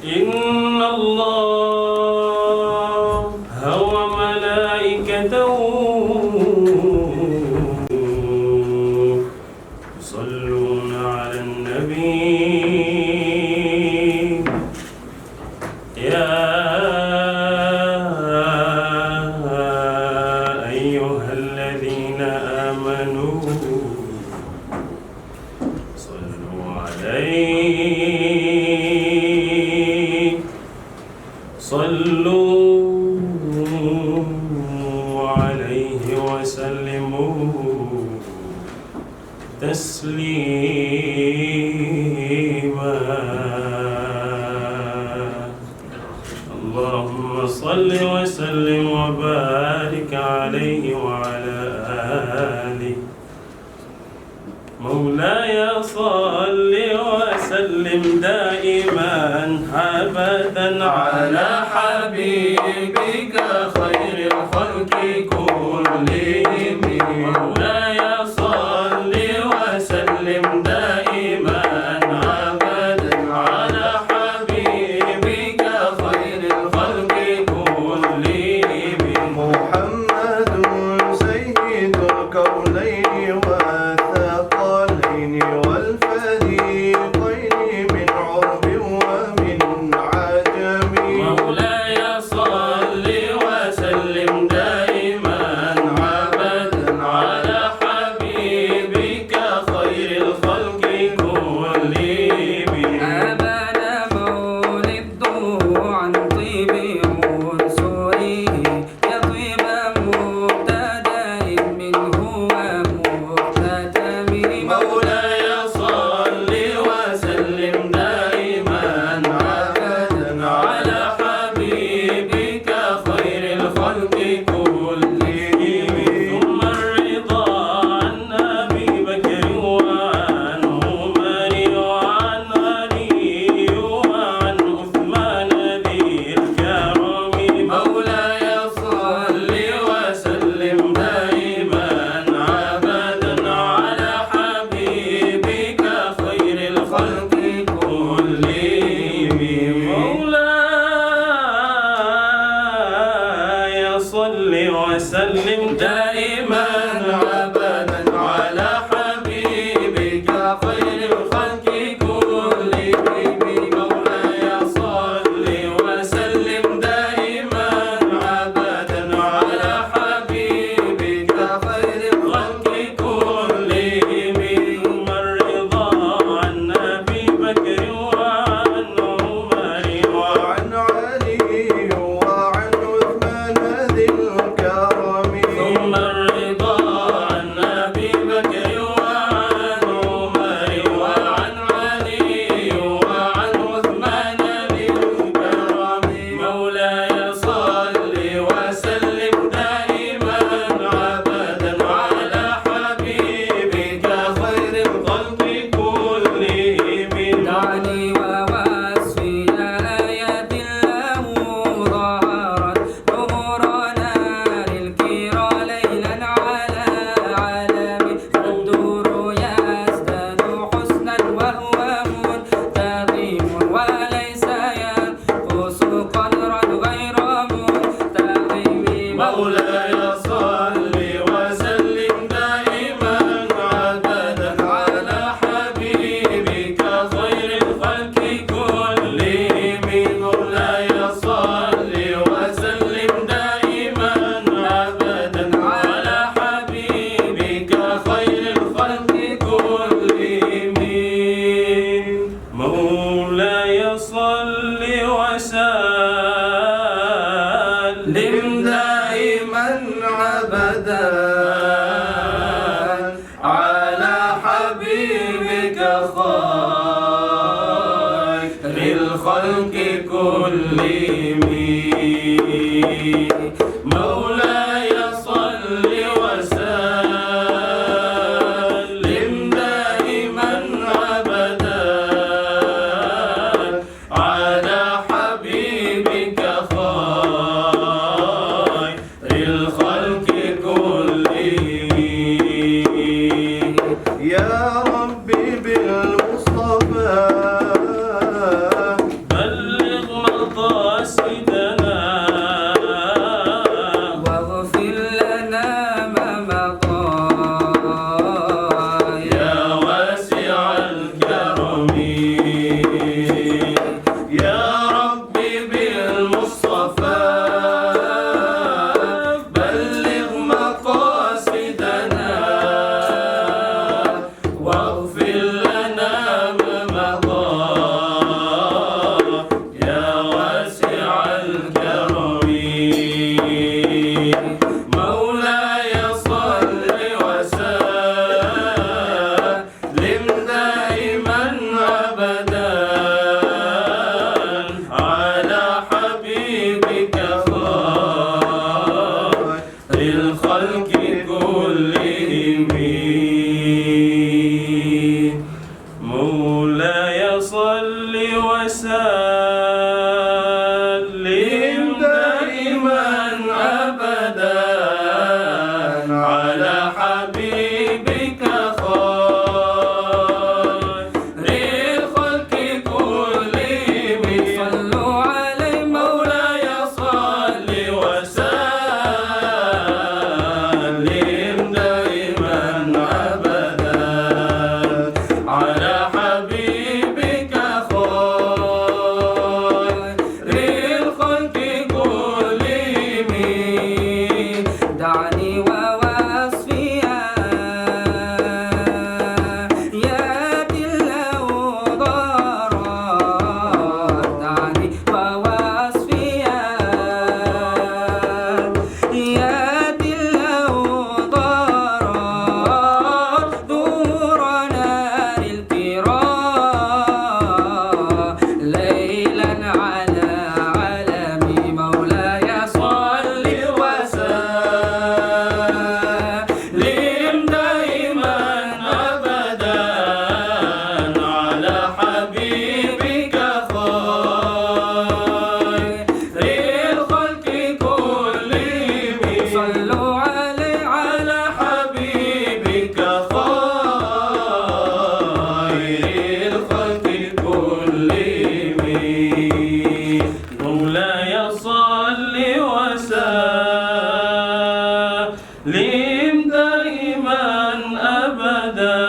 إن الله وملائكته يصلون على النبي يا أيها الذين آمنوا صلوا عليه وسلموا تسليما. اللهم صل وسلم وبارك عليه وعلى آله. مولاي صل وسلم دائما أبدا على حبيبك خير الخلق كلهم. مولاي صل وسلم دائما أبدا على حبيبك خير الخلق كلهم. محمد سيد الكونين والثقلين والفريقين من عرب ومن عجم. مولاي صل وسلم دائما أبدا على حبيبك خير الخلق كلهم. أبان مولده عن طيب عنصره يطيب مبتدأ منه ومختتم. مولاي صل وسلم دائما أبدا على حبيبك خير الخلق كلهم. ثم الرضا عن أبي بكر وعن عمر وعن علي وعن عثمان ذي الكرم. مولاي صل وسلم دائما أبدا على حبيبك خير الخلق كلهم. مولاي صل وسلم دائما أبدا على حبيبك خير الخلق كلهم. مولاي صل وسلم دائما أبدا على حبيبك خير الخلق كلهم. ثم الرضا عن أبي بكر وعن عمر وعن علي وعن عثمان ذي الكرم. ثم الرضا عن أبي بكر وعن عمر وعن علي وعن عثمان ذي الكرم. مولاي صل وسلم دائما أبدا على حبيبك خير الخلق كلهم. دعني ووصفي آيات له ظهرت نور نار الكرى ليلا على علم. فالدور يزداد حسنا وهو منتظم وليس ينقص قدرا غير منتظم. مولاي صل وسلم دائما أبدا على حبيبك خير الخلق كلهم. مولاي صل وسلم دائما أبدا على حبيبك خير الخلق كلهم. مولاي صل وسلم دائما أبدا على حبيبك خير الخلق كلهم. مولاي صل وسلم دائما أبدا على حبيبك خير الخلق كلهم. يا ربي بالمصطفى بلغ يا ربي بالمصطفى بلغ مقاصدنا واغفر لنا ما مضى يا واسع الكرم مولاي صل وسلم دائما أبدا على حبيبك خير الخلق كلهم مولاي صل وسلم دائما أبدا على حبيبك خير الخلق كلهم صلوا عليه مولاي صل وسلم دائما أبدا على حبيبك خير الخلق كلهم دعني ووصفيا ياتي له ضرات دعني ووصفيا ياتي له ضرات دور نار الكرام ليلا على علمي مولاي صل وسلم دائما أبدا على حبيبك خير الخلق كلهم صلوا عليه على حبيبك خير الخلق كلهم مولاي صل وسلم دائما أبدا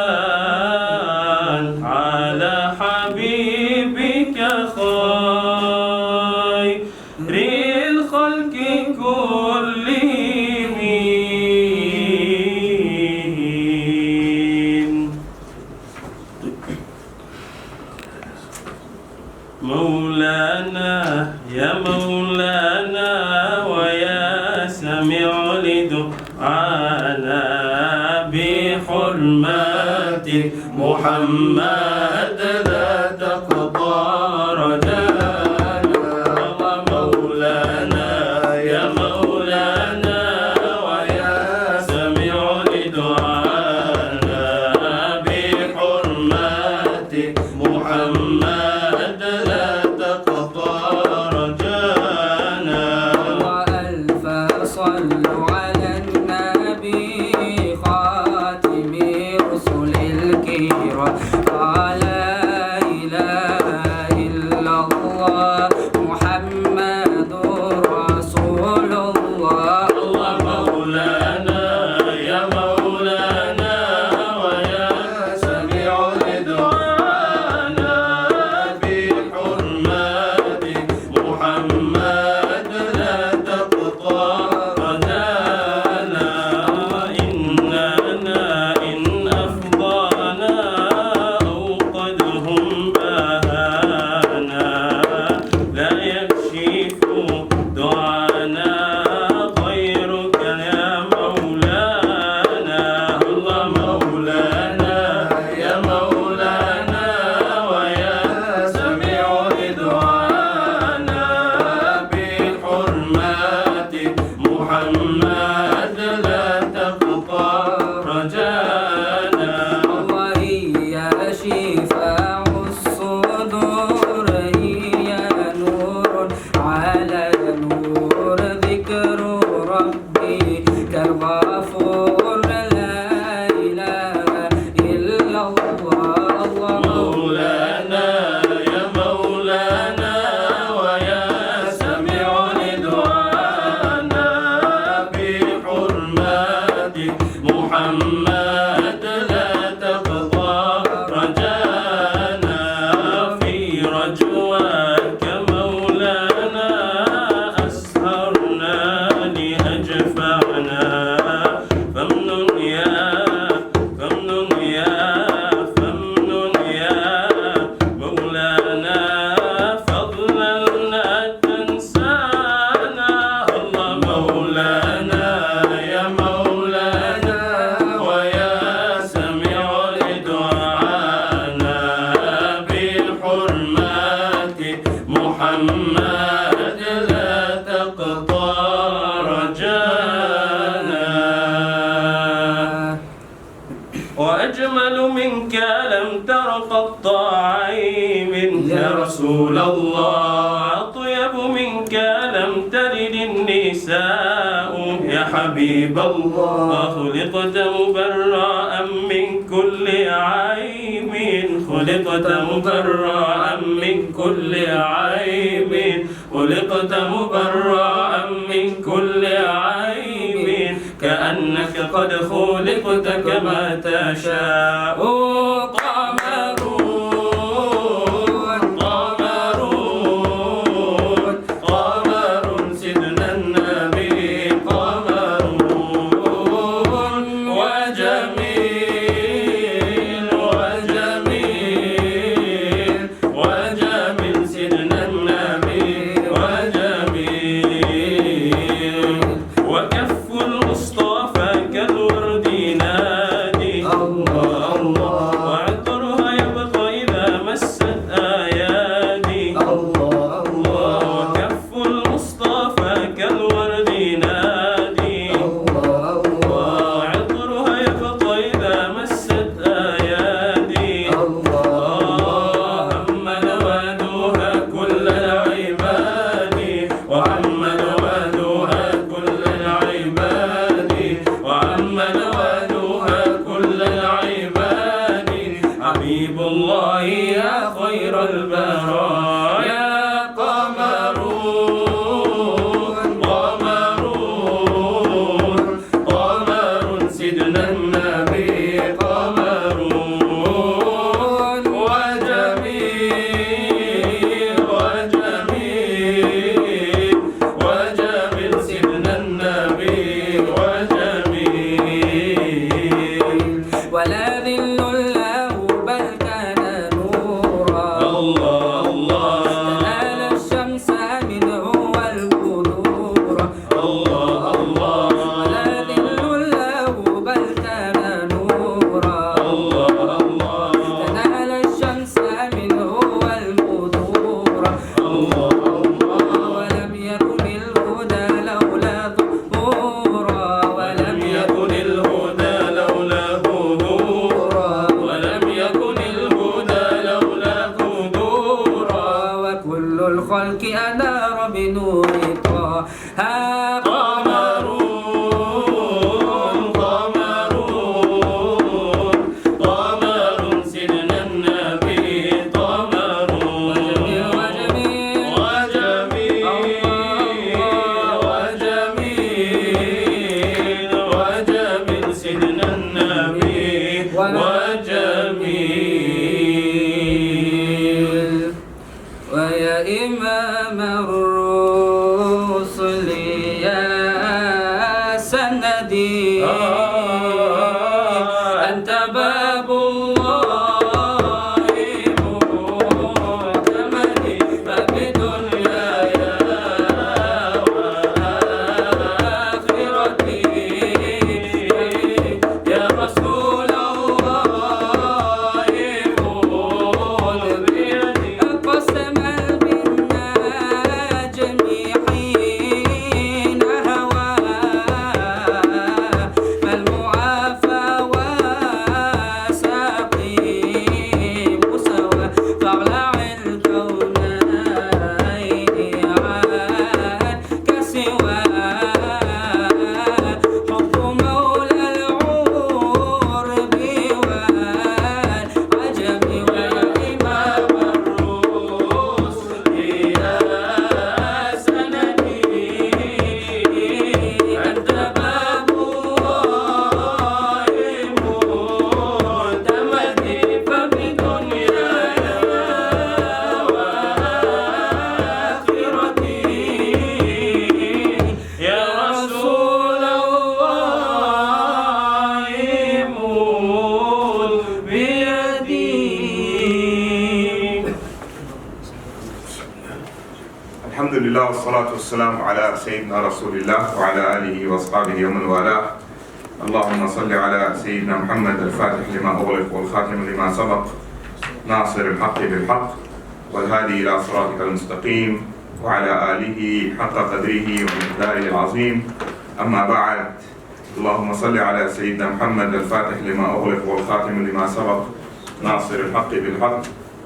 على حبيبك خير الخلق كلهم مولانا يا مولانا ويا سميع لدعانا بحرمات محمد لا تقضى رجانا مولانا يا مولانا ويا سميع لدعانا بحرمات محمد لا تقضى رجانا وألف صلوا على النبي خاتم رسل الكرام لا إله إلا الله محمد رسول الله الله مولانا يا مولانا ويا سميع لدعانا حرمات محمد لا تقطع رجانا. وأجمل منك لم تر قط عين يا رسول الله، أطيب منك لم تلد النساء يا حبيب الله. خلقت مبرأ من كل عيب، خلقت مبرأ من كل عيب، خلقت مبرأ من كل عيب، كأنك قد خلقت كما تشاء. Alhamdulillah wassalatu wassalamu ala Sayyidina Rasulillah wa ala alihi wa ashabihi wa man walah. Allahumma salli ala Sayyidina Muhammad al-Fatih lima ughliq wal khatim lima sabaq nasir al-haqq bil haqq والهادي إلى صراطك المستقيم وعلى آله حق قدره ومقداره العظيم. أما بعد، اللهم صل على سيدنا محمد الفاتح لما أغلق والخاتم لما سبق ناصر الحق بالحق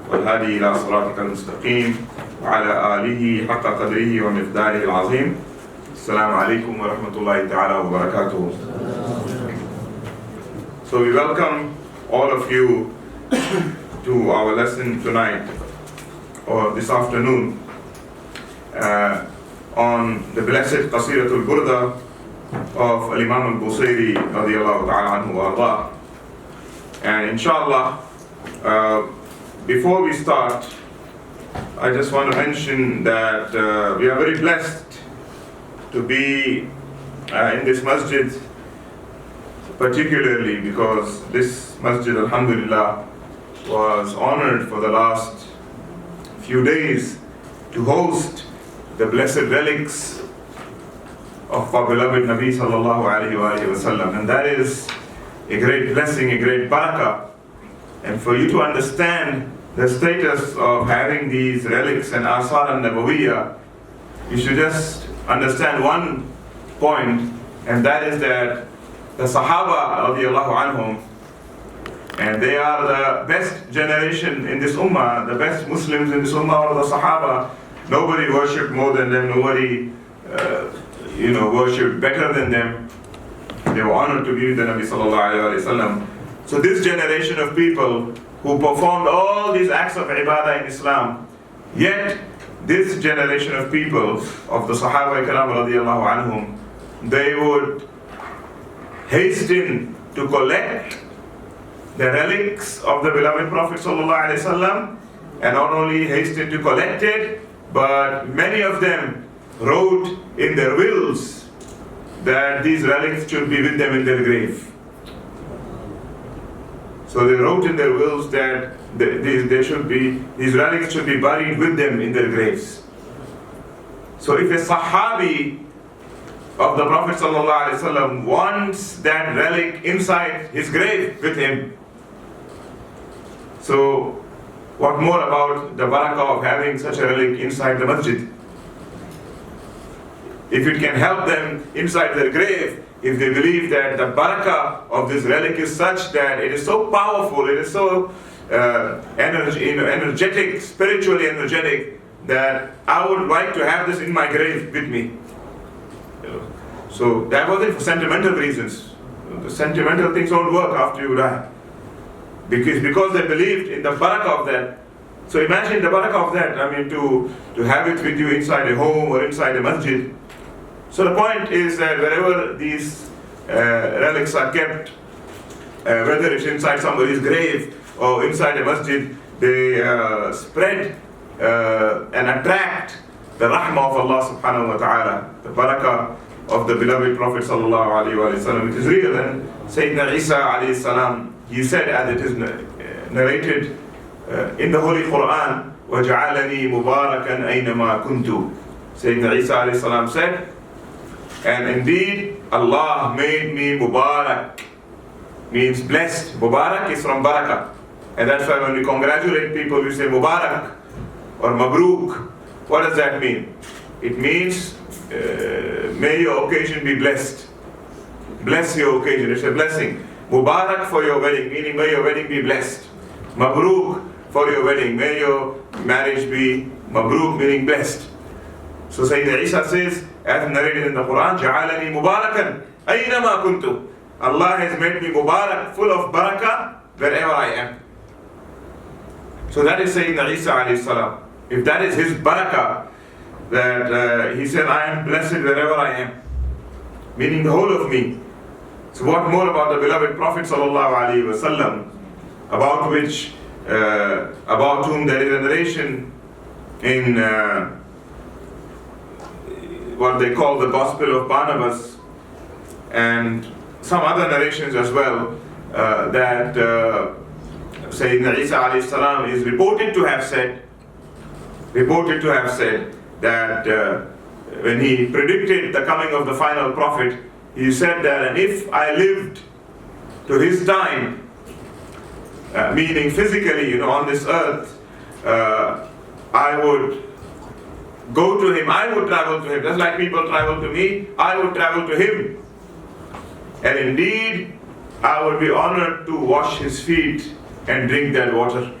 والهادي إلى صراطك المستقيم وعلى آله حق قدره ومقداره العظيم. السلام عليكم ورحمة الله تعالى وبركاته. So we welcome all of you to our lesson tonight or this afternoon on the blessed Qasida Burdah of Imam al-Busayri radiyallahu ta'ala anhu wa ardah. And inshallah, before we start, I just want to mention that we are very blessed to be in this masjid, particularly because this masjid, alhamdulillah, was honored for the last few days to host the blessed relics of our beloved Nabi sallallahu alayhi wa sallam. And that is a great blessing, a great barakah. And for you to understand the status of having these relics and Athar al-Nabawiyya, you should just understand one point, and that is that the Sahaba radiyallahu anhum, and they are the best generation in this ummah, the best Muslims in this ummah are the Sahaba. Nobody worshipped more than them, nobody worshipped better than them. They were honored to be with the Nabi sallallahu alayhi wa sallam. So this generation of people who performed all these acts of ibadah in Islam, yet this generation of people, of the Sahaba Ikram radiyallahu anhum, they would hasten to collect the relics of the beloved Prophet sallallahu alaihi wasallam, and not only hasten to collect it, but many of them wrote in their wills that these relics should be with them in their grave. So they wrote in their wills that these relics should be buried with them in their graves. So if a Sahabi of the Prophet ﷺ wants that relic inside his grave with him, so what more about the barakah of having such a relic inside the masjid? If it can help them inside their grave, if they believe that the barakah of this relic is such that it is so powerful, it is so energetic, spiritually energetic, that I would like to have this in my grave with me. So that wasn't for sentimental reasons. The sentimental things don't work after you die. Because they believed in the barakah of that. So imagine the barakah of that, to have it with you inside a home or inside a masjid. So the point is that wherever these relics are kept, whether it's inside somebody's grave or inside a masjid, they spread and attract the rahmah of Allah subhanahu wa ta'ala, the barakah of the beloved Prophet sallallahu alayhi wa sallam. It is real. And Sayyidina Isa alayhi salam, he said, as it is narrated in the Holy Quran, وَجَعَلَنِي مُبَارَكًا أَيْنَمَا كُنْتُ. Sayyidina Isa alayhi salam said, and indeed Allah made me Mubarak, means blessed. Mubarak is from barakah. And that's why when we congratulate people, we say Mubarak or Mabruk. What does that mean? It means may your occasion be blessed. Bless your occasion, it's a blessing. Mubarak for your wedding, meaning may your wedding be blessed. Mabruk for your wedding, may your marriage be Mabruk, meaning blessed. So Sayyidina Isa says, as narrated in the Quran, جَعَلَنِي مُبَارَكًا أَيْنَمَا كُنْتُ. Allah has made me Mubarak, full of barakah, wherever I am. So that is Sayyidina Isa alayhi salam. If that is his barakah, that he said, I am blessed wherever I am, meaning the whole of me. So what more about the beloved Prophet sallallahu alaihi wasallam, about whom there is a narration in what they call the Gospel of Barnabas, and some other narrations as well, that Sayyidina Isa alayhi salam is reported to have said that when he predicted the coming of the final prophet, he said that, and if I lived to his time, meaning physically, on this earth, I would go to him, I would travel to him. Just like people travel to me, I would travel to him. And indeed, I would be honored to wash his feet and drink that water.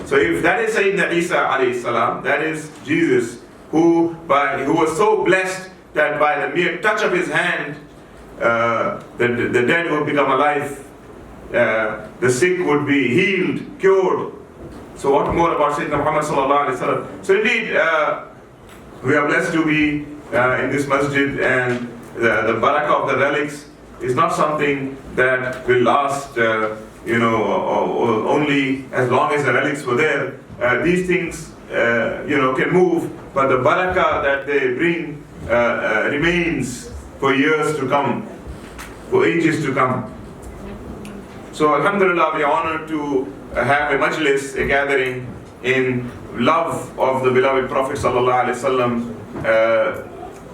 So if that is Sayyidina Isa alayhi salam, that is Jesus, who was so blessed that by the mere touch of his hand, the dead would become alive, the sick would be healed, cured. So what more about Sayyidina Muhammad sallallahu alayhi wa sallam? So indeed, we are blessed to be in this masjid, and the barakah of the relics is not something that will last, only as long as the relics were there. These things, can move, but the barakah that they bring remains for years to come, for ages to come. So alhamdulillah, we are honored to have a majlis, a gathering in love of the beloved Prophet sallallahu alaihi wasallam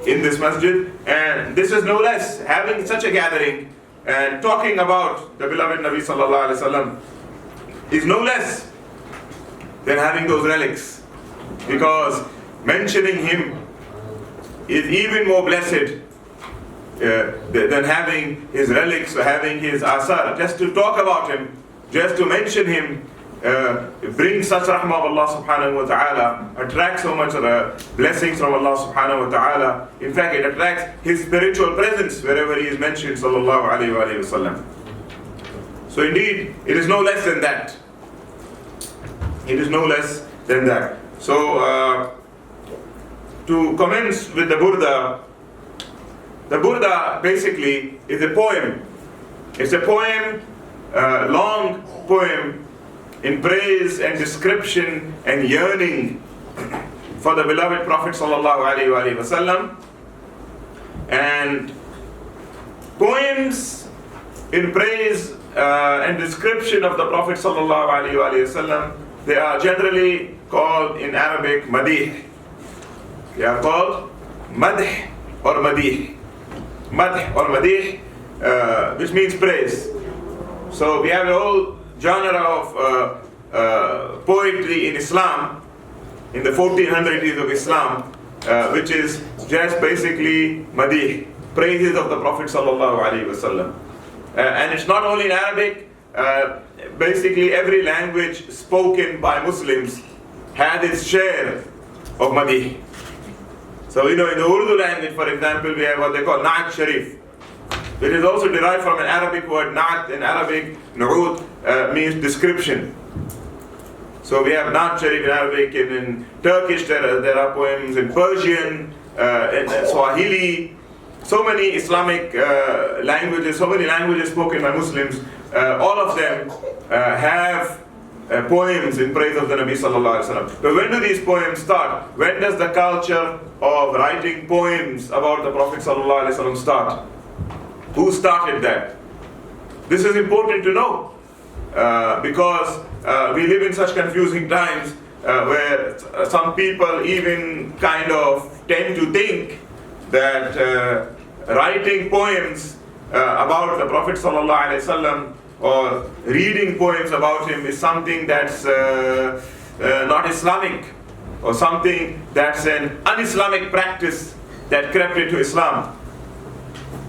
in this masjid, and this is no less, having such a gathering and talking about the beloved Nabi sallallahu alaihi wasallam is no less than having those relics, because mentioning him is even more blessed than having his relics or having his asar. Just to talk about him, just to mention him, brings such rahmah of Allah subhanahu wa ta'ala, attracts so much blessings from Allah subhanahu wa ta'ala. In fact, it attracts his spiritual presence wherever he is mentioned, sallallahu alayhi wa sallam. So indeed, it is no less than that. It is no less than that. So to commence with the Burdah basically is a poem. It's a poem, long poem in praise and description and yearning for the beloved Prophet sallallahu alaihi wasallam. And poems in praise and description of the Prophet sallallahu alaihi wasallam, they are generally called in Arabic madih. They are called madh or madih. Madh or madih, which means praise. So we have a whole genre of poetry in Islam, in the 1400 years of Islam, which is just basically madih, praises of the Prophet sallallahu alaihi wasallam. And it's not only in Arabic, basically every language spoken by Muslims has its share of madih. So in the Urdu language, for example, we have what they call Na'at Sharif. It is also derived from an Arabic word. Na'at in Arabic, Nu'ud, means description. So we have Na'at Sharif in Arabic, and in Turkish there are poems, in Persian, in Swahili, so many Islamic languages, so many languages spoken by Muslims, all of them have poems in praise of the Nabi sallallahu alaihi wasallam. But when do these poems start? When does the culture of writing poems about the Prophet sallallahu alaihi wasallam start? Who started that? This is important to know, because we live in such confusing times where some people even kind of tend to think that writing poems about the Prophet sallallahu alaihi wasallam or reading poems about him is something that's not Islamic, or something that's an un-Islamic practice that crept into Islam.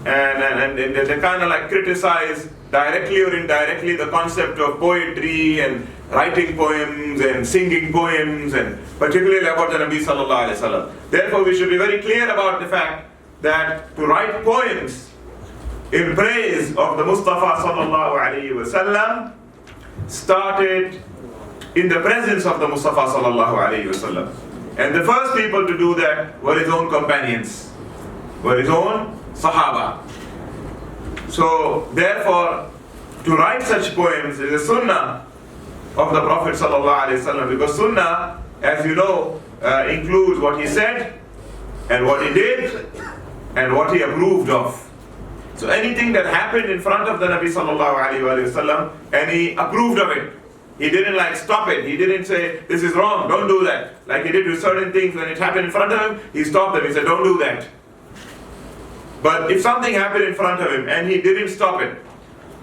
And they kind of like criticize directly or indirectly the concept of poetry and writing poems and singing poems, and particularly about the Nabi sallallahu alaihi wasallam. Therefore, we should be very clear about the fact that to write poems in praise of the Mustafa sallallahu alaihi wasallam started in the presence of the Mustafa sallallahu alaihi wasallam. And the first people to do that were his own companions, were his own Sahaba. So therefore, to write such poems is a sunnah of the Prophet sallallahu alaihi wasallam, because sunnah, as you know, includes what he said and what he did and what he approved of. So anything that happened in front of the Nabi sallallahu alaihi wasallam and he approved of it, he didn't like stop it. He didn't say this is wrong, don't do that. Like he did with certain things when it happened in front of him, he stopped them. He said don't do that. But if something happened in front of him and he didn't stop it,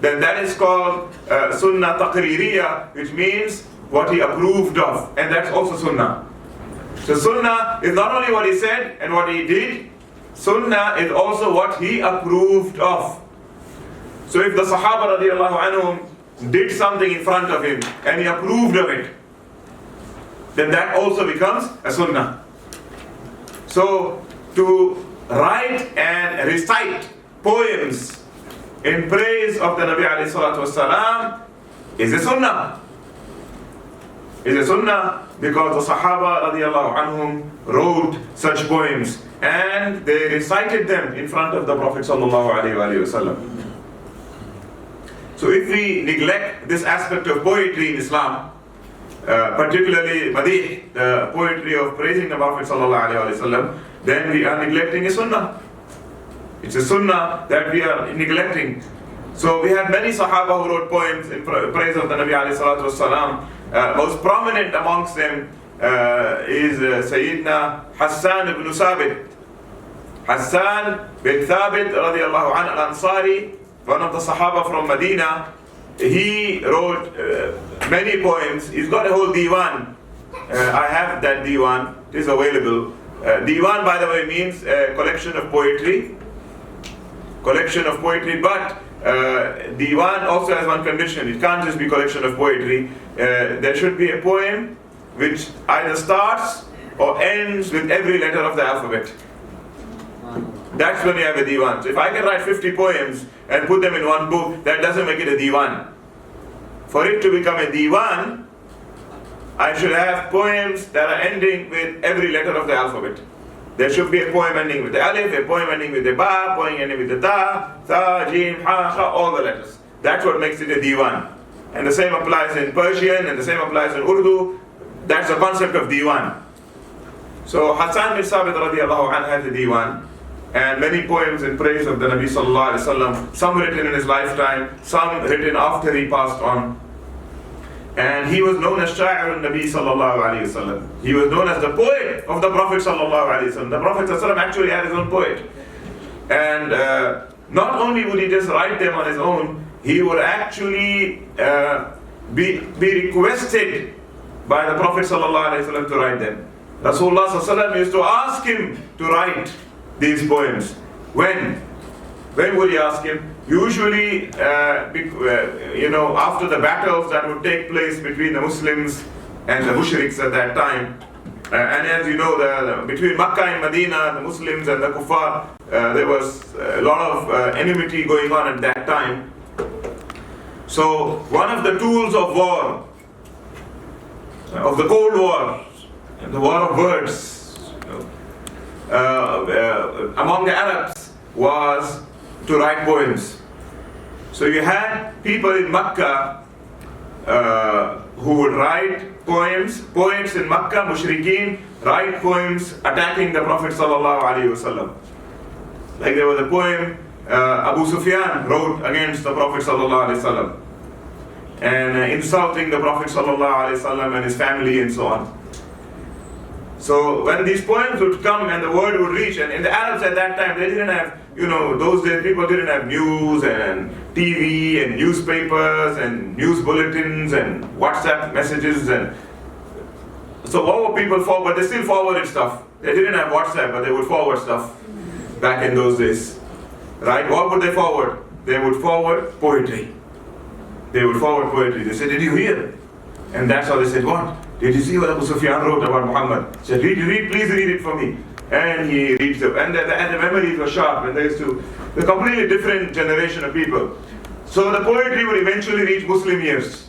then that is called sunnah taqririyah, which means what he approved of, and that's also sunnah. So sunnah is not only what he said and what he did, sunnah is also what he approved of. So if the Sahaba radiallahu anhum did something in front of him and he approved of it, then that also becomes a sunnah. So to write and recite poems in praise of the Nabi alayhi salatu wasalam is a sunnah. Is a sunnah because the Sahaba radiallahu anhum wrote such poems and they recited them in front of the Prophet sallallahu alayhi wasallam. So if we neglect this aspect of poetry in Islam, particularly madih, the poetry of praising the Prophet sallallahu alayhi wasallam, then we are neglecting a sunnah. It's a sunnah that we are neglecting. So we have many Sahaba who wrote poems in praise of the Nabi alayhi salatu wasalam. Most prominent amongst them is Sayyidina Hassan ibn Sabit. Hassan bin Thabit radiallahu anhu al-Ansari, one of the Sahaba from Medina. He wrote many poems. He's got a whole diwan. I have that diwan. It is available. Diwan, by the way, means a collection of poetry. Collection of poetry, but diwan also has one condition. It can't just be collection of poetry. There should be a poem which either starts or ends with every letter of the alphabet. That's when you have a diwan. So if I can write 50 poems and put them in one book, that doesn't make it a diwan. For it to become a diwan, I should have poems that are ending with every letter of the alphabet. There should be a poem ending with the alif, a poem ending with the ba, a poem ending with the ta, jim, ha, kha, all the letters. That's what makes it a diwan. And the same applies in Persian, and the same applies in Urdu. That's the concept of diwan. So Hassan bin Sabit radiallahu anhu had a diwan, and many poems in praise of the Nabi sallallahu alaihi wasallam, some written in his lifetime, some written after he passed on. And he was known as Sha'ir al-Nabi sallallahu alayhi wasallam. He was known as the poet of the Prophet sallallahu alayhi wasallam. The Prophet sallallahu alayhi wasallam actually had his own poet. And not only would he just write them on his own, he would actually be requested by the Prophet sallallahu alayhi wasallam to write them. Rasulullah sallallahu alayhi wasallam used to ask him to write these poems. When would he ask him? Usually, after the battles that would take place between the Muslims and the Mushriks at that time. And as you know, between Makkah and Medina, the Muslims and the Kuffar, there was a lot of enmity going on at that time. So, one of the tools of war, of the Cold War, the war of words, among the Arabs was to write poems. So you had people in Makkah who would write poems, poets in Makkah, mushrikeen, write poems attacking the Prophet sallallahu alaihi wasallam. Like there was a poem Abu Sufyan wrote against the Prophet sallallahu alaihi wasallam, and insulting the Prophet sallallahu alaihi wasallam and his family and so on. So when these poems would come and the word would reach, and in the Arabs at that time, they didn't have, those days people didn't have news and TV and newspapers and news bulletins and WhatsApp messages, and so what were people forward? But they still forwarded stuff. They didn't have WhatsApp, but they would forward stuff back in those days. Right? What would they forward? They would forward poetry. They would forward poetry. They said, "Did you hear?" And that's how they said, "What? Did you see what Abu Sufyan wrote about Muhammad?" He said, read, please read it for me. And he reads it. And the memories were sharp. And there used to a completely different generation of people. So the poetry would eventually reach Muslim ears.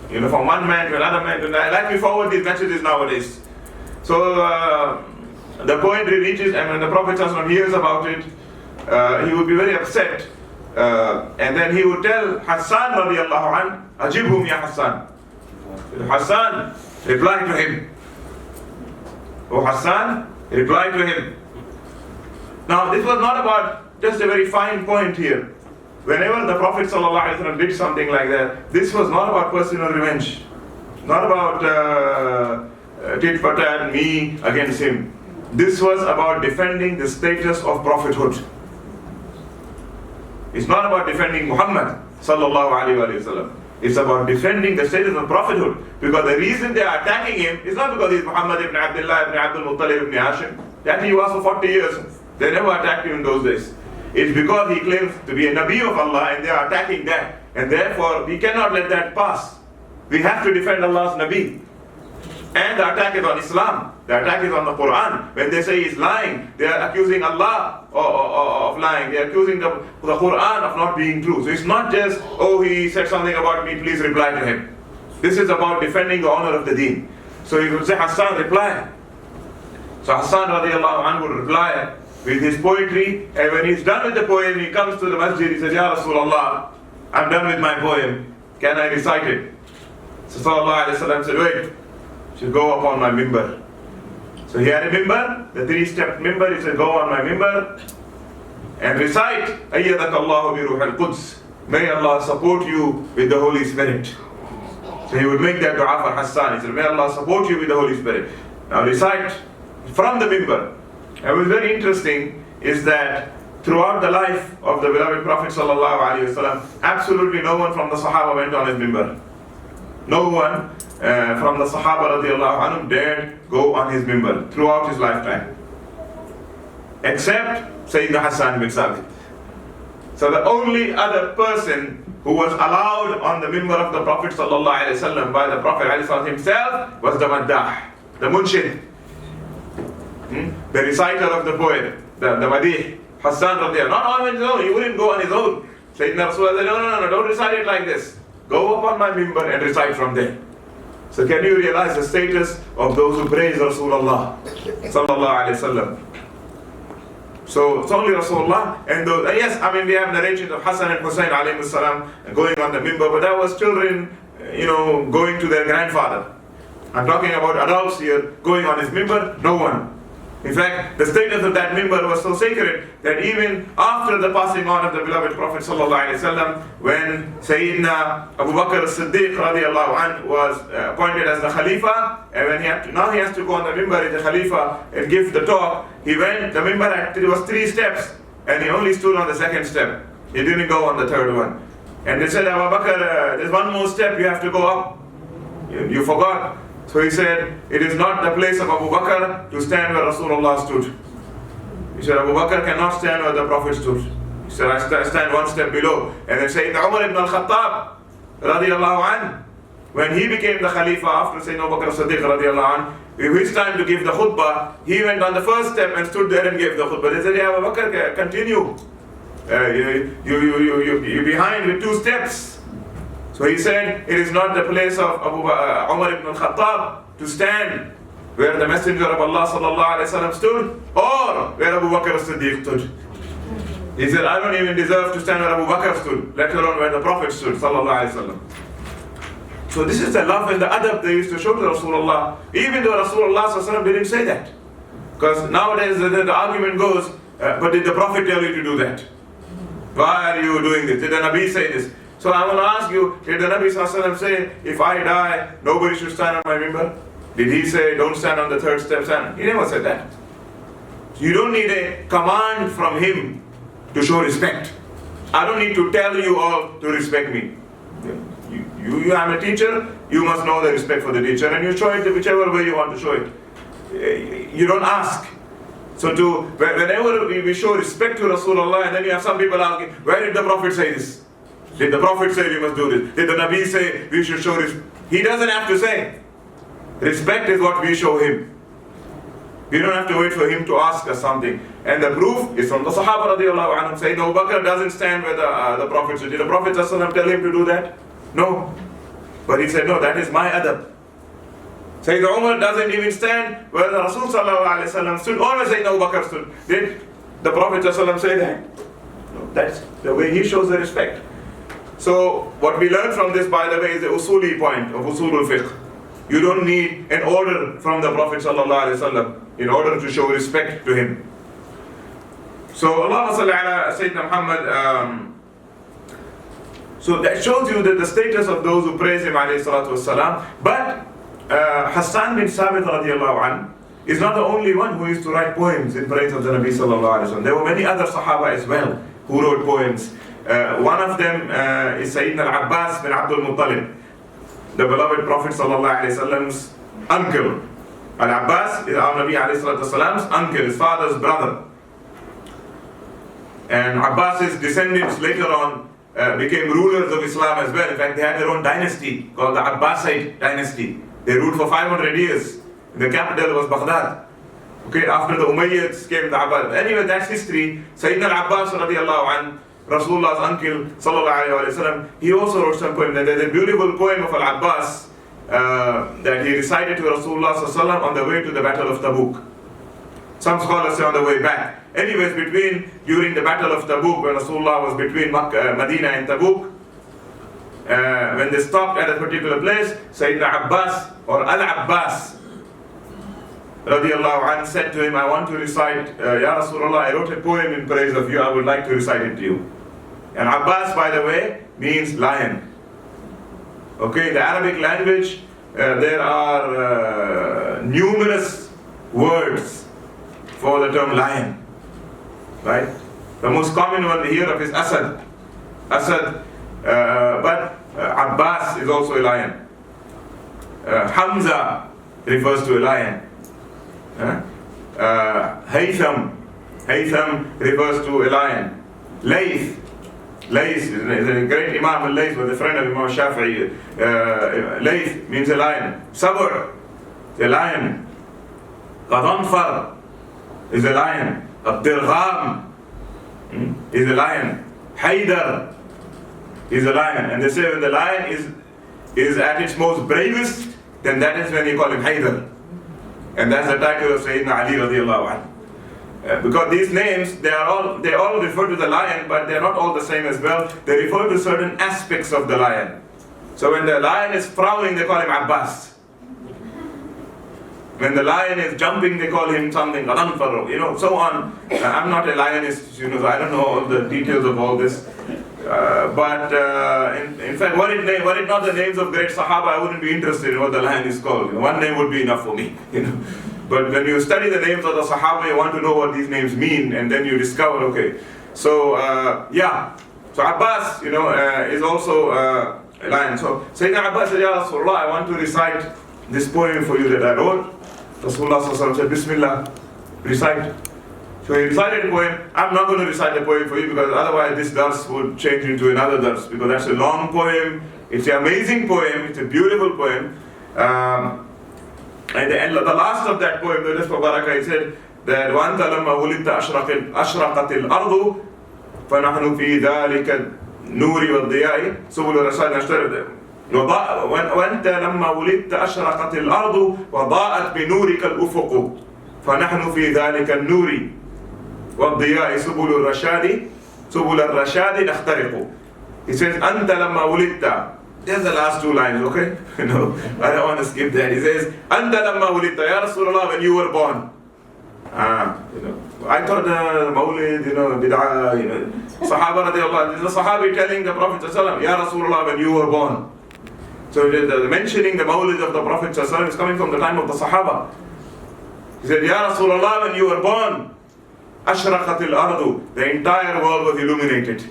From one man to another man to another. Like we forward these messages nowadays. So the poetry reaches, and when the Prophet ﷺ hears about it, he would be very upset. And then he would tell Hassan radiallahu anhu, "Ajibhum ya Hassan." Hassan, reply to him. Oh Hassan, reply to him. Now this was not about just a very fine point here. Whenever the Prophet ﷺ did something like that, this was not about personal revenge. Not about tit for tat, me against him. This was about defending the status of prophethood. It's not about defending Muhammad sallallahu alaihi wasallam. It's about defending the status of prophethood. Because the reason they are attacking him is not because he's Muhammad ibn Abdullah ibn Abdul Muttalib ibn Hashim. That he was for 40 years. They never attacked him in those days. It's because he claims to be a Nabi of Allah and they are attacking that. And therefore, we cannot let that pass. We have to defend Allah's Nabi. And the attack is on Islam. The attack is on the Quran. When they say he's lying, they are accusing Allah of lying. They are accusing the Quran of not being true. So it's not just, oh, he said something about me, please reply to him. This is about defending the honor of the deen. So he would say, Hassan, reply. So Hassan radiallahu anhu would reply with his poetry, and when he's done with the poem, he comes to the masjid, he says, Ya Rasulullah, I'm done with my poem. Can I recite it? So Sallallahu Alaihi Wasallam said, wait, you should go up on my mimbar. So he had a mimbar, the 3-step mimbar. He said, go on my mimbar and recite, Ayyadaka Allahu bi Ruh al-Quds. May Allah support you with the Holy Spirit. So he would make that dua for Hassan. He said, may Allah support you with the Holy Spirit. Now recite from the mimbar. And what was very interesting is that throughout the life of the beloved Prophet Sallallahu Alaihi Wasallam, absolutely no one from the Sahaba went on his mimbar. No one from the Sahaba radiallahu anhum dared go on his mimbar throughout his lifetime, except Sayyidina Hassan bin Sabit. So the only other person who was allowed on the mimbar of the Prophet sallallahu alaihi wasallam by the Prophet himself was the Maddah, the Munshid, the reciter of the poem, the Madih, Hassan radiallahu. Not on his own, he wouldn't go on his own. Sayyidina Rasulullah said, no, don't recite it like this. Go up on my mimbar and recite from there. So can you realize the status of those who praise Rasulullah sallallahu alaihi wasallam? So it's only Rasulullah and those, yes, I mean we have narrations of Hassan and Hussein alayhi salam going on the mimbar, but that was children, going to their grandfather. I'm talking about adults here going on his mimbar, no one. In fact, the status of that mimbar was so sacred that even after the passing on of the beloved Prophet ﷺ, when Sayyidina Abu Bakr as-Siddiq radiallahu anhu was appointed as the Khalifa, and when he has to go on the mimbar as the Khalifa and give the talk, the mimbar was 3 steps, and he only stood on the 2nd step. He didn't go on the 3rd one. And they said, Abu Bakr, there's one more step, you have to go up. You forgot. So he said, it is not the place of Abu Bakr to stand where Rasulullah stood. He said, Abu Bakr cannot stand where the Prophet stood. He said, I stand 1 step below. And then Sayyidina Umar ibn al-Khattab, radiallahu anhu, when he became the Khalifa after Sayyidina Abu Bakr as-Siddiq, radiallahu anhu, his time to give the khutbah, he went on the 1st step and stood there and gave the khutbah. They said, yeah, Abu Bakr, continue. You're behind with 2 steps. So he said, it is not the place of Umar ibn al-Khattab to stand where the Messenger of Allah sallallahu alaihi wasallam stood, or where Abu Bakr as-Siddiq stood. He said, I don't even deserve to stand where Abu Bakr stood, let alone where the Prophet stood sallallahu alaihi wasallam. So this is the love and the adab they used to show to Rasulullah, even though Rasulullah sallallahu alaihi wasallam didn't say that. Because nowadays the argument goes, but did the Prophet tell you to do that? Why are you doing this? Did the Nabi say this? So I want to ask you, did the Nabi ﷺ say, if I die, nobody should stand on my mimbar? Did he say, don't stand on the 3rd step? Stand? He never said that. You don't need a command from him to show respect. I don't need to tell you all to respect me. I'm a teacher, you must know the respect for the teacher, and you show it whichever way you want to show it. You don't ask. So whenever we show respect to Rasulullah, and then you have some people asking, where did the Prophet say this? Did the Prophet say we must do this? Did the Nabi say we should show respect? He doesn't have to say. Respect is what we show him. We don't have to wait for him to ask us something. And the proof is from the Sahaba radiallahu anhum saying, Abu Bakr doesn't stand where the Prophet said. Did the Prophet tell him to do that? No. But he said, no, that is my adab. Sayyidina Umar doesn't even stand where the Rasul sallallahu alaihi wasallam stood, or where Sayyidina Abu Bakr stood. Did the Prophet say that? No, that's the way he shows the respect. So what we learn from this, by the way, is the Usuli point of Usul al-Fiqh. You don't need an order from the Prophet ﷺ in order to show respect to him. So Allahumma salli ala Sayyidina Muhammad. So that shows you that the status of those who praise him alayhi salatu wassalam. But Hassan bin Sabit radiallahu anhu is not the only one who used to write poems in praise of the Nabi sallallahu alayhi wa sallam. There were many other Sahaba as well who wrote poems. One of them is Sayyidina al-Abbas bin Abdul Muttalib, the beloved Prophet sallallahu alaihi wasallam's uncle. Al-Abbas is our Nabi alayhi salatu wasalam's uncle, his father's brother. And Abbas's descendants later on became rulers of Islam as well. In fact, they had their own dynasty called the Abbasid dynasty. They ruled for 500 years. The capital was Baghdad. Okay, after the Umayyads came the Abbas. Anyway, that's history. Sayyidina al-Abbas radiallahu anhu, Rasulullah's uncle, sallallahu alayhi wa sallam, he also wrote some poem. There's a beautiful poem of Al-Abbas that he recited to Rasulullah sallallahu alayhi wa sallam on the way to the Battle of Tabuk. Some scholars say on the way back. Anyways, during the Battle of Tabuk, when Rasulullah was between Madina and Tabuk, when they stopped at a particular place, Sayyidina Abbas or Al-Abbas radiallahu anhu said to him, I want to recite, Ya Rasulullah, I wrote a poem in praise of you, I would like to recite it to you. And Abbas, by the way, means lion. Okay, in the Arabic language, there are numerous words for the term lion. Right? The most common one we hear of is Asad. But Abbas is also a lion. Hamza refers to a lion. Haytham refers to a lion. Layth is a great Imam. Al-Layth was a friend of Imam Shafi'i. Layth means a lion. Sabr, a lion. Qadanfar is a lion. Abdirgham is a lion. Haydar is a lion. And they say when the lion is at its most bravest, then that is when you call him Haydar. And that's the title of Sayyidina Ali radiallahu anhu. Because these names, they all refer to the lion, but they're not all the same as well. They refer to certain aspects of the lion. So when the lion is prowling, they call him Abbas. When the lion is jumping, they call him something, so on. I'm not a lionist, so I don't know all the details of all this. But in fact, were it not the names of great Sahaba, I wouldn't be interested in what the lion is called. One name would be enough for me. But when you study the names of the Sahaba, you want to know what these names mean, and then you discover, okay. So So Abbas, is also a lion. So Sayyidina Abbas said, Ya Rasulullah, I want to recite this poem for you that I wrote. Rasulullah said, Bismillah, recite. So he recited a poem. I'm not going to recite the poem for you because otherwise this dars would change into another dars, because that's a long poem. It's an amazing poem. It's a beautiful poem. And the last of that poem, just for barakah, he said that وَأَنْتَ لَمَّا وُلِدْتَ أَشْرَقَتِ الْأَرْضُ فَنَحْنُ فِي ذَلِكَ النُّورِ وَالضِّيَاءِ سُبُلُ الرَّشَادِ وأنت لما ولدت أشرقت الأرض وضاءت بنورك الأفق فنحن في ذلك النور والضياء سبل الرشاد نخترق. He says أنت لما ولدت. There's the last two lines, okay? I don't want to skip that. He says أنت لما ولدت يا رسول الله, when you were born. I thought Mawlid, bid'ah, Sahaba radiallahu anhu. This is a Sahabi telling the Prophet sallallahu, Ya Rasulullah, when you were born. So the mentioning the Mawlid of the Prophet ﷺ is coming from the time of the Sahaba. He said, Ya Rasulullah, when you were born, Ashraqat al-ardu, the entire world was illuminated.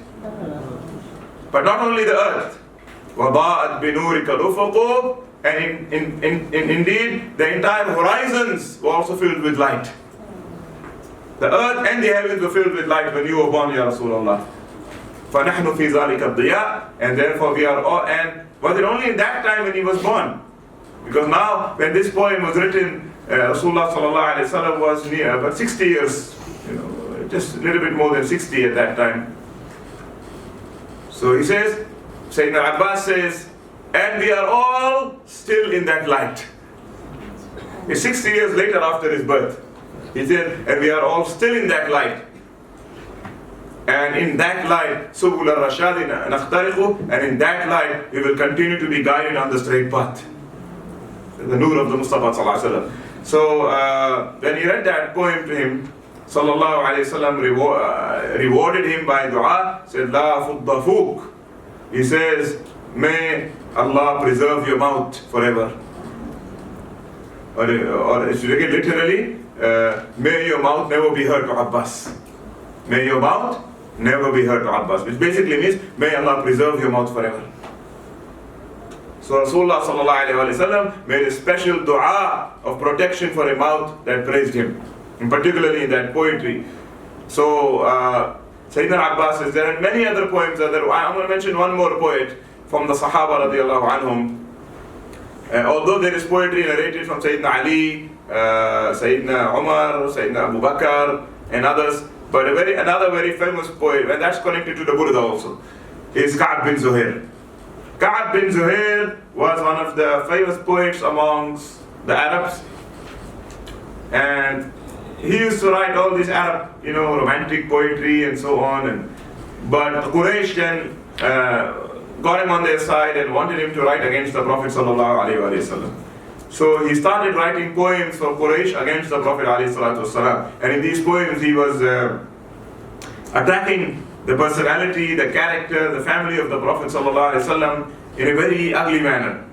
But not only the earth, وَضَاءَتْ بِنُورِكَ الْأُفُقُ, and indeed, the entire horizons were also filled with light. The earth and the heavens were filled with light when you were born, Ya Rasulullah. فَنَحْنُ فِي ذَلِكَ الضِّيَاءِ, and therefore we are all, and was it only in that time when he was born? Because now, when this poem was written, Rasulullah sallallahu alaihi wasallam was near about 60 years, just a little bit more than 60 at that time. So he says, Sayyidina Abbas says, and we are all still in that light. It's 60 years later after his birth. He said, and we are all still in that light. And in that light, Subul al-Rashad nakhtariqu, and in that light, we will continue to be guided on the straight path. The nur of the Mustafa sallallahu alaihi wasallam. So when he read that poem to him, sallallahu alaihi wasallam rewarded him by dua, said, La fudda fuq. He says, may Allah preserve your mouth forever. Or if you take it literally, may your mouth never be hurt to Abbas. May your mouth never be heard to Abbas, which basically means, may Allah preserve your mouth forever. So Rasulullah sallallahu alaihi wasallam made a special dua of protection for a mouth that praised him, and particularly in that poetry. So Sayyidina Abbas is there, and many other poems are there. I'm going to mention one more poet from the Sahaba radiallahu anhum. Although there is poetry narrated from Sayyidina Ali, Sayyidina Umar, Sayyidina Abu Bakr, and others, but another very famous poet, and that's connected to the Burdah also, is Ka'b bin Zuhair. Ka'b bin Zuhair was one of the famous poets amongst the Arabs, and he used to write all this Arab, romantic poetry and so on. But Quraysh then got him on their side and wanted him to write against the Prophet sallallahu alaihi wasallam. So he started writing poems for Quraysh against the Prophet alaihi salatu wasallam. And in these poems he was attacking the personality, the character, the family of the Prophet sallallahu alaihi wasallam in a very ugly manner.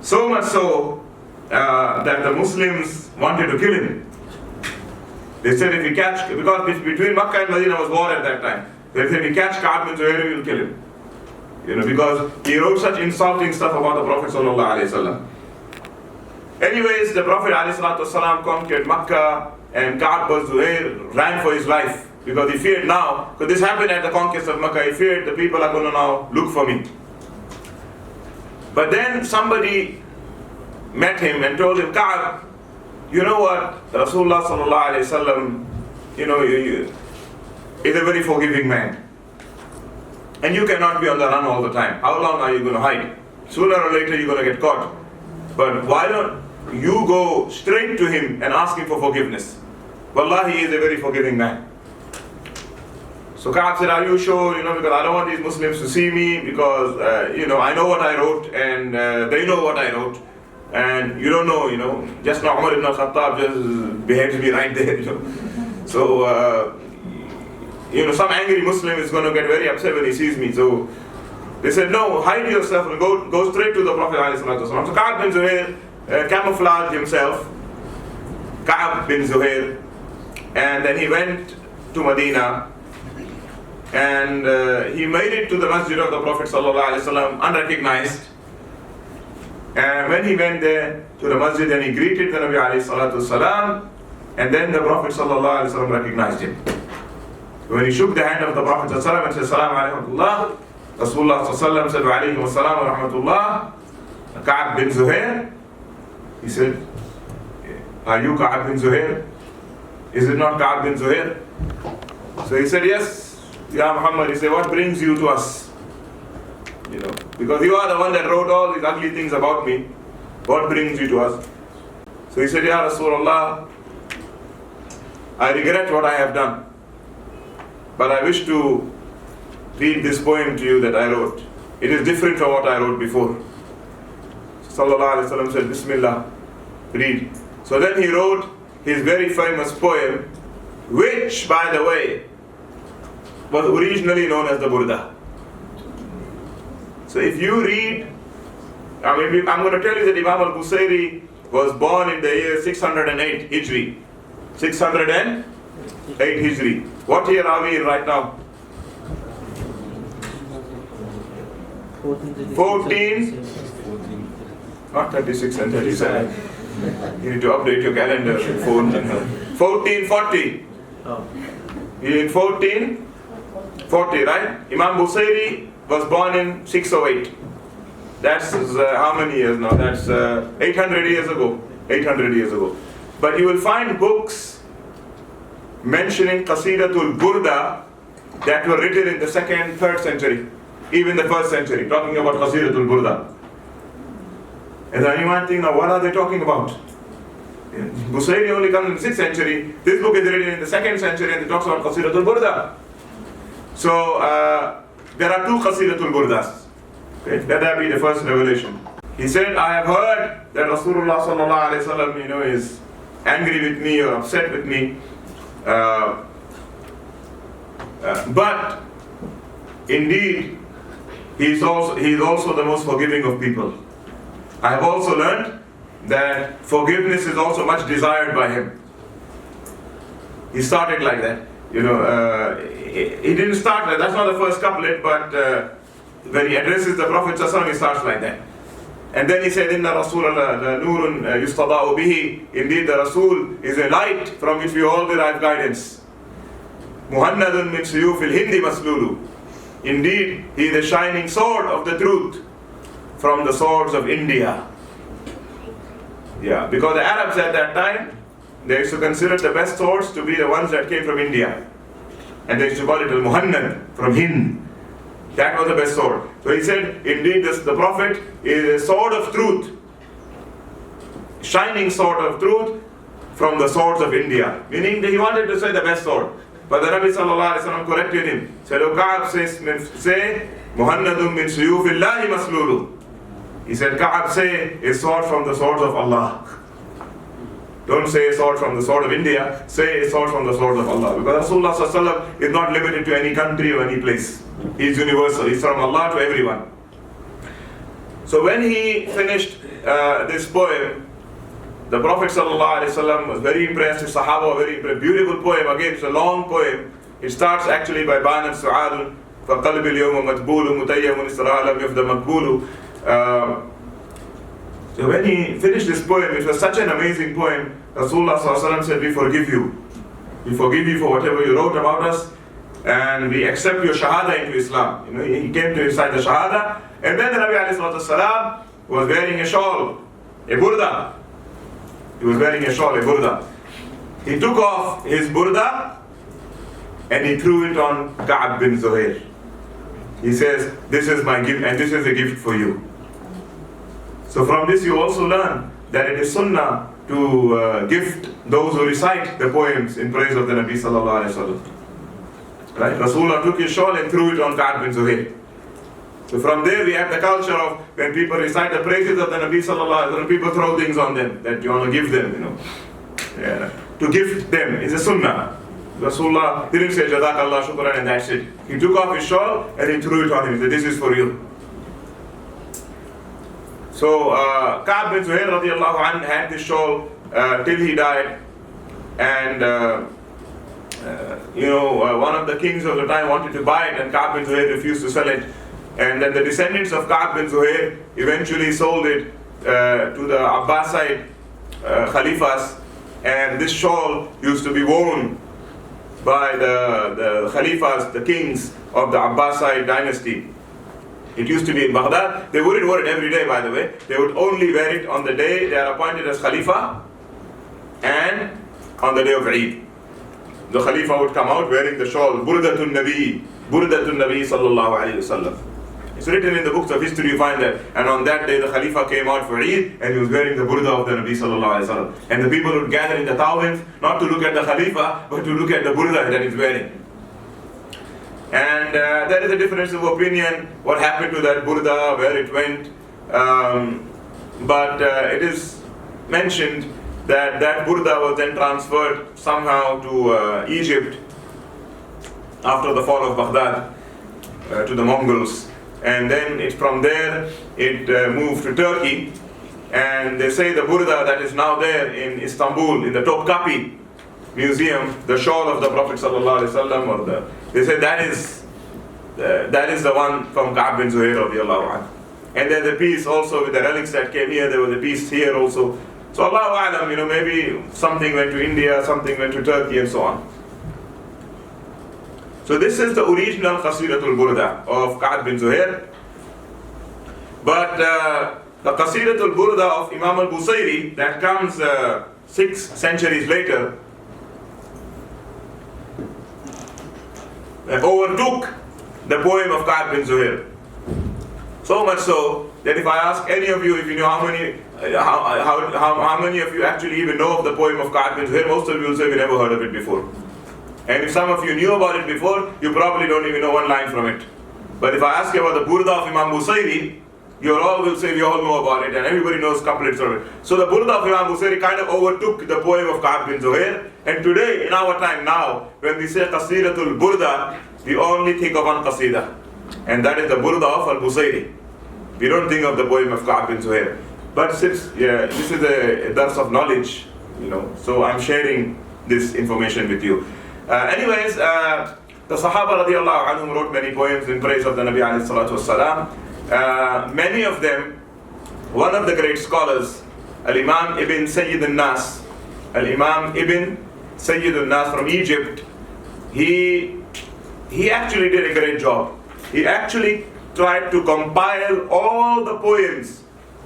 So much so that the Muslims wanted to kill him. They said if we catch, because between Makkah and Medina was war at that time, they said if we catch Ka'b bin Zuhair, we will kill him. Because he wrote such insulting stuff about the Prophet sallallahu alaihi wasallam. Anyways, the Prophet alaihi salatu wasallam conquered Makkah, and Ka'b bin Zuhair ran for his life because he feared now, because this happened at the conquest of Makkah, he feared the people are going to now look for me. But then somebody met him and told him, Ka'b, you know what, Rasulullah sallallahu alaihi wasallam, is a very forgiving man. And you cannot be on the run all the time. How long are you going to hide? Sooner or later you're going to get caught. But why don't you go straight to him and ask him for forgiveness? Wallahi, he is a very forgiving man. So Ka'b said, are you sure? Because I don't want these Muslims to see me, because I know what I wrote, and they know what I wrote. And you don't know, just now Umar ibn al-Khattab just beheaded me right there, So, some angry Muslim is going to get very upset when he sees me. So they said, no, hide yourself and go straight to the Prophet ﷺ. So Ka'b bin Zuhair camouflaged himself, Ka'b bin Zuhair, and then he went to Medina, and he made it to the masjid of the Prophet ﷺ unrecognized. And when he went there to the masjid, and he greeted the Nabi ﷺ, and then the Prophet ﷺ recognized him. When he shook the hand of the Prophet ﷺ and said, Salaam alaykum, Rasulullah ﷺ said, Wa alaykum assalam wa rahmatullah, Ka'b bin Zuhair. He said, are you Ka'b bin Zuhair? Is it not Ka'b bin Zuhair? So he said, yes, Ya Muhammad. He said, what brings you to us? Because you are the one that wrote all these ugly things about me. What brings you to us? So he said, Ya Rasulullah, I regret what I have done, but I wish to read this poem to you that I wrote. It is different from what I wrote before. Sallallahu Alaihi Wasallam said, Bismillah, read. So then he wrote his very famous poem, which, by the way, was originally known as the Burdah. So if you read, I'm going to tell you that Imam al-Busayri was born in the year 608 Hijri. 608 Hijri. What year are we in right now? 14, not 36 and 37. You need to update your calendar. 1440. In 1440, right? Imam Busayri was born in 608. That's how many years now? That's 800 years ago. 800 years ago. But you will find books mentioning Qasidatul Burdah that were written in the 2nd, 3rd century, even the 1st century, talking about Qasidatul Burdah. And then you might think, now what are they talking about? Busayri only comes in the 6th century. This book is written in the 2nd century, and it talks about Qasidatul Burdah. So there are 2 Qasidatul Burdahs. Okay? That be the first revelation. He said, I have heard that Rasulullah sallallahu alaihi wasallam, is angry with me or upset with me. But indeed, he is also the most forgiving of people. I have also learned that forgiveness is also much desired by him. He started like that. he didn't start that. That's not the first couplet, but when he addresses the Prophet ﷺ, he starts like that. And then he said, Inna Rasulallah nurun yustada'u bihi. Indeed, the Rasul is a light from which we all derive guidance. Muhannadun min suyufil hindi maslulu. Indeed, he is the shining sword of the truth from the swords of India. Yeah, because the Arabs at that time, they used to consider the best swords to be the ones that came from India. And they used to call it al-Muhannad, from Hind. That was the best sword. So he said, indeed, the Prophet is a sword of truth, shining sword of truth from the swords of India. Meaning that he wanted to say the best sword. But the Nabi sallallahu alaihi wasallam corrected him. Said, O Ka'ab, say, Muhannadun min suyufillahi maslulu. He said, Ka'ab, say a sword from the swords of Allah. Don't say a sword from the sword of India, say a sword from the sword of Allah. Because Rasulullah sallallahu alaihi wasallam is not limited to any country or any place. He is universal. He is from Allah to everyone. So when he finished this poem, the Prophet ﷺ was very impressed. His Sahaba were very impressed. Beautiful poem. Again, it's a long poem. It starts actually by Banan Su'adun فَقَلْبِ الْيَوْمَ مَتْبُولُ مُتَيَّمٌ إِسْرَاءَ لَمْ يَفْدَ مَقْبُولُ. So when he finished this poem, it was such an amazing poem. Rasulullah ﷺ said, we forgive you. We forgive you for whatever you wrote about us, and we accept your Shahada into Islam. He came to recite the Shahada, and then the Nabi ﷺ was wearing a shawl, a Burdah. He was wearing a shawl, a Burdah. He took off his Burdah and he threw it on Ka'ab bin Zuhair. He says, this is my gift, and this is a gift for you. So from this you also learn that it is sunnah to gift those who recite the poems in praise of the Nabi sallallahu alaihi wasallam. Right? Rasulullah took his shawl and threw it on Ka'ab bin Zuhair. So from there we have the culture of when people recite the praises of the Nabi sallallahu alaihi wasallam, people throw things on them that you want to give them, Yeah. To gift them is a sunnah. Rasulullah didn't say Jazakallah shukran and that's it. He took off his shawl and he threw it on him. He said, this is for you. So Ka'ab bin Zuhair radiallahu anhu had this shawl till he died, and one of the kings of the time wanted to buy it, and Ka'ab bin Zuhair refused to sell it. And then the descendants of Ka'ab bin Zuhair eventually sold it to the Abbasid Khalifas, and this shawl used to be worn by the Khalifas, the kings of the Abbasid dynasty. It used to be in Baghdad. They wouldn't wear it every day, by the way. They would only wear it on the day they are appointed as Khalifa and on the day of Eid. The Khalifa would come out wearing the shawl, Burdatun Nabi sallallahu alayhi wasallam. It's written in the books of history, you find that. And on that day the Khalifa came out for Eid and he was wearing the Burdah of the Nabi sallallahu alayhi wasallam. And the people would gather in the tawins, not to look at the Khalifa, but to look at the Burdah that he's wearing. And there is a difference of opinion what happened to that Burdah, where it went. But it is mentioned that that Burdah was then transferred somehow to Egypt after the fall of Baghdad to the Mongols. And then from there it moved to Turkey. And they say the Burdah that is now there in Istanbul, in the Topkapi Museum, the shawl of the Prophet ﷺ, or they say that is the one from Ka'ab bin Zuhair radiallahu anhu. And there's a piece also with the relics that came here. There was a piece here also. So Allahu A'lam, maybe something went to India, something went to Turkey, and so on. So this is the original Qasidatul Burdah of Ka'ab bin Zuhair. But the Qasidatul Burdah of Imam al-Busayri, that comes 6 centuries later, overtook the poem of Ka'ab bin Zuhair. So much so that if I ask any of you, if you know how many of you actually even know of the poem of Ka'ab bin Zuhair, most of you will say we never heard of it before. And if some of you knew about it before, you probably don't even know one line from it. But if I ask you about the Burdah of Imam Busayri, you all will say we all know about it and everybody knows couplets of it. So the Burdah of Imam Busayri kind of overtook the poem of Ka'ab bin Zuhair. And today, in our time now, when we say Qasidatul Burdah, we only think of one Qasida. And that is the Burdah of al-Busayri. We don't think of the poem of Ka'ab bin Zuhair. But since this is a dars of knowledge, so I'm sharing this information with you. Anyways, the Sahaba radiallahu anhum wrote many poems in praise of the Nabi alayhi salatu wasalam. Many of them, one of the great scholars, Al-Imam Ibn Sayyid al-Nas, Al-Imam Ibn Sayyid al-Nas from Egypt, he actually did a great job. He actually tried to compile all the poems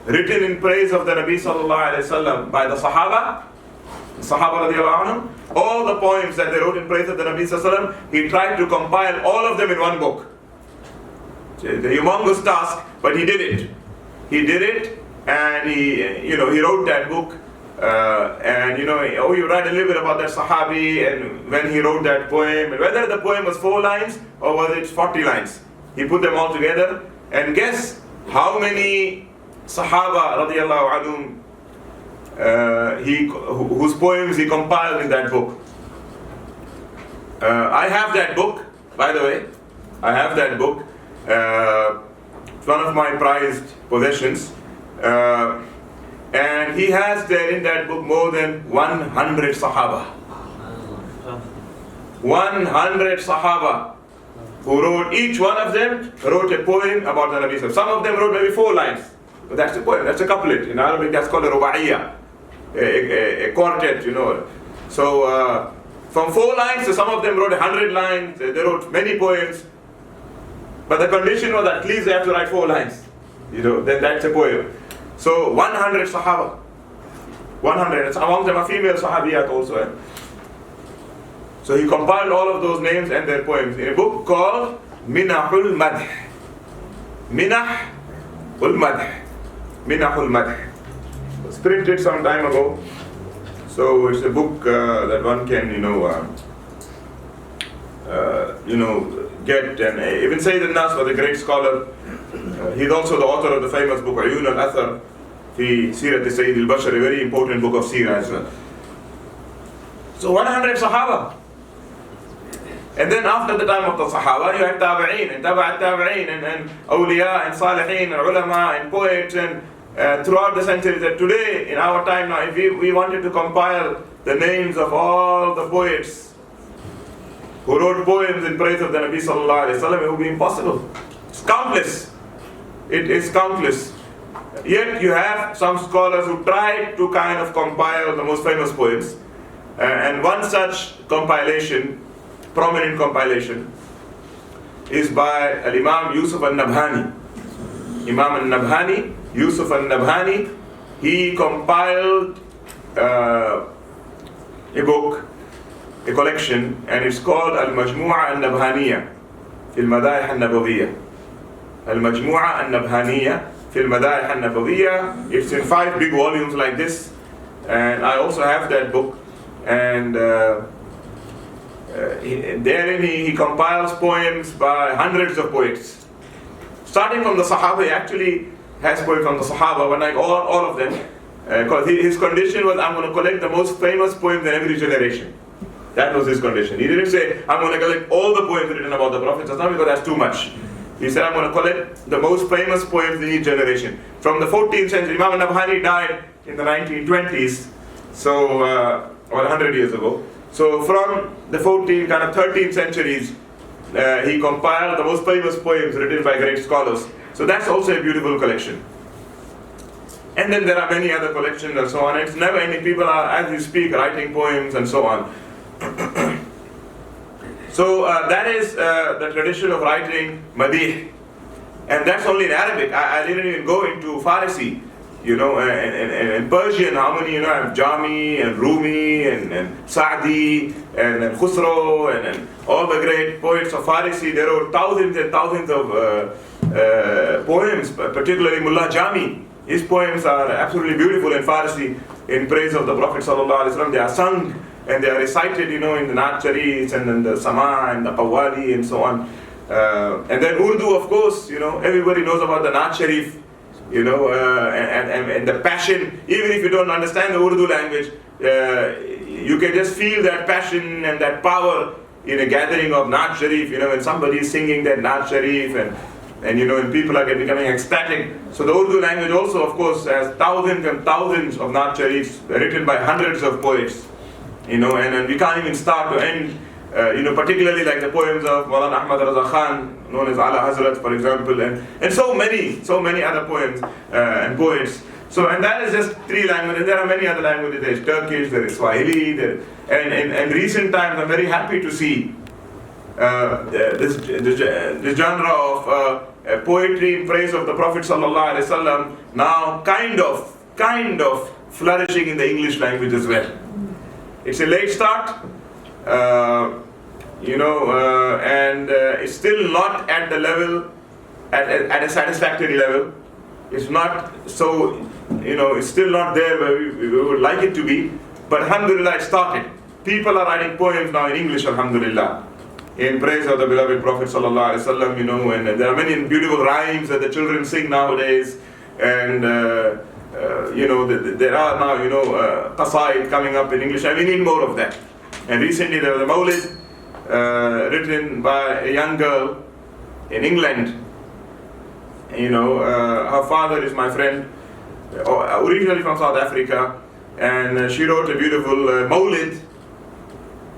written in praise of the Nabi sallallahu alayhi wasallam by the Sahaba radiallahu anhum, all the poems that they wrote in praise of the Nabi sallallahu alayhi wasallam, he tried to compile all of them in one book. The humongous task, but he did it. He did it, and he wrote that book. And you write a little bit about that Sahabi and when he wrote that poem, and whether the poem was 4 lines or whether it's 40 lines. He put them all together, and guess how many Sahaba radiallahu anhum whose poems he compiled in that book. I have that book, by the way. I have that book. It's one of my prized possessions. And he has there in that book more than 100 Sahaba. 100 Sahaba who wrote, each one of them wrote a poem about the Nabi. Some of them wrote maybe 4 lines. But that's a poem, that's a couplet. In Arabic that's called a ruba'iyya, a quartet, So from 4 lines, so some of them wrote 100 lines, they wrote many poems. But the condition was at least they have to write 4 lines. Then that's a poem. So 100 Sahaba. 100. Among them are female Sahabiyat also. So he compiled all of those names and their poems in a book called Minahul Madh. Minahul Madh. Minahul Madh. It was printed some time ago. So it's a book that one can, get. And Ibn Sayyid al-Nas was a great scholar. He's also the author of the famous book Uyun al-Athar fi Sirat Sayyid al-Bashar, a very important book of Seerah as well. So 100 Sahaba. And then after the time of the Sahaba, you had Tabi'een and Tabi'een and Awliya and Salihin and Ulema and poets and throughout the centuries. And today, in our time now, if we wanted to compile the names of all the poets who wrote poems in praise of the Nabi sallallahu alayhi wa sallam, it would be impossible. It's countless. It is countless. Yet you have some scholars who try to kind of compile the most famous poems. And one such compilation, prominent compilation, is by Al-Imam Yusuf al-Nabhani. Imam al-Nabhani, Yusuf al-Nabhani, he compiled a book, a collection, and it's called Al-Majmu'a al-Nabhaniyya fi al-Madaih al-Nabawiyya. Al-Majmu'a al-Nabhaniyya fi al-Madaih al-Nabawiyya. It's in 5 big volumes like this, and I also have that book. And therein he compiles poems by hundreds of poets. Starting from the Sahaba, he actually has poems from the Sahaba, but like all of them. Because his condition was, I'm going to collect the most famous poems in every generation. That was his condition. He didn't say, I'm going to collect all the poems written about the Prophet, because that's too much. He said, I'm going to collect the most famous poems in each generation. From the 14th century, Imam al-Nabhani died in the 1920s, so, or 100 years ago. So from the 14th, kind of 13th centuries, he compiled the most famous poems written by great scholars. So that's also a beautiful collection. And then there are many other collections and so on. It's never ending. People are, as we speak, writing poems and so on. So that is the tradition of writing Madih. And that's only in Arabic. I didn't even go into Farsi. And Persian, how many, I have Jami and Rumi and Sa'di and Khusro and all the great poets of Farsi. There wrote thousands and thousands of poems, particularly Mullah Jami. His poems are absolutely beautiful in Farsi in praise of the Prophet ﷺ. They are sung and they are recited, in the Naat Sharifs and then the Sama and the Qawwali and so on. And then Urdu, of course, everybody knows about the Naat Sharif. And the passion, even if you don't understand the Urdu language, you can just feel that passion and that power in a gathering of Naat Sharif, when somebody is singing that Naat Sharif and people are becoming ecstatic. So the Urdu language also, of course, has thousands and thousands of Naat Sharifs written by hundreds of poets, and we can't even start to end particularly like the poems of Maulana Ahmad Raza Khan, known as Ala Hazrat, for example, and so many other poems and poets. So, and that is just 3 languages. There are many other languages. There is Turkish, there is Swahili, and recent times I'm very happy to see this genre of poetry in praise of the Prophet sallallahu alaihi wasallam now kind of flourishing in the English language as well. It's a late start, and it's still not at the level, at a satisfactory level. It's not so, it's still not there where we would like it to be. But alhamdulillah, it started. People are writing poems now in English, alhamdulillah, in praise of the beloved Prophet sallallahu alaihi wasallam, and there are many beautiful rhymes that the children sing nowadays, and there are now qasaid coming up in English, and we need more of that. And recently there was a maulid written by a young girl in England. Her father is my friend, originally from South Africa, and she wrote a beautiful maulid,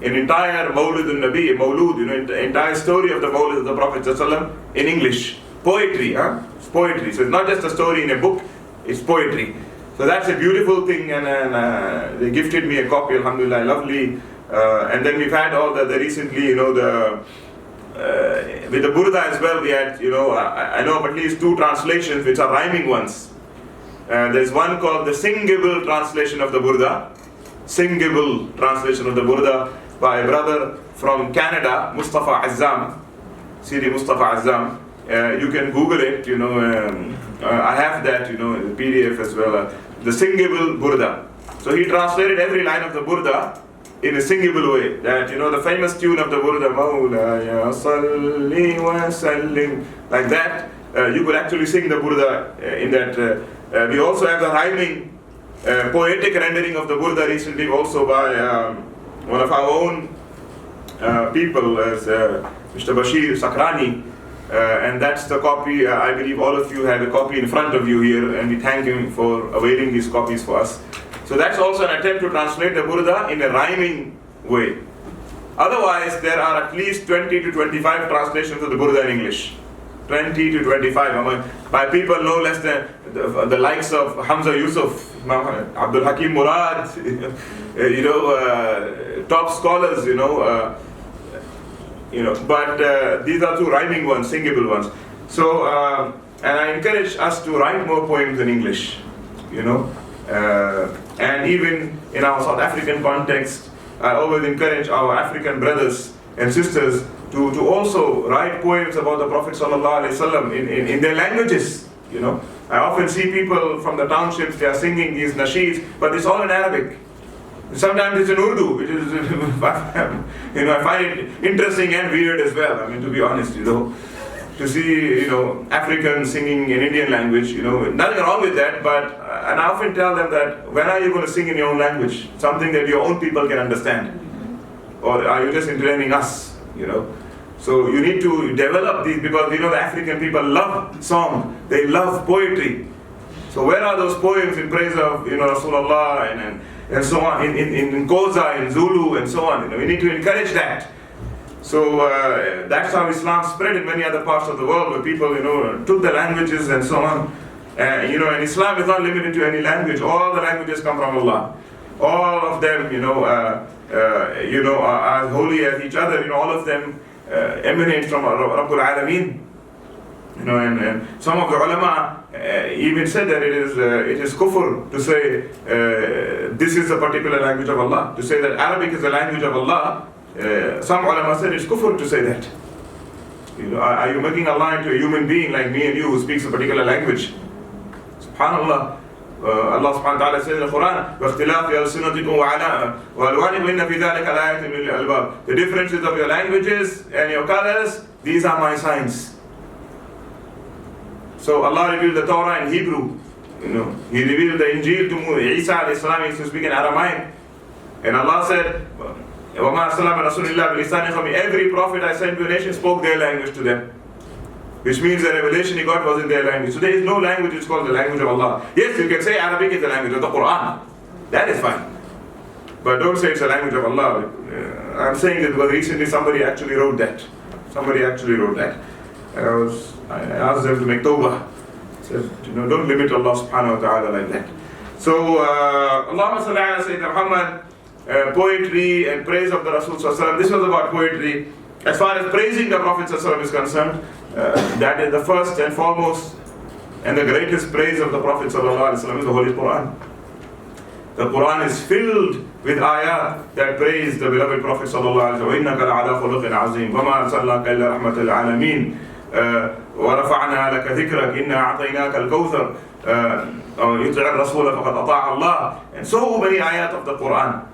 an entire maulid al-Nabi, maulud, entire story of the maulid of the Prophet ﷺ in English. Poetry, It's poetry. So it's not just a story in a book, it's poetry. So that's a beautiful thing, and they gifted me a copy, alhamdulillah, lovely. And then we've had all the recently, with the Burdah as well, we had, I know of at least 2 translations which are rhyming ones. There's one called the singable translation of the Burdah, singable translation of the Burdah by a brother from Canada, Mustafa Azzam, Siri Mustafa Azzam. You can Google it, I have that, in PDF as well, the singable Burdah. So he translated every line of the Burdah in a singable way. That, the famous tune of the Burdah, Mawlaya Salli wa Sallim, like that, you could actually sing the Burdah in that. We also have the rhyming, poetic rendering of the Burdah recently, also by one of our own people, as Mr. Bashir Sakrani, and that's the copy. I believe all of you have a copy in front of you here, and we thank him for availing these copies for us. So that's also an attempt to translate the Burdah in a rhyming way. Otherwise, there are at least 20 to 25 translations of the Burdah in English. 20 to 25, by people no less than the likes of Hamza Yusuf, Abdul Hakim Murad, top scholars, but these are 2 rhyming ones, singable ones. So, and I encourage us to write more poems in English, and even in our South African context, I always encourage our African brothers and sisters to also write poems about the Prophet ﷺ in their languages. I often see people from the townships, they are singing these nasheeds, but it's all in Arabic. Sometimes it's in Urdu, which is, I find it interesting and weird as well. To be honest, to see, Africans singing in Indian language, nothing wrong with that, but, and I often tell them that, when are you going to sing in your own language? Something that your own people can understand. Or are you just entertaining us, So you need to develop these, because the African people love song, they love poetry. So where are those poems in praise of, Rasulullah and so on, in Xhosa, in Zulu, and so on. We need to encourage that. So that's how Islam spread in many other parts of the world, where people, took the languages and so on. And Islam is not limited to any language. All the languages come from Allah. All of them, are as holy as each other. All of them emanate from Rabbul Alameen. And some of the ulema even said that it is kufr to say this is a particular language of Allah. To say that Arabic is the language of Allah, some ulema said it's kufr to say that. Are you making Allah into a human being like me and you who speaks a particular language? Subhanallah. Allah subhanahu wa ta'ala says in the Quran, وَاخْتِلَافِ أَلْسِنَتِكُمْ وَأَلْوَانِكُمْ إِنَّ فِي ذَلِكَ لَآيَةٍ لِلْأَلْبَابِ. The differences of your languages and your colors, these are my signs. So Allah revealed the Torah in Hebrew. He revealed the Injil to Isa alayhi salam, he used to speak in Aramaic. And Allah said, وَمَا أَرْسَلْنَا مِن رَسُولٍ إِلَّا بِلِسَانِ قَوْمِهِ. Every prophet I sent to a nation spoke their language to them. Which means the revelation he got was in their language. So there is no language which is called the language of Allah. Yes, you can say Arabic is the language of the Quran. That is fine. But don't say it's a language of Allah. I'm saying it because recently somebody actually wrote that. And I asked them to make tawbah. I said, don't limit Allah subhanahu wa ta'ala like that. So, Allahumma salli ala Sayyidina Muhammad, poetry and praise of the Rasul sallallahu alaihi wasallam. This was about poetry. As far as praising the Prophet sallallahu alaihi wasallam is concerned, that is the first and foremost and the greatest praise of the Prophet sallallahu alaihi wasallam is the Holy Quran. The Quran is filled with ayat that praise the beloved Prophet sallallahu alaihi wasallam. وَإِنَّكَ لَعَلَى خُلُقٍ عَظِيمٍ وَمَا أَرْسَلْنَاكَ إِلَّا رَحْمَةً لِلْعَالَمِينَ وَرَفَعْنَا لَكَ ذِكْرَكَ إِنَّا أَعْطَيْنَاكَ الْكَوْثَرَ يُطِيعُ الرَّسُولَ فَقَدْ أَطَاعَ اللَّهَ. And so many ayat of the Quran.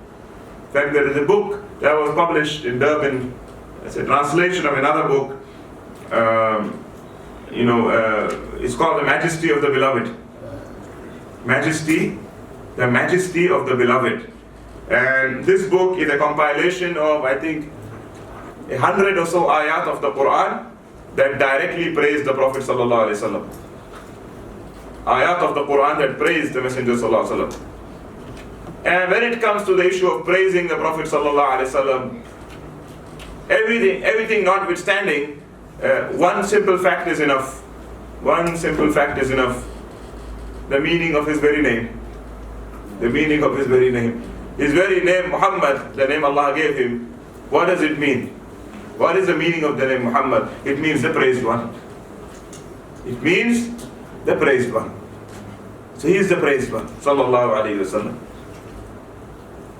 In fact, there is a book that was published in Durban. It's a translation of another book. It's called The Majesty of the Beloved. The Majesty of the Beloved. And this book is a compilation of, I think, 100 or so ayat of the Quran that directly praise the Prophet sallallahu alaihi wasallam. Ayat of the Quran that praise the Messenger sallallahu alaihi wasallam. And when it comes to the issue of praising the Prophet sallallahu alaihi wasallam, everything notwithstanding, one simple fact is enough. The meaning of his very name. His very name, Muhammad, the name Allah gave him, what does it mean? What is the meaning of the name Muhammad? It means the praised one. So he is the praised one, sallallahu alaihi wasallam.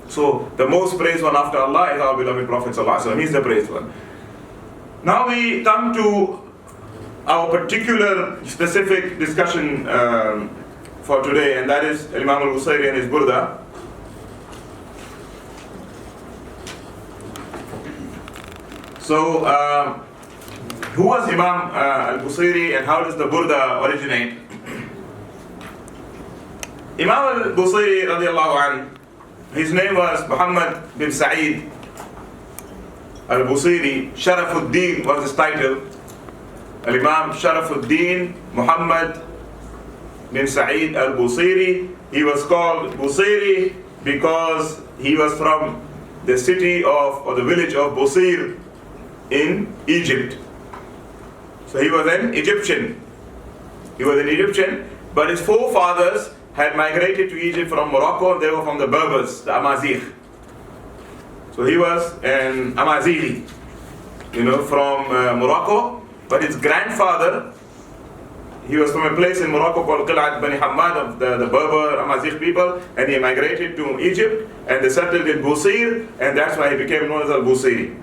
So the most praised one after Allah is our beloved Prophet sallallahu alaihi wasallam. He is the praised one. Now we come to our particular specific discussion for today, and that is Imam al-Busayri and his Burdah. So, who was Imam al-Busayri and how does the Burdah originate? Imam al-Busayri radiallahu anhu, his name was Muhammad bin Sa'id al-Busayri. Sharafuddin was his title. Al-Imam Sharafuddin Muhammad bin Sa'id al-Busayri. He was called Busayri because he was from the city or the village of Busir in Egypt. So he was an Egyptian. But his forefathers had migrated to Egypt from Morocco, and they were from the Berbers, the Amazigh. So he was an Amazighi, from Morocco. But his grandfather, he was from a place in Morocco called Qil'at Bani Hammad of the Berber Amazigh people, and he migrated to Egypt, and they settled in Busir, and that's why he became known as al-Busayri.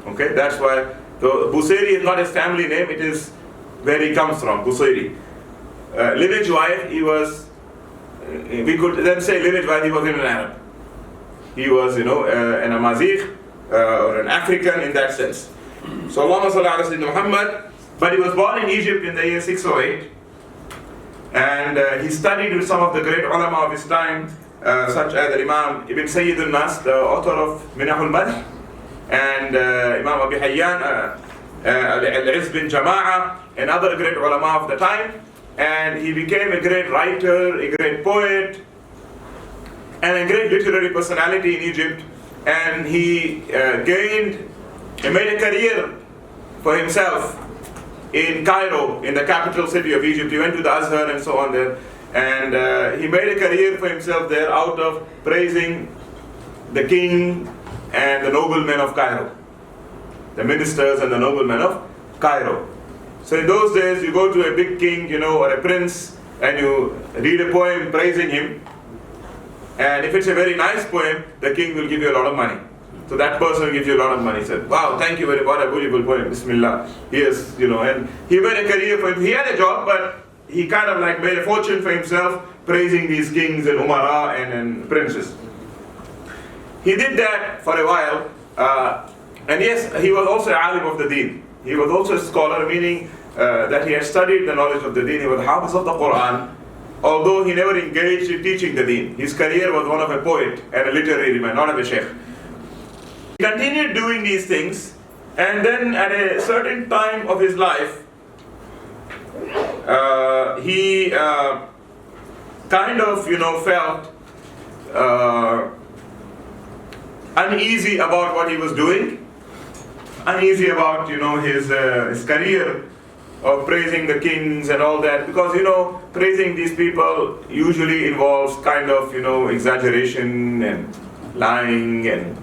Okay, that's why. So Busayri is not his family name, it is where he comes from, Busayri. Lineage-wise, he was, we could then say lineage-wise, he was an Arab. He was, an Amazigh, or an African in that sense. So Allahumma salli ala Sayyidina Muhammad, but he was born in Egypt in the year 608. And he studied with some of the great ulema of his time, such as Imam Ibn Sayyid al-Nas, the author of Minahul Madh, and Imam Abi Hayyan, Al-Izz bin Jama'a, and other great ulama of the time. And he became a great writer, a great poet, and a great literary personality in Egypt. And he made a career for himself in Cairo, in the capital city of Egypt. He went to the Al-Azhar and so on there. And he made a career for himself there out of praising the king and the noblemen of Cairo, the ministers and the noblemen of Cairo. So in those days, you go to a big king, or a prince, and you read a poem praising him. And if it's a very nice poem, the king will give you a lot of money. So that person gives you a lot of money. He said, wow, thank you very much, what a beautiful poem, Bismillah. Yes, and he made a career for him. He had a job, but he kind of like made a fortune for himself praising these kings and umara and princes. He did that for a while. And yes, he was also an alim of the deen. He was also a scholar, meaning that he had studied the knowledge of the deen. He was hafiz of the Quran, although he never engaged in teaching the deen. His career was one of a poet and a literary man, not of a sheikh. He continued doing these things, and then at a certain time of his life, he kind of, felt uneasy about what he was doing, uneasy about his career of praising the kings and all that, because praising these people usually involves kind of exaggeration and lying and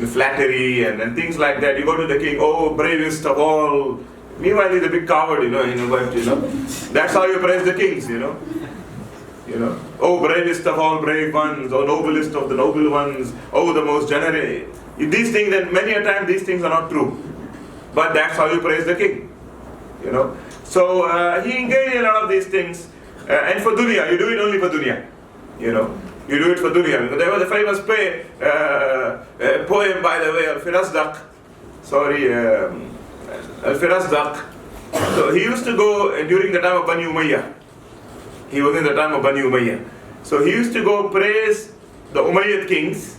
flattery and things like that. You go to the king, oh, bravest of all. Meanwhile, he's a big coward, but that's how you praise the kings, Oh, bravest of all brave ones, or noblest of the noble ones, oh, the most generous. These things, and many a time these things are not true. But that's how you praise the king, So he engaged in a lot of these things. And for dunya, you do it only for dunya, You do it for dunya. Because there was a famous poem, by the way, al-Firazdaq. Al-Firazdaq. So he used to go during the time of Bani Umayyah. He was in the time of Bani Umayyah. So he used to go praise the Umayyad kings,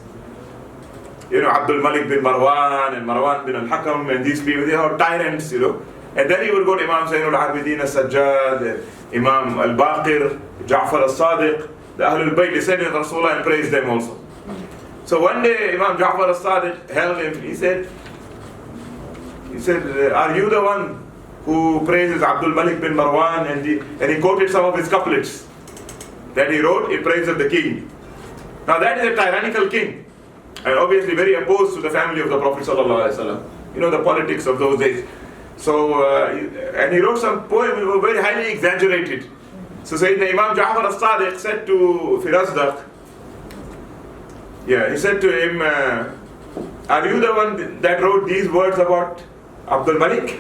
Abdul Malik bin Marwan and Marwan bin al-Hakam and these people, they are tyrants, And then he would go to Imam Zainul Abidin al-Sajjad, Imam al-Baqir, Ja'far al-Sadiq, the Ahlul Bayt, descendants of Rasulullah, and praised them also. So one day Imam Ja'far al-Sadiq held him, he said, are you the one who praises Abdul Malik bin Marwan? And he quoted some of his couplets that he wrote in praise of the king. Now that is a tyrannical king, and obviously very opposed to the family of the Prophet ﷺ. The politics of those days. So, and he wrote some poems that were very highly exaggerated. So Sayyidina Imam Ja'far al-Sadiq said to Firazdaq, he said to him, are you the one that wrote these words about Abdul Malik?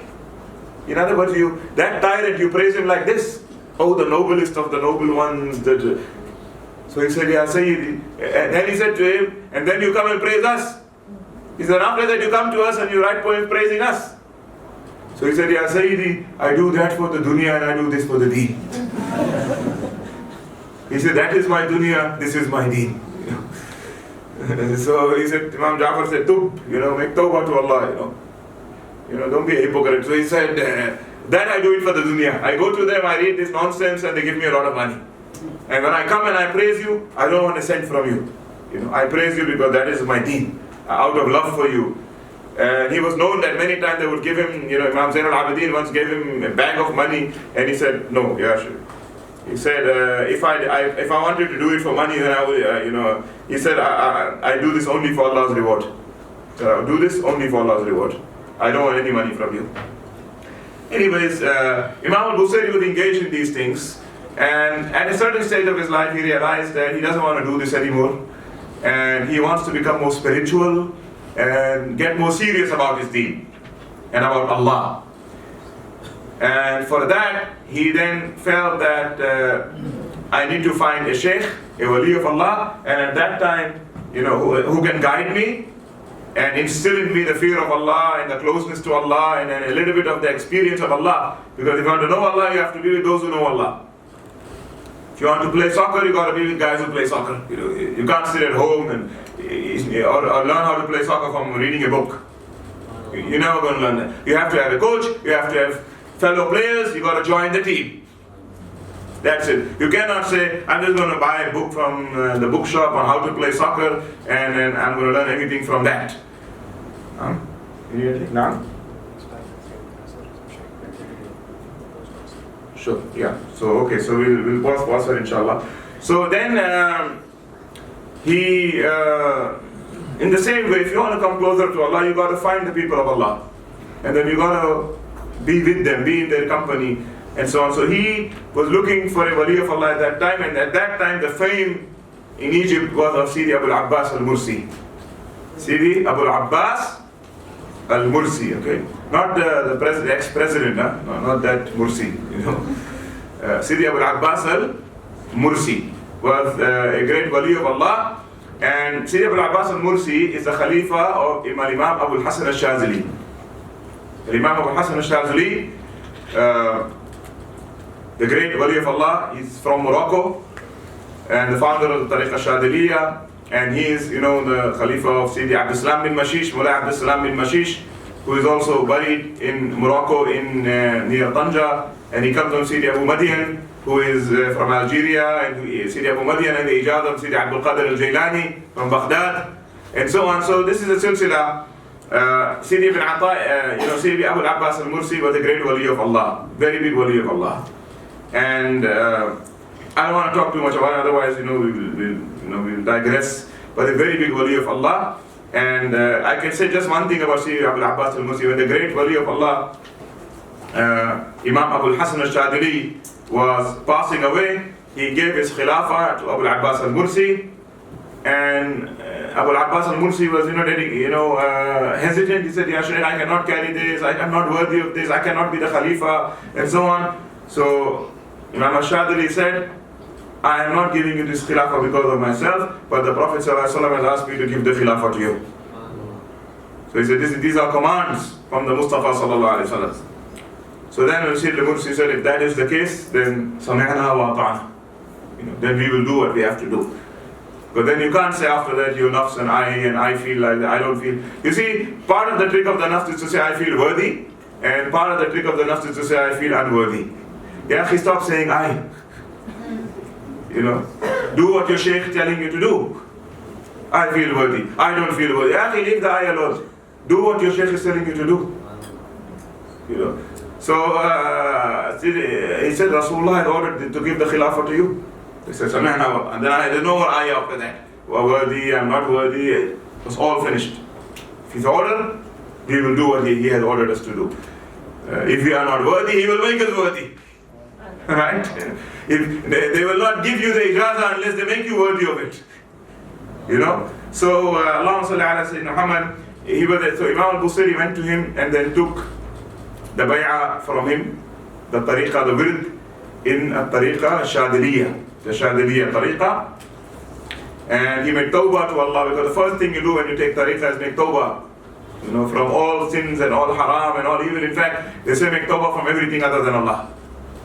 In other words, that tyrant, you praise him like this. Oh, the noblest of the noble ones. So he said, Ya Sayyidi. And then he said to him, and then you come and praise us. He said, after that you come to us and you write poems praising us. So he said, Ya Sayyidi, I do that for the dunya and I do this for the deen. He said, that is my dunya, this is my deen. So he said, Imam Ja'far said, make tawbah to Allah, don't be a hypocrite. So he said, that I do it for the dunya. I go to them, I read this nonsense and they give me a lot of money. And when I come and I praise you, I don't want a cent from you. I praise you because that is my deen, out of love for you. And he was known that many times they would give him, Imam Zainul Abidin once gave him a bag of money, and he said, no, sure. He said, if I wanted to do it for money, then I would, he said, I do this only for Allah's reward. Do this only for Allah's reward. I don't want any money from you. Anyways, Imam al-Busayri was engaged in these things, and at a certain stage of his life, he realized that he doesn't want to do this anymore, and he wants to become more spiritual and get more serious about his deen and about Allah. And for that, he then felt that I need to find a sheikh, a wali of Allah, and at that time, who can guide me and instill in me the fear of Allah and the closeness to Allah and a little bit of the experience of Allah. Because if you want to know Allah, you have to be with those who know Allah. If you want to play soccer, you got to be with guys who play soccer. You can't sit at home and or learn how to play soccer from reading a book. You're never going to learn that. You have to have a coach, you have to have fellow players, you got to join the team. That's it. You cannot say, I'm just going to buy a book from the bookshop on how to play soccer and then I'm going to learn everything from that. Now? Sure, yeah. So, okay, so we'll pause for inshallah. So then, in the same way, if you want to come closer to Allah, you got to find the people of Allah. And then you got to be with them, be in their company, and so on. So he was looking for a wali of Allah at that time, and at that time the fame in Egypt was of Sidi Abu al-Abbas al-Mursi. Sidi Abu al-Abbas al-Mursi, okay? Not the ex-president, no, not that Mursi, Sidi Abu al-Abbas al-Mursi was a great wali of Allah, and Sidi Abu al-Abbas al-Mursi is the Khalifa of Imam Abu al-Hasan al-Shazili. Imam Abu al-Hasan al-Shazili, the great wali of Allah, he's from Morocco, and the founder of the Tariqa Shadiliya, and he is, the Khalifa of Sidi Abdul Salam bin Mashish, Mullah Abdul Salam bin Mashish, who is also buried in Morocco near Tanja, and he comes from Sidi Abu Madian, who is from Algeria, and Sidi Abu Madian and the Hijaz of Sidi Abdul Qadir al-Jailani from Baghdad. and so on. So this is a silsila. Sidi ibn Ata, Sidi Abu al-Abbas al-Mursi was a great wali of Allah, very big wali of Allah. And I don't want to talk too much about it, otherwise, we'll digress. But a very big wali of Allah. And I can say just one thing about Sidi Abu al-Abbas al-Mursi. When the great wali of Allah, Imam Abu al-Hasan al-Shadili, was passing away, he gave his khilafah to Abu al-Abbas al-Mursi. And Abu al-Abbas al-Mursi was, hesitant. He said, "Ya Shaykh, I cannot carry this. I am not worthy of this. I cannot be the Khalifa," and so on. So Imam al-Shadili said, "I am not giving you this Khilafah because of myself, but the Prophet ﷺ has asked me to give the Khilafah to you." So he said, these are commands from the Mustafa sallallahu alaihi wasallam. So then Sayyid al-Mursi said, if that is the case, then sami'na wa ata'na. Then we will do what we have to do. But then you can't say after that, you nafs and I feel like that, I don't feel. You see, part of the trick of the nafs is to say I feel worthy, and part of the trick of the nafs is to say I feel unworthy. Yeah, he stop saying I. Do what your shaykh telling you to do. I feel worthy, I don't feel worthy. Yeah, leave the I alone. Do what your shaykh is telling you to do. So he said Rasulullah had ordered to give the khilafah to you. He said, and then I had no more ayah after that. Worthy, I'm not worthy. It was all finished. If he's ordered, we will do what he has ordered us to do. If we are not worthy, he will make us worthy. Right? If they will not give you the ijazah unless they make you worthy of it. So Allahumma salli ala Sayyidina Muhammad. So Imam al-Busiri went to him and then took the bay'ah from him, the tariqah, the wird in a tariqah Shadiliyah. The Shadiliyah tariqah, and he made tawbah to Allah, because the first thing you do when you take tariqah is make tawbah, from all sins and all haram and all evil. In fact, they say make tawbah from everything other than Allah,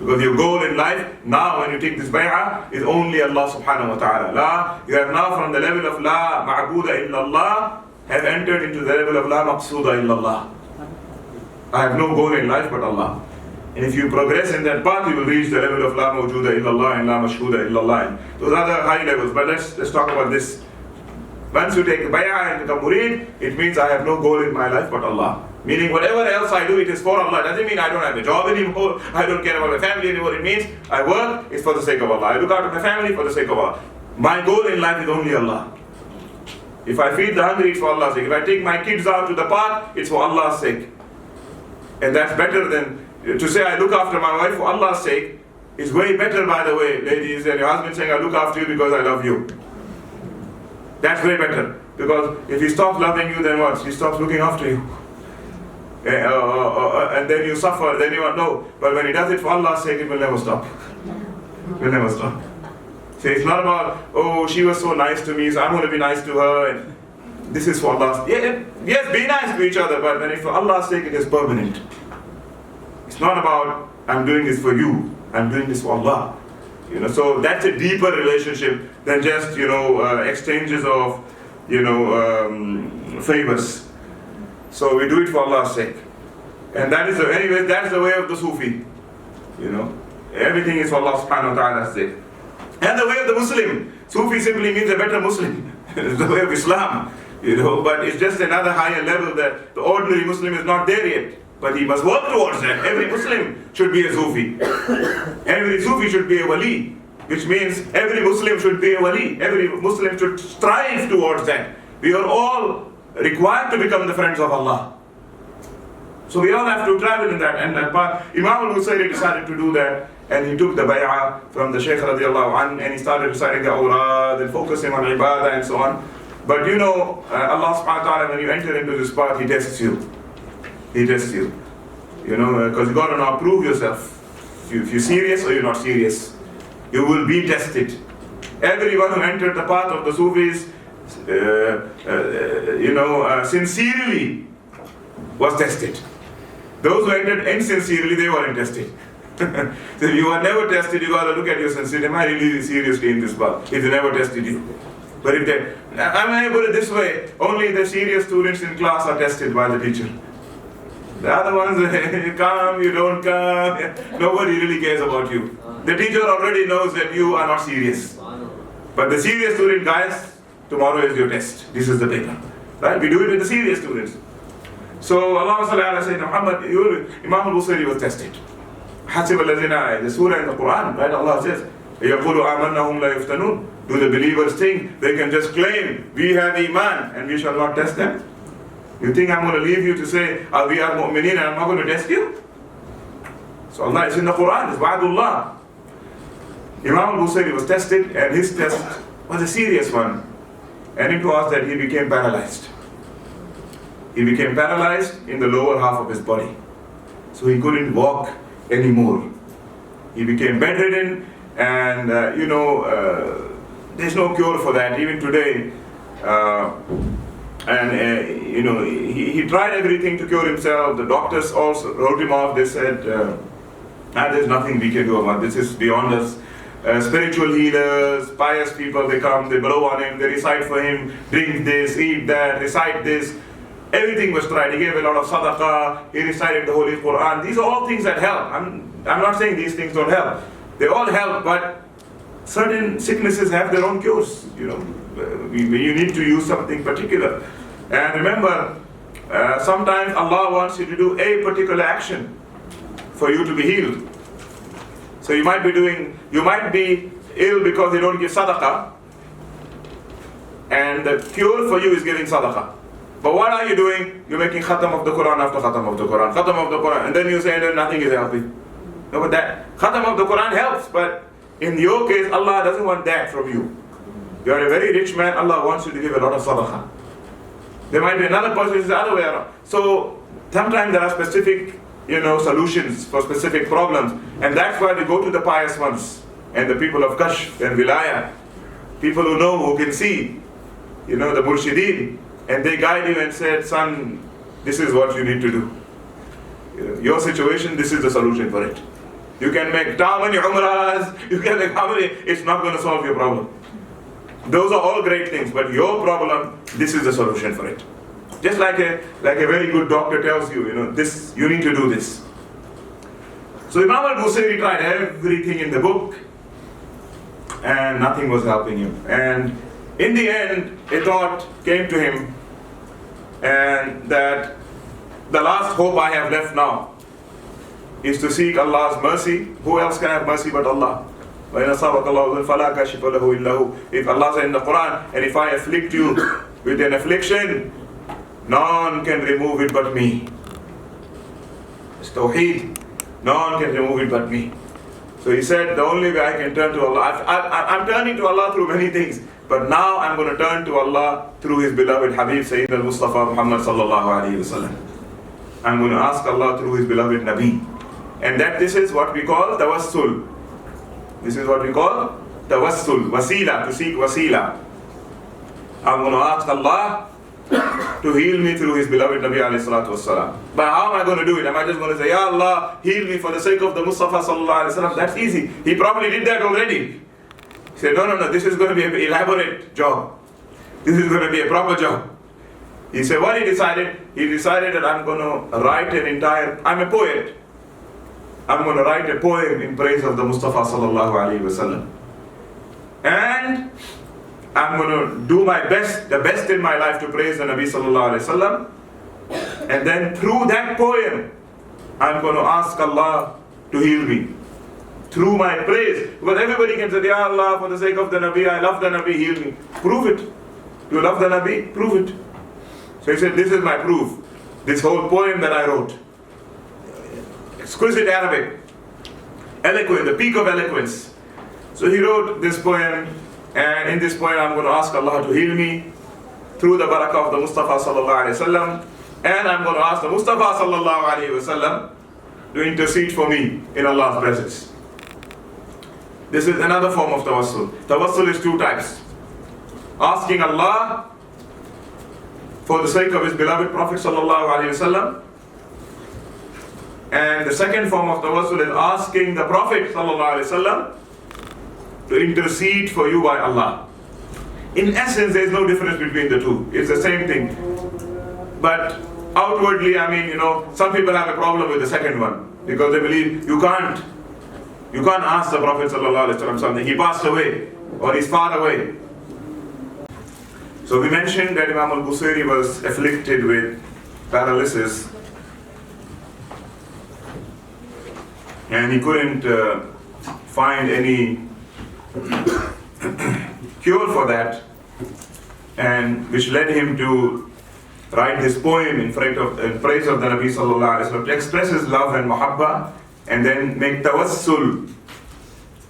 because your goal in life now when you take this bay'ah is only Allah subhanahu wa ta'ala. You have now from the level of la ma'buda illallah have entered into the level of la maqsuda illallah. I have no goal in life but Allah. And if you progress in that path, you will reach the level of la mawjuda illallah and la mashhuda illallah. Those are the high levels. But let's talk about this. Once you take bay'ah and become murid, it means I have no goal in my life but Allah. Meaning whatever else I do, it is for Allah. It doesn't mean I don't have a job anymore, I don't care about my family anymore. It means I work, it's for the sake of Allah. I look after my family for the sake of Allah. My goal in life is only Allah. If I feed the hungry, it's for Allah's sake. If I take my kids out to the park, it's for Allah's sake. And that's better than to say I look after my wife for Allah's sake. Is way better, by the way, ladies, than your husband saying I look after you because I love you. That's way better. Because if he stops loving you, then what? He stops looking after you. And then you suffer, then you won't know. But when he does it for Allah's sake, it will never stop. It will never stop. So it's not about, oh, she was so nice to me, so I'm going to be nice to her. And this is for Allah's sake. Yes, be nice to each other, but when it's for Allah's sake, it is permanent. It's not about, I'm doing this for you, I'm doing this for Allah. So that's a deeper relationship than just, exchanges of, favors. So we do it for Allah's sake. And that is, that's the way of the Sufi. Everything is for Allah subhanahu wa ta'ala's sake. And the way of the Muslim. Sufi simply means a better Muslim. It's the way of Islam. But it's just another higher level that the ordinary Muslim is not there yet. But he must work towards that. Every Muslim should be a Sufi. Every Sufi should be a wali. Which means every Muslim should be a wali. Every Muslim should strive towards that. We are all required to become the friends of Allah. So we all have to travel in that. And that part, Imam al-Busiri decided to do that. And he took the bay'ah from the Shaykh radiallahu anhu, and he started reciting the awrad and focusing on ibadah and so on. But Allah subhanahu wa ta'ala, when you enter into this path, He tests you. He tests you. Because you got to now prove yourself. If you're serious or you're not serious. You will be tested. Everyone who entered the path of the Sufis, sincerely was tested. Those who entered insincerely, they weren't tested. So if you are never tested, you got to look at your sincerity. Am I really seriously in this path? If they never tested you. But if they, I may put it this way, only the serious students in class are tested by the teacher. The other ones, you come, you don't come, nobody really cares about you. The teacher already knows that you are not serious. But the serious student guys, tomorrow is your test. This is the paper. Right? We do it with the serious students. So Allah Sayyid Muhammad, Imam al-Busiri was tested. Hasib al-Lazina, the surah in the Quran, right? Allah says, يَقُولُ آمَنَّهُمْ لَا يُفْتَنُونَ. Do the believers think they can just claim, we have Iman and we shall not test them? You think I'm going to leave you to say, we are mu'mineen and I'm not going to test you? So Allah is in the Quran, it's Wa'adullah. Imam al-Busiri was tested and his test was a serious one. And it was that he became paralyzed. He became paralyzed in the lower half of his body. So he couldn't walk anymore. He became bedridden and there's no cure for that even today. He tried everything to cure himself. The doctors also wrote him off. They said, there's nothing we can do about this. This is beyond us. Spiritual healers, pious people, they come, they blow on him, they recite for him, drink this, eat that, recite this. Everything was tried. He gave a lot of sadaqah, he recited the Holy Quran. These are all things that help. I'm not saying these things don't help. They all help, but certain sicknesses have their own cures. You need to use something particular. And remember, sometimes Allah wants you to do a particular action for you to be healed. So you might be ill because you don't give sadaqah, and the cure for you is giving sadaqah. But what are you doing? You're making khatam of the Quran after khatam of the Quran, khatam of the Quran, and then you say that nothing is helping. No, but that khatam of the Quran helps, but in your case, Allah doesn't want that from you. You are a very rich man, Allah wants you to give a lot of sadaqah. There might be another person who is the other way around. So sometimes there are specific solutions for specific problems, and that's why we go to the pious ones and the people of Kashf and Wilayah, people who know, who can see, the Murshideen, and they guide you and said, son, this is what you need to do. Your situation, this is the solution for it. You can make how many umrahs, you can make how many, it's not going to solve your problem. Those are all great things, but your problem, this is the solution for it. Just like a very good doctor tells you, this, you need to do this. So Imam al-Busiri tried everything in the book and nothing was helping him. And in the end, a thought came to him, and that the last hope I have left now is to seek Allah's mercy. Who else can have mercy but Allah? If Allah said in the Quran, and if I afflict you with an affliction, none can remove it but me. It's Tawheed. None can remove it but me. So he said, the only way I can turn to Allah, I'm turning to Allah through many things, but now I'm going to turn to Allah through His beloved Habib Sayyid al-Mustafa Muhammad sallallahu alayhi wa sallam. I'm going to ask Allah through His beloved Nabi. And this is what we call tawassul. This is what we call tawassul, wasila, to seek wasila. I'm going to ask Allah to heal me through His beloved Nabi alayhi salatu wassalam. But how am I going to do it? Am I just going to say, Ya Allah, heal me for the sake of the Mustafa sallallahu alayhi wa sallam? That's easy. He probably did that already. He said, no, this is going to be an elaborate job. This is going to be a proper job. He said, what he decided? He decided that I'm going to write I'm a poet. I'm going to write a poem in praise of the Mustafa sallallahu alayhi wa sallam. And I'm going to do my best, the best in my life to praise the Nabi sallallahu alayhi wa sallam. And then through that poem, I'm going to ask Allah to heal me. Through my praise. Because everybody can say, Ya Allah, for the sake of the Nabi, I love the Nabi, heal me. Prove it. You love the Nabi? Prove it. So he said, this is my proof. This whole poem that I wrote. Exquisite Arabic. Eloquent, the peak of eloquence. So he wrote this poem, and in this poem I'm going to ask Allah to heal me through the barakah of the Mustafa sallallahu alayhi wa sallam. And I'm going to ask the Mustafa sallallahu alayhi wa sallam to intercede for me in Allah's presence. This is another form of tawassul. Tawassul is two types. Asking Allah for the sake of His beloved Prophet sallallahu alayhi wa sallam. And the second form of tawassul is asking the Prophet sallallahu alayhi wa sallam to intercede for you by Allah. In essence, there is no difference between the two. It's the same thing. But outwardly, some people have a problem with the second one because they believe you can't ask the Prophet ﷺ something. He passed away or he's far away. So we mentioned that Imam al-Busayri was afflicted with paralysis, and he couldn't find any cure for that, and which led him to write this poem in praise of the Nabi sallallahu alaihi wasallam, to express his love and muhabba, and then make tawassul,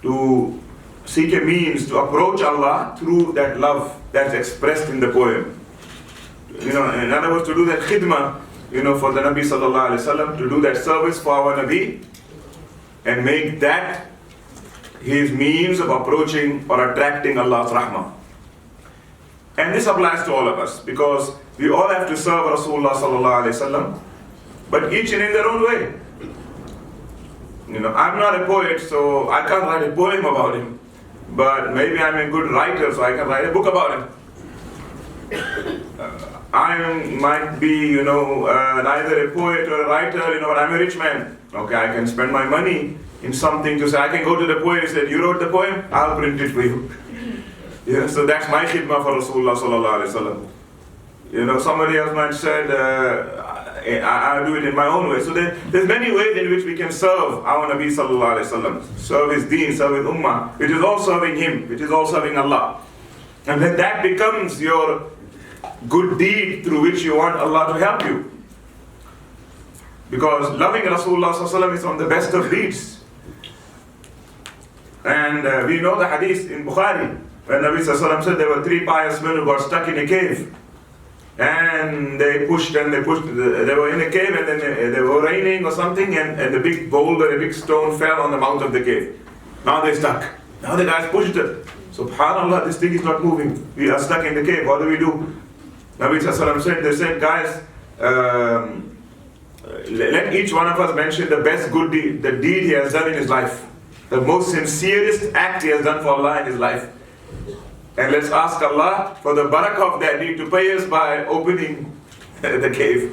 to seek a means to approach Allah through that love that's expressed in the poem. In other words, to do that khidmah, for the Nabi sallallahu alaihi wasallam, to do that service for our Nabi, and make that his means of approaching or attracting Allah's rahmah. And this applies to all of us, because we all have to serve Rasulullah sallallahu alaihi wasallam, but each in their own way. I'm not a poet, so I can't write a poem about him, but maybe I'm a good writer, so I can write a book about him. I might be, neither a poet or a writer, but I'm a rich man. Okay, I can spend my money in something to say, I can go to the poet and say, you wrote the poem, I'll print it for you. So that's my khidmah for Rasulullah sallallahu alaihi wasallam. Somebody else might said, I'll do it in my own way. So there's many ways in which we can serve our Nabi sallallahu alaihi wasallam, serve his deen, serve his ummah, which is all serving him, which is all serving Allah. And then that becomes your good deed through which you want Allah to help you. Because loving Rasulullah sallallahu alaihi wasallam is one of the best of deeds. And we know the hadith in Bukhari, when Nabi sallallahu alaihi wasallam said there were 3 pious men who got stuck in a cave. And they pushed and they pushed. They were in a cave, and then they were raining or something, and the big boulder, a big stone fell on the mouth of the cave. Now they're stuck. Now the guys pushed it. SubhanAllah, this thing is not moving. We are stuck in the cave. What do we do? Nabi sallallahu alaihi wasallam said, they said, guys, let each one of us mention the best good deed, the deed he has done in his life, the most sincerest act he has done for Allah in his life. And let's ask Allah for the barakah of that deed to pay us by opening the cave.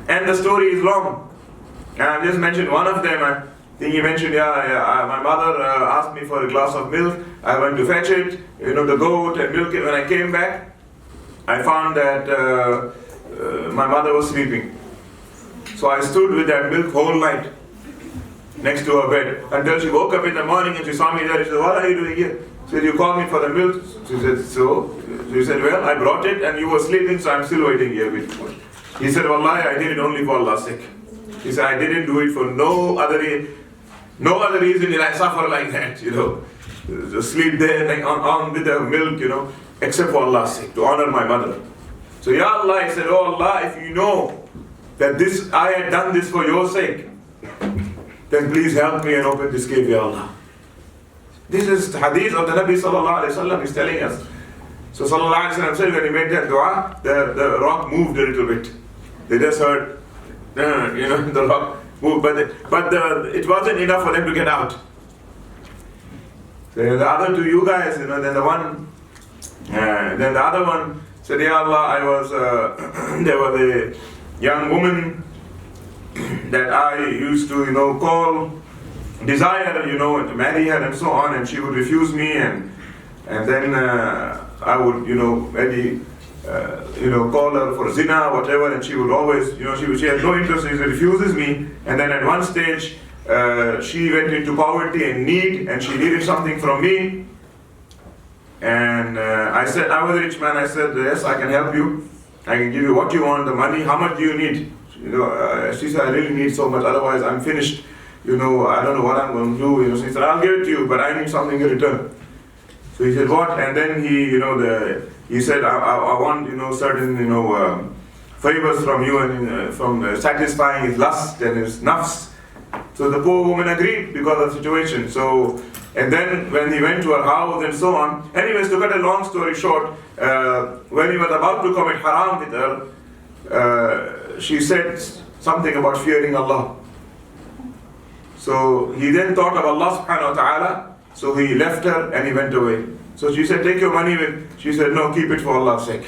And the story is long. And I just mentioned one of them. I think he mentioned, my mother asked me for a glass of milk. I went to fetch it, the goat and milk it. When I came back, I found that my mother was sleeping. So I stood with that milk whole night next to her bed until she woke up in the morning and she saw me there. She said, what are you doing here? She said, you called me for the milk. She said, so? She said, well, I brought it and you were sleeping, so I'm still waiting here with you. He said, Wallahi, I did it only for Allah's sake. He said, I didn't do it for no other reason did I suffer like that, Just sleep there on with the milk, except for Allah's sake, to honor my mother. So, Ya Allah, I said, oh Allah, if you know that I had done this for your sake, then please help me and open this cave, Ya Allah. This is hadith of the Nabi sallallahu alaihi wasallam is telling us. So sallallahu alaihi wasallam said when he made that dua, the rock moved a little bit. They just heard, the rock moved, but it wasn't enough for them to get out. So the other 2 you guys, then the other one said, Ya Allah, I was, there was a young woman that I used to, call, desire, to marry her and so on, and she would refuse me, and then I would, maybe, call her for zina, whatever, and she would always, she has no interest, she refuses me, and then at one stage, she went into poverty and need, and she needed something from me, and I said, I was a rich man, I said, yes, I can help you, I can give you what you want, the money, how much do you need? She said, I really need so much, otherwise I'm finished. I don't know what I'm going to do. So he said, I'll give it to you, but I need something in return. So he said, what? And then he said, I want, certain, favors from you and from satisfying his lust and his nafs. So the poor woman agreed because of the situation. So, and then when he went to her house and so on. Anyways, to cut a long story short, when he was about to commit haram with her, she said something about fearing Allah. So he then thought of Allah subhanahu wa ta'ala, so he left her and he went away. So she said, take your money with, she said, no, keep it for Allah's sake.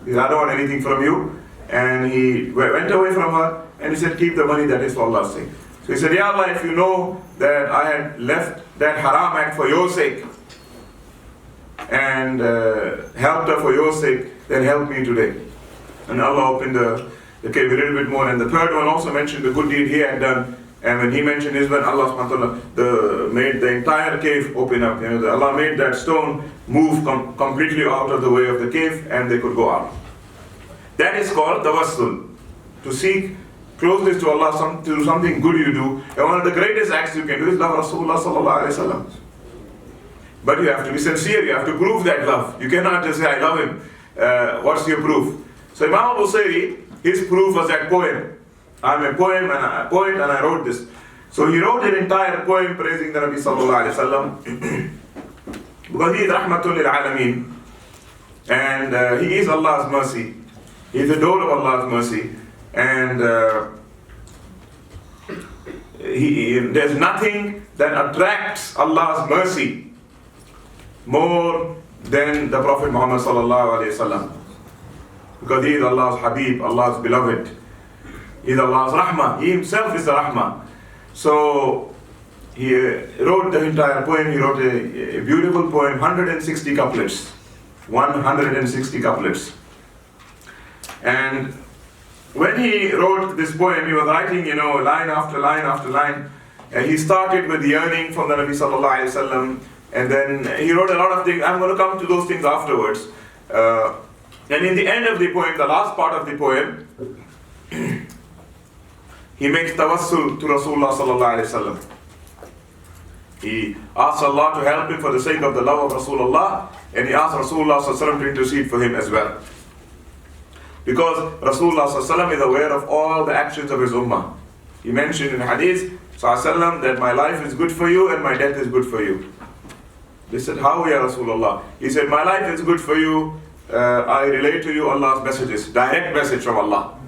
He said, I don't want anything from you. And he went away from her and he said, keep the money, that is for Allah's sake. So he said, Ya Allah, if you know that I had left that haram act for your sake, and helped her for your sake, then help me today. And Allah opened the cave a little bit more. And the third one also mentioned the good deed he had done. And when he mentioned his one, Allah subhanahu wa ta'ala made the entire cave open up. Allah made that stone move completely out of the way of the cave, and they could go out. That is called tawassul. To seek closeness to Allah, to do something good you do. And one of the greatest acts you can do is love Rasulullah sallallahu alaihi wasallam. But you have to be sincere, you have to prove that love. You cannot just say, I love him. What's your proof? So Imam al-Busayri, his proof was that poem. I'm a poet and I wrote this. So he wrote an entire poem praising the Nabi sallallahu alaihi wasallam. Because he is rahmatul lil alameen. And he is Allah's mercy. He is the door of Allah's mercy. And there's nothing that attracts Allah's mercy more than the Prophet Muhammad sallallahu alaihi wasallam, because he is Allah's Habib, Allah's beloved. He is Allah's Rahmah. He himself is the Rahmah. So he wrote the entire poem. He wrote a beautiful poem, 160 couplets. 160 couplets. And when he wrote this poem, he was writing, line after line after line. And he started with yearning from the Nabi sallallahu alaihi wasallam, and then he wrote a lot of things. I'm going to come to those things afterwards. And in the end of the poem, the last part of the poem, he makes tawassul to Rasulullah sallallahu alaihi wasallam. He asks Allah to help him for the sake of the love of Rasulullah, and he asks Rasulullah sallallahu alaihi wasallam to intercede for him as well. Because Rasulullah sallallahu alaihi wasallam is aware of all the actions of his ummah. He mentioned in Hadith sallallahu alaihi wasallam that my life is good for you and my death is good for you. They said, how, Ya Rasulullah? He said, my life is good for you. I relate to you Allah's messages, direct message from Allah.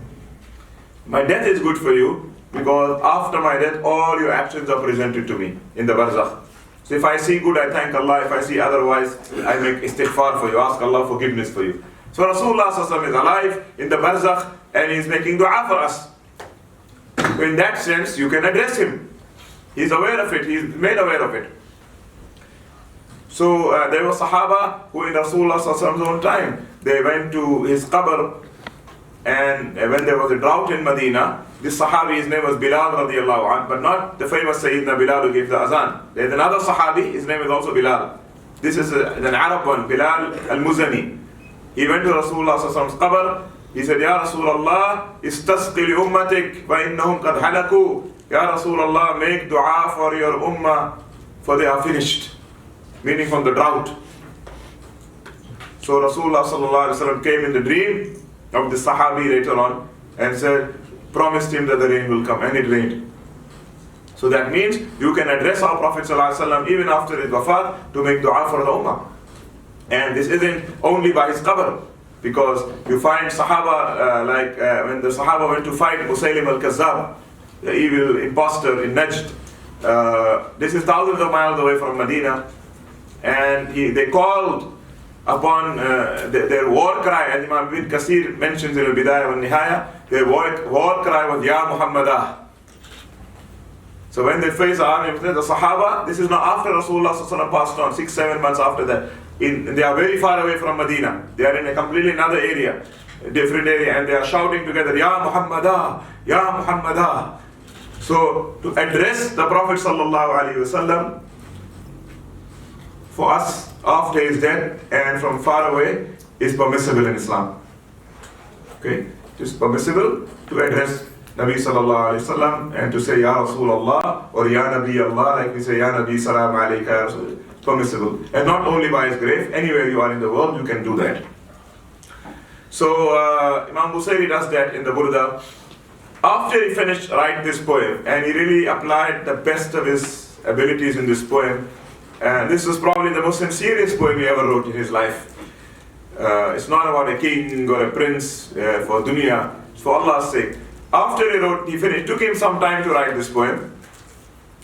My death is good for you because after my death, all your actions are presented to me in the barzakh. So if I see good, I thank Allah. If I see otherwise, I make istighfar for you, ask Allah forgiveness for you. So Rasulullah sallallahu alaihi wasallam is alive in the barzakh and he is making dua for us. So in that sense, you can address him. He is aware of it. He is made aware of it. So there were Sahaba who in Rasulullah sallallahu alaihi wasallam's own time, they went to his qabr, and when there was a drought in Medina, this Sahabi, his name was Bilal radiallahu anhu, but not the famous Sayyidina Bilal who gave the azan. There's another Sahabi, his name is also Bilal. This is an Arab one, Bilal al-Muzani. He went to Rasulullah sallallahu alaihi wasallam's qabr. He said, Ya Rasulullah, istasqi li ummatik wa innahum qad halaku. Ya Rasulullah, make dua for your ummah, for they are finished. Meaning from the drought. So Rasulullah sallallahu alaihi wasallam came in the dream of the Sahabi later on and said, promised him that the rain will come, and it rained. So that means you can address our Prophet sallallahu alaihi wasallam even after his wafat to make dua for the ummah. And this isn't only by his qabr, because you find Sahaba, when the Sahaba went to fight Musaylim al-Kazzab, the evil impostor in Najd. This is thousands of miles away from Medina. And they called upon their war cry, as Imam bin Kasir mentions in al-Bidayah and Nihaya, their war cry was Ya Muhammadah. So when they faced the army, the Sahaba, this is now after Rasulullah passed on, 6-7 months after that. They are very far away from Medina. They are in a completely another area, a different area, and they are shouting together, Ya Muhammadah, Ya Muhammadah. So to address the Prophet sallallahu alaihi wasallam for us after his death and from far away is permissible in Islam. Okay, it is permissible to address Nabi sallallahu alaihi wasallam and to say Ya Rasulullah or Ya Nabi Allah, like we say Ya Nabi Salam Alayka Ya Rasul. Permissible, and not only by his grave, anywhere you are in the world you can do that. So Imam Busayri does that in the Burdah. After he finished writing this poem, and he really applied the best of his abilities in this poem, and this was probably the most sincerest poem he ever wrote in his life. It's not about a king or a prince for dunya, it's for Allah's sake. After he finished, it took him some time to write this poem,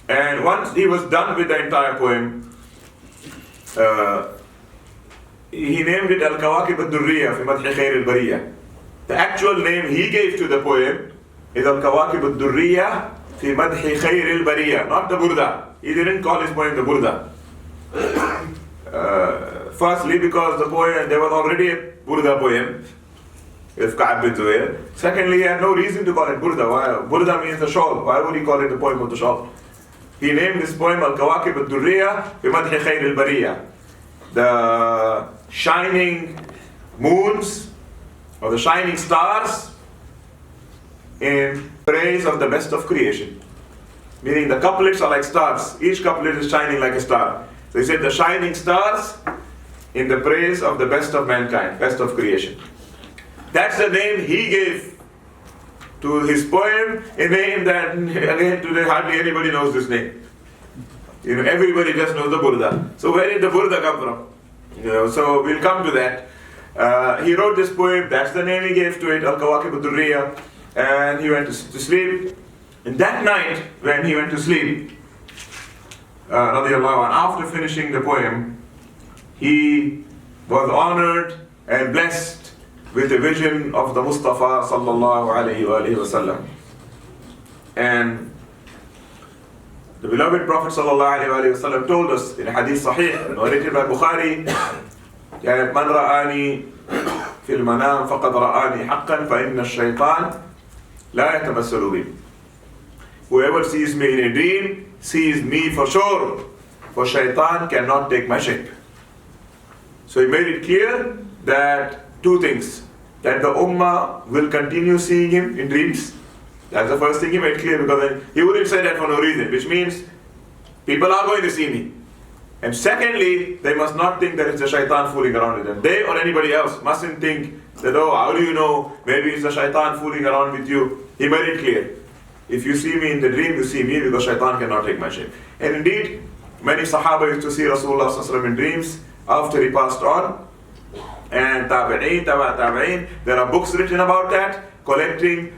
and once he was done with the entire poem, he named it Al-Kawakib al-Durriya fi Madhi Khair al-Bariyya. The actual name he gave to the poem is Al-Kawakib al-Durriya fi Madhi Khair al-Bariyya, not the Burdah. He didn't call his poem the Burdah. firstly because the poem, there was already a Burdah poem, if Ka'ab bin Zuhair. Secondly, he had no reason to call it Burdah. Why? Burdah means the shawl. Why would he call it the poem of the shawl? He named this poem Al-Kawakib al-Durriya bi Madhi Khair al-Bariya. The shining moons or the shining stars in praise of the best of creation. Meaning the couplets are like stars. Each couplet is shining like a star. So he said the shining stars in the praise of the best of mankind, best of creation. That's the name he gave to his poem, a name that again today hardly anybody knows this name. Everybody just knows the Burdah. So where did the Burdah come from? So we'll come to that. He wrote this poem, that's the name he gave to it, Al-Kawakib al-Durriya, and he went to sleep. And that night, when he went to sleep, radiallahu anh, after finishing the poem, he was honored and blessed with a vision of the Mustafa sallallahu alayhi wa sallam. And the beloved Prophet sallallahu alayhi wa sallam told us in a hadith sahih, narrated by Bukhari, Man ra'ani fil manam faqad ra'ani haqqan fa inna ash-shaytan la yatamassalu bi. Whoever sees me in a dream sees me for sure, for shaitan cannot take my shape. So he made it clear that two things, that the ummah will continue seeing him in dreams. That's the first thing he made clear, because he wouldn't say that for no reason, which means people are going to see me. And secondly, they must not think that it's the shaitan fooling around with them. They or anybody else mustn't think that, oh, how do you know, maybe it's the shaitan fooling around with you. He made it clear. If you see me in the dream, you see me, because shaitan cannot take my shape. And indeed, many Sahaba used to see Rasulullah sallallahu alaihi wasallam in dreams after he passed on. And tabi'een, there are books written about that, collecting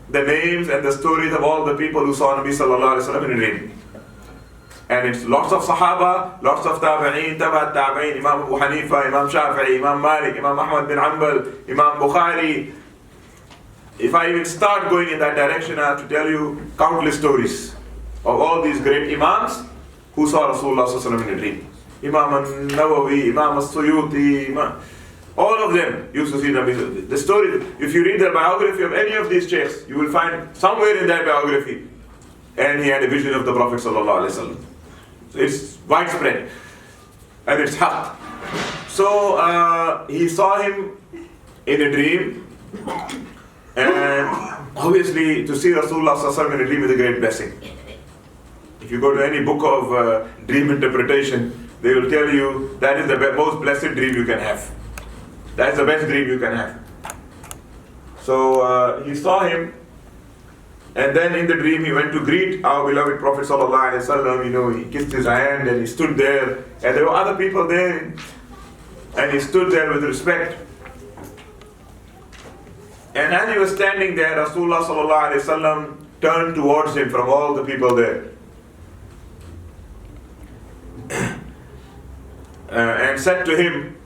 the names and the stories of all the people who saw Nabi sallallahu alaihi wasallam in a dream. And it's lots of Sahaba, lots of tabi'een, tabi'een, Imam Abu Hanifa, Imam Shafi'i, Imam Malik, Imam Ahmad bin Hanbal, Imam Bukhari. If I even start going in that direction, I have to tell you countless stories of all these great Imams who saw Rasulullah sallallahu alaihi wasallam in a dream. Imam al-Nawawi, Imam al-Suyuti, all of them used to see Nabi. The story, if you read the biography of any of these sheikhs, you will find somewhere in that biography, and he had a vision of the Prophet sallallahu alaihi wasallam. So it's widespread, and it's haq. So he saw him in a dream, and obviously to see Rasulullah sallallahu alaihi wasallam in a dream is a great blessing. If you go to any book of dream interpretation, they will tell you that is the most blessed dream you can have. That's the best dream you can have. So he saw him, and then in the dream he went to greet our beloved Prophet sallallahu alaihi wasallam. He kissed his hand and he stood there, and there were other people there, and he stood there with respect. And as he was standing there, Rasulullah sallallahu alaihi wasallam turned towards him from all the people there, and said to him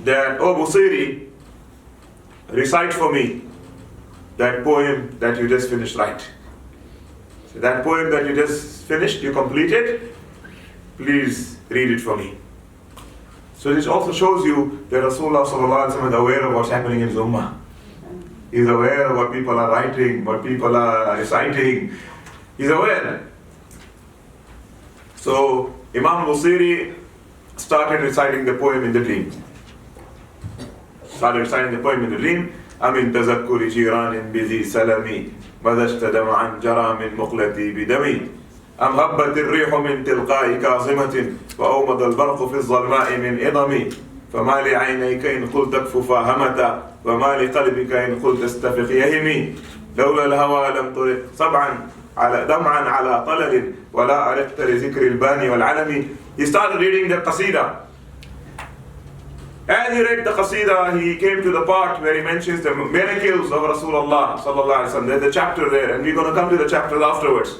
that, "Oh Busiri, recite for me that poem that you just finished write. So that poem that you just finished, you completed, please read it for me." So this also shows you that Rasulullah sallallahu alaihi wasallam is aware of what's happening in his ummah. He's aware of what people are writing, what people are reciting. He's aware. So Imam Busiri started reciting the poem in the dream. Started reciting the poem in the dream. أمن تذكر جيران بذي سلمي ماذا اشتدم عن جرى من مقلتي بدمي أم هبت الريح من تلقاء كاظمة وأومض البرق في الظلماء من إضمي فما لعينيك إن قلت اكففا همتا وما لقلبك إن قلت استفق يهمي لولا الهوى لم طرق صبعا على دمعا على طلل ولا أرقت لذكر الباني والعلم. He started reading the Qasida. As he read the Qasida, he came to the part where he mentions the miracles of Rasulullah sallallahu alaihi wasallam. There's a chapter there, and we're going to come to the chapter afterwards,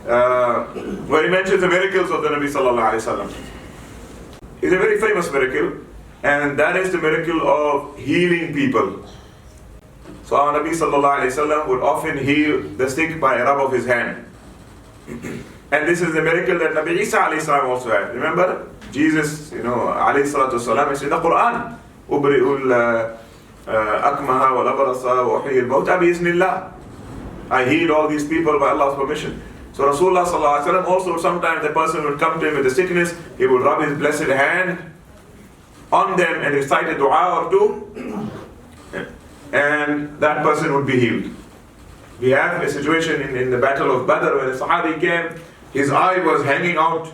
where he mentions the miracles of the Nabi sallallahu alaihi wasallam. It's a very famous miracle, and that is the miracle of healing people. So our Nabi sallallahu alaihi wasallam would often heal the sick by a rub of his hand. And this is the miracle that Nabi Isa alayhi salam also had. Remember? Jesus, alayhi salatu wasalam, it's in the Quran. Ubri'ul akmaha wal abrasa wa uhyil mawta bi iznillah. I healed all these people by Allah's permission. So Rasulullah sallallahu alaihi wasallam also, sometimes the person would come to him with a sickness, he would rub his blessed hand on them and recite a dua or two, and that person would be healed. We have a situation in the Battle of Badr when a Sahabi came, his eye was hanging out,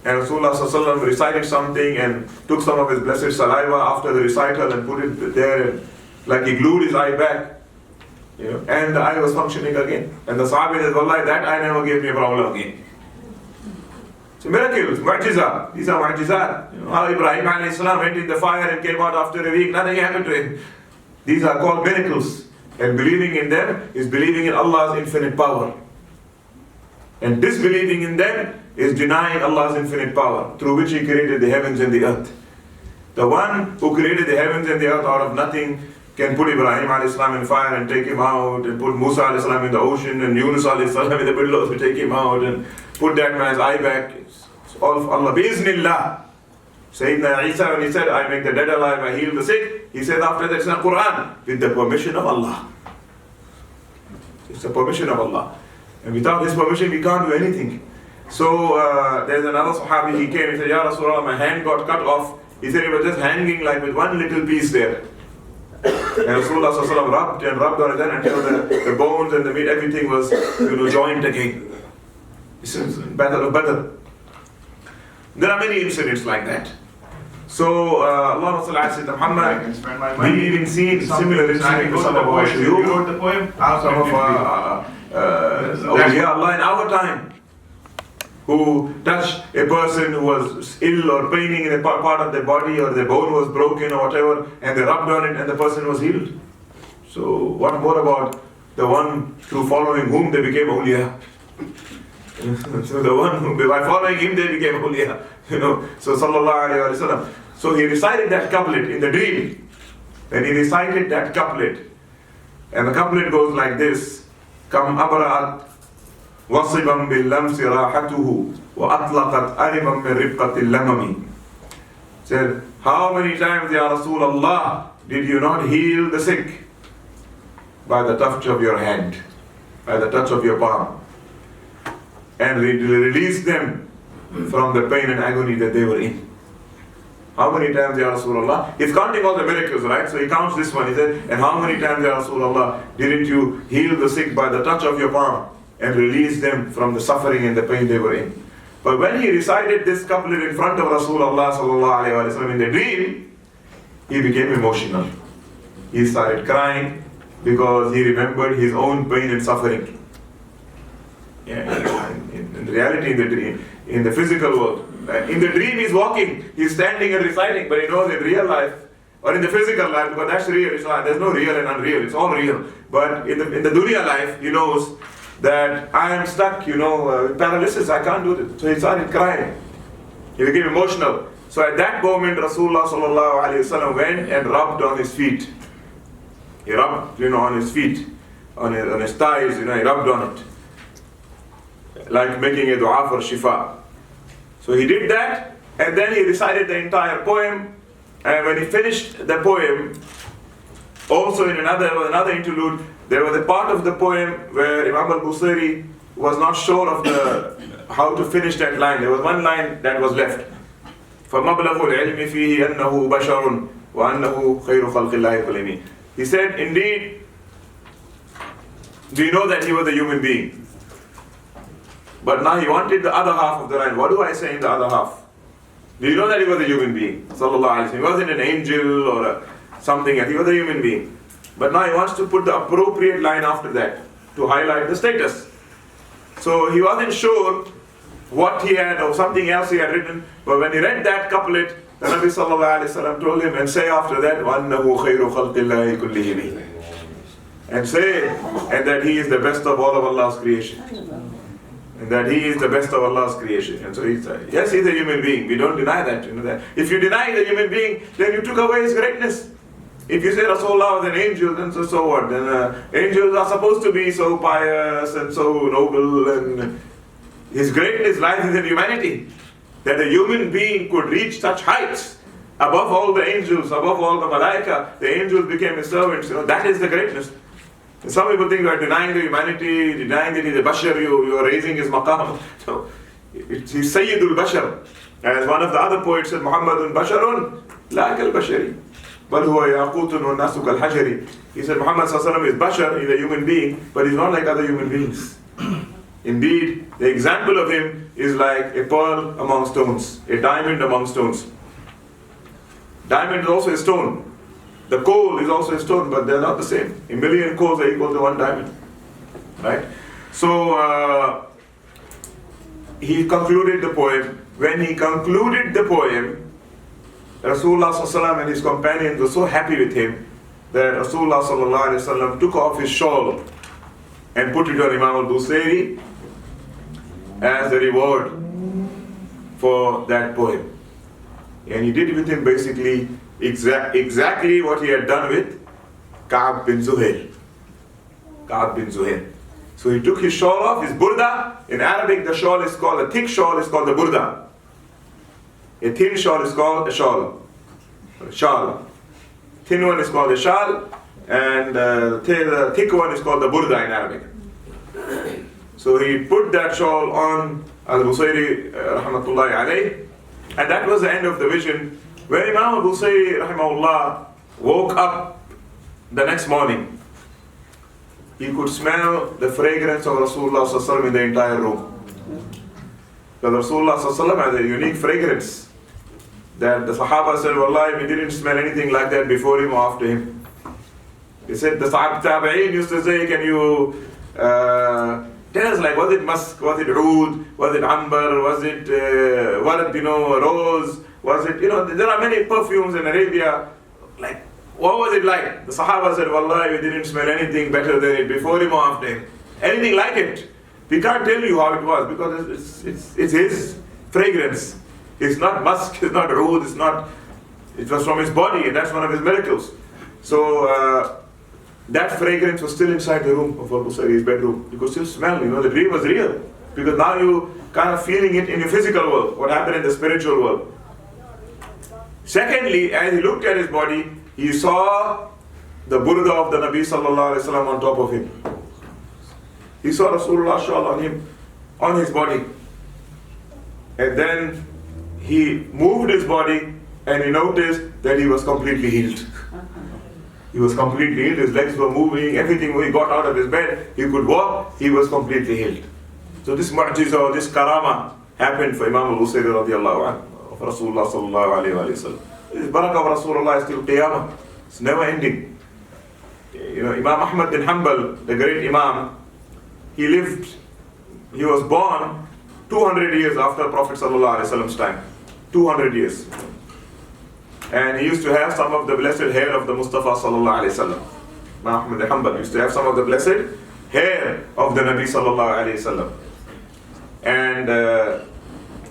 and Rasulullah sallallahu alaihi wasallam recited something and took some of his blessed saliva after the recital and put it there, and like he glued his eye back. And the eye was functioning again. And the Sahabi said, Wallahi, that eye never gave me a problem again. So miracles, mu'jiza. These are mu'jizat. How Ibrahim alayhi salam went in the fire and came out after a week, nothing happened to him. These are called miracles. And believing in them is believing in Allah's infinite power. And disbelieving in them is denying Allah's infinite power, through which He created the heavens and the earth. The one who created the heavens and the earth out of nothing can put Ibrahim a.s. in fire and take him out, and put Musa a.s. in the ocean, and Yunus a.s. in the billows to take him out, and put that man's eye back. It's all of Allah. Biiznillah. Sayyidina Isa, when he said, I make the dead alive, I heal the sick, he said after that, it's in the Quran, with the permission of Allah. It's the permission of Allah. And without His permission, we can't do anything. So there's another Sahabi, he came, he said, Ya Rasulullah, my hand got cut off. He said, it was just hanging like with one little piece there. And Rasulullah sallallahu rubbed on it until the bones and the meat, everything was joined again. This is Battle of Badr. There are many incidents like that. So Allahumma salli ala Sayyidina Muhammad. We've even seen similar incidents with some of our shuyukh, You wrote the poem? some of awliya Allah in our time, who touched a person who was ill or paining in a part of their body, or their bone was broken or whatever, and they rubbed on it and the person was healed. So what more about the one through following whom they became awliya? So the one who, by following him they became awliya. So sallallahu alayhi wa sallam. So he recited that couplet in the dream. When he recited that couplet, and the couplet goes like this: Kam abra'at وصبا باللمس راحته وأطلقت أرما من ربقة اللمم. Said, how many times, Ya Rasulullah, did you not heal the sick? By the touch of your hand, by the touch of your palm, and release them from the pain and agony that they were in. How many times, Ya Rasulullah? He's counting all the miracles, right? So he counts this one. He said, and how many times, Ya Rasulullah, didn't you heal the sick by the touch of your palm and release them from the suffering and the pain they were in? But when he recited this couplet in front of Rasulullah sallallahu alaihi wasallam in the dream, he became emotional. He started crying because he remembered his own pain and suffering. Yeah, in reality, in the dream, in the physical world, in the dream he's walking, he's standing and reciting, but he knows in real life, or in the physical life, because that's real, there's no real and unreal, it's all real. But in the dunya life, he knows that I am stuck, with paralysis, I can't do this. So he started crying. He became emotional. So at that moment, Rasulullah sallallahu alaihi wasallam went and rubbed on his feet. He rubbed, on his feet, on his thighs, he rubbed on it, like making a dua for shifa. So he did that, and then he recited the entire poem. And when he finished the poem, also in another interlude, there was a part of the poem where Imam al-Busiri was not sure of how to finish that line. There was one line that was left. فَمَبْلَغُ الْعِلْمِ فِيهِ أَنَّهُ بَشَرٌ وَأَنَّهُ خَيْرُ خَلْقِ اللَّهِ كُلِّهِمْ. He said, indeed, do you know that he was a human being? But now he wanted the other half of the line. What do I say in the other half? Do you know that he was a human being? Sallallahu alaihi wasallam. He wasn't an angel or something else. He was a human being. But now he wants to put the appropriate line after that to highlight the status. So he wasn't sure what he had or something else he had written. But when he read that couplet, the Nabi sallallahu alaihi wasallam told him, and say after that, وَأَنَّهُ خَيْرُ خَلْقِ اللَّهِ كُلِّهِمْ. And say, and that he is the best of all of Allah's creation. And that he is the best of Allah's creation. And so yes, he's a human being. We don't deny that. That if you deny the human being, then you took away his greatness. If you say Rasulullah was an angel, then so what? Then angels are supposed to be so pious and so noble, and his greatness lies in humanity. That a human being could reach such heights above all the angels, above all the malaika. The angels became his servants. That is the greatness. And some people think you are denying the humanity, denying that he's a Bashar, you are raising his maqam. So, he's Sayyidul Bashar. As one of the other poets said, Muhammadun Basharun, la kal Bashari. Bal huwa yaqutun wa nasu kal hajari. He said Muhammad Sallallahu Alaihi Wasallam is Bashar, he's a human being, but he's not like other human beings. Indeed, the example of him is like a pearl among stones, a diamond among stones. Diamond is also a stone. The coal is also a stone, but they're not the same. A million coals are equal to one diamond. Right? So, he concluded the poem. When he concluded the poem, Rasulullah ﷺ and his companions were so happy with him that Rasulullah ﷺ took off his shawl and put it on Imam al-Busayri as a reward for that poem. And he did with him basically exactly what he had done with Ka'b bin Zuhair. Ka'b bin Zuhair. So he took his shawl off, his burdah. In Arabic, the shawl is called, a thick shawl is called the burdah. A thin shawl is called a shawl. Shawl. Thin one is called a shawl, and the thick one is called the burdah in Arabic. So he put that shawl on al-Busayri rahmatullahi alayh, and that was the end of the vision. When Imam al-Busayri rahimahullah woke up the next morning, he could smell the fragrance of Rasulullah sallallahu alaihi wasallam in the entire room. Because Rasulullah sallallahu alaihi wasallam has a unique fragrance that the Sahaba said, Wallahi, we didn't smell anything like that before him or after him. They said, the Tabi'een used to say, can you tell us, like, was it musk, was it oud, was it amber, was it warad, rose, was it, there are many perfumes in Arabia, like, what was it like? The Sahaba said, Wallahi, we didn't smell anything better than it before him or after him. Anything like it. We can't tell you how it was because it's his fragrance. It's not musk, it's not oud, it was from his body, and that's one of his miracles. So that fragrance was still inside the room of Al-Busayri's bedroom. You could still smell, the dream was real. Because now you kind of feeling it in your physical world, what happened in the spiritual world. Secondly, as he looked at his body, he saw the burdah of the Nabi Sallallahu Alaihi Wasallam on top of him. He saw Rasulullah shawl on him, on his body. And then he moved his body and he noticed that he was completely healed. He was completely healed, his legs were moving, everything. When he got out of his bed, he could walk, he was completely healed. So this mu'jiza, this karama happened for Imam al-Busayri radiallahu anhu, of Rasulullah sallallahu alayhi wa sallam. This barakah of Rasulullah is till Qiyamah. It's never ending. Imam Ahmad bin Hanbal, the great Imam, he was born 200 years after Prophet sallallahu alayhi wa sallam's time. 200 years. And he used to have some of the blessed hair of the Mustafa sallallahu alayhi wa sallam. Imam Ahmad bin Hanbal used to have some of the blessed hair of the Nabi sallallahu alayhi wa sallam. And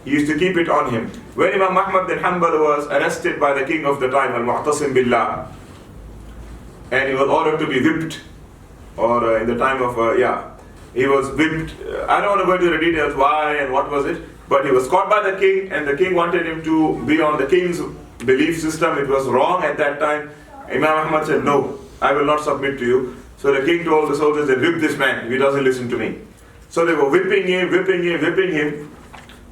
he used to keep it on him. When Imam Ahmad bin Hanbal was arrested by the king of the time, al-Mu'tasim billah, and he was ordered to be whipped, or in the time of, he was whipped. I don't want to go into the details why and what was it, but he was caught by the king, and the king wanted him to be on the king's belief system. It was wrong at that time. Imam Ahmad said, no, I will not submit to you. So the king told the soldiers, they whip this man if he doesn't listen to me. So they were whipping him.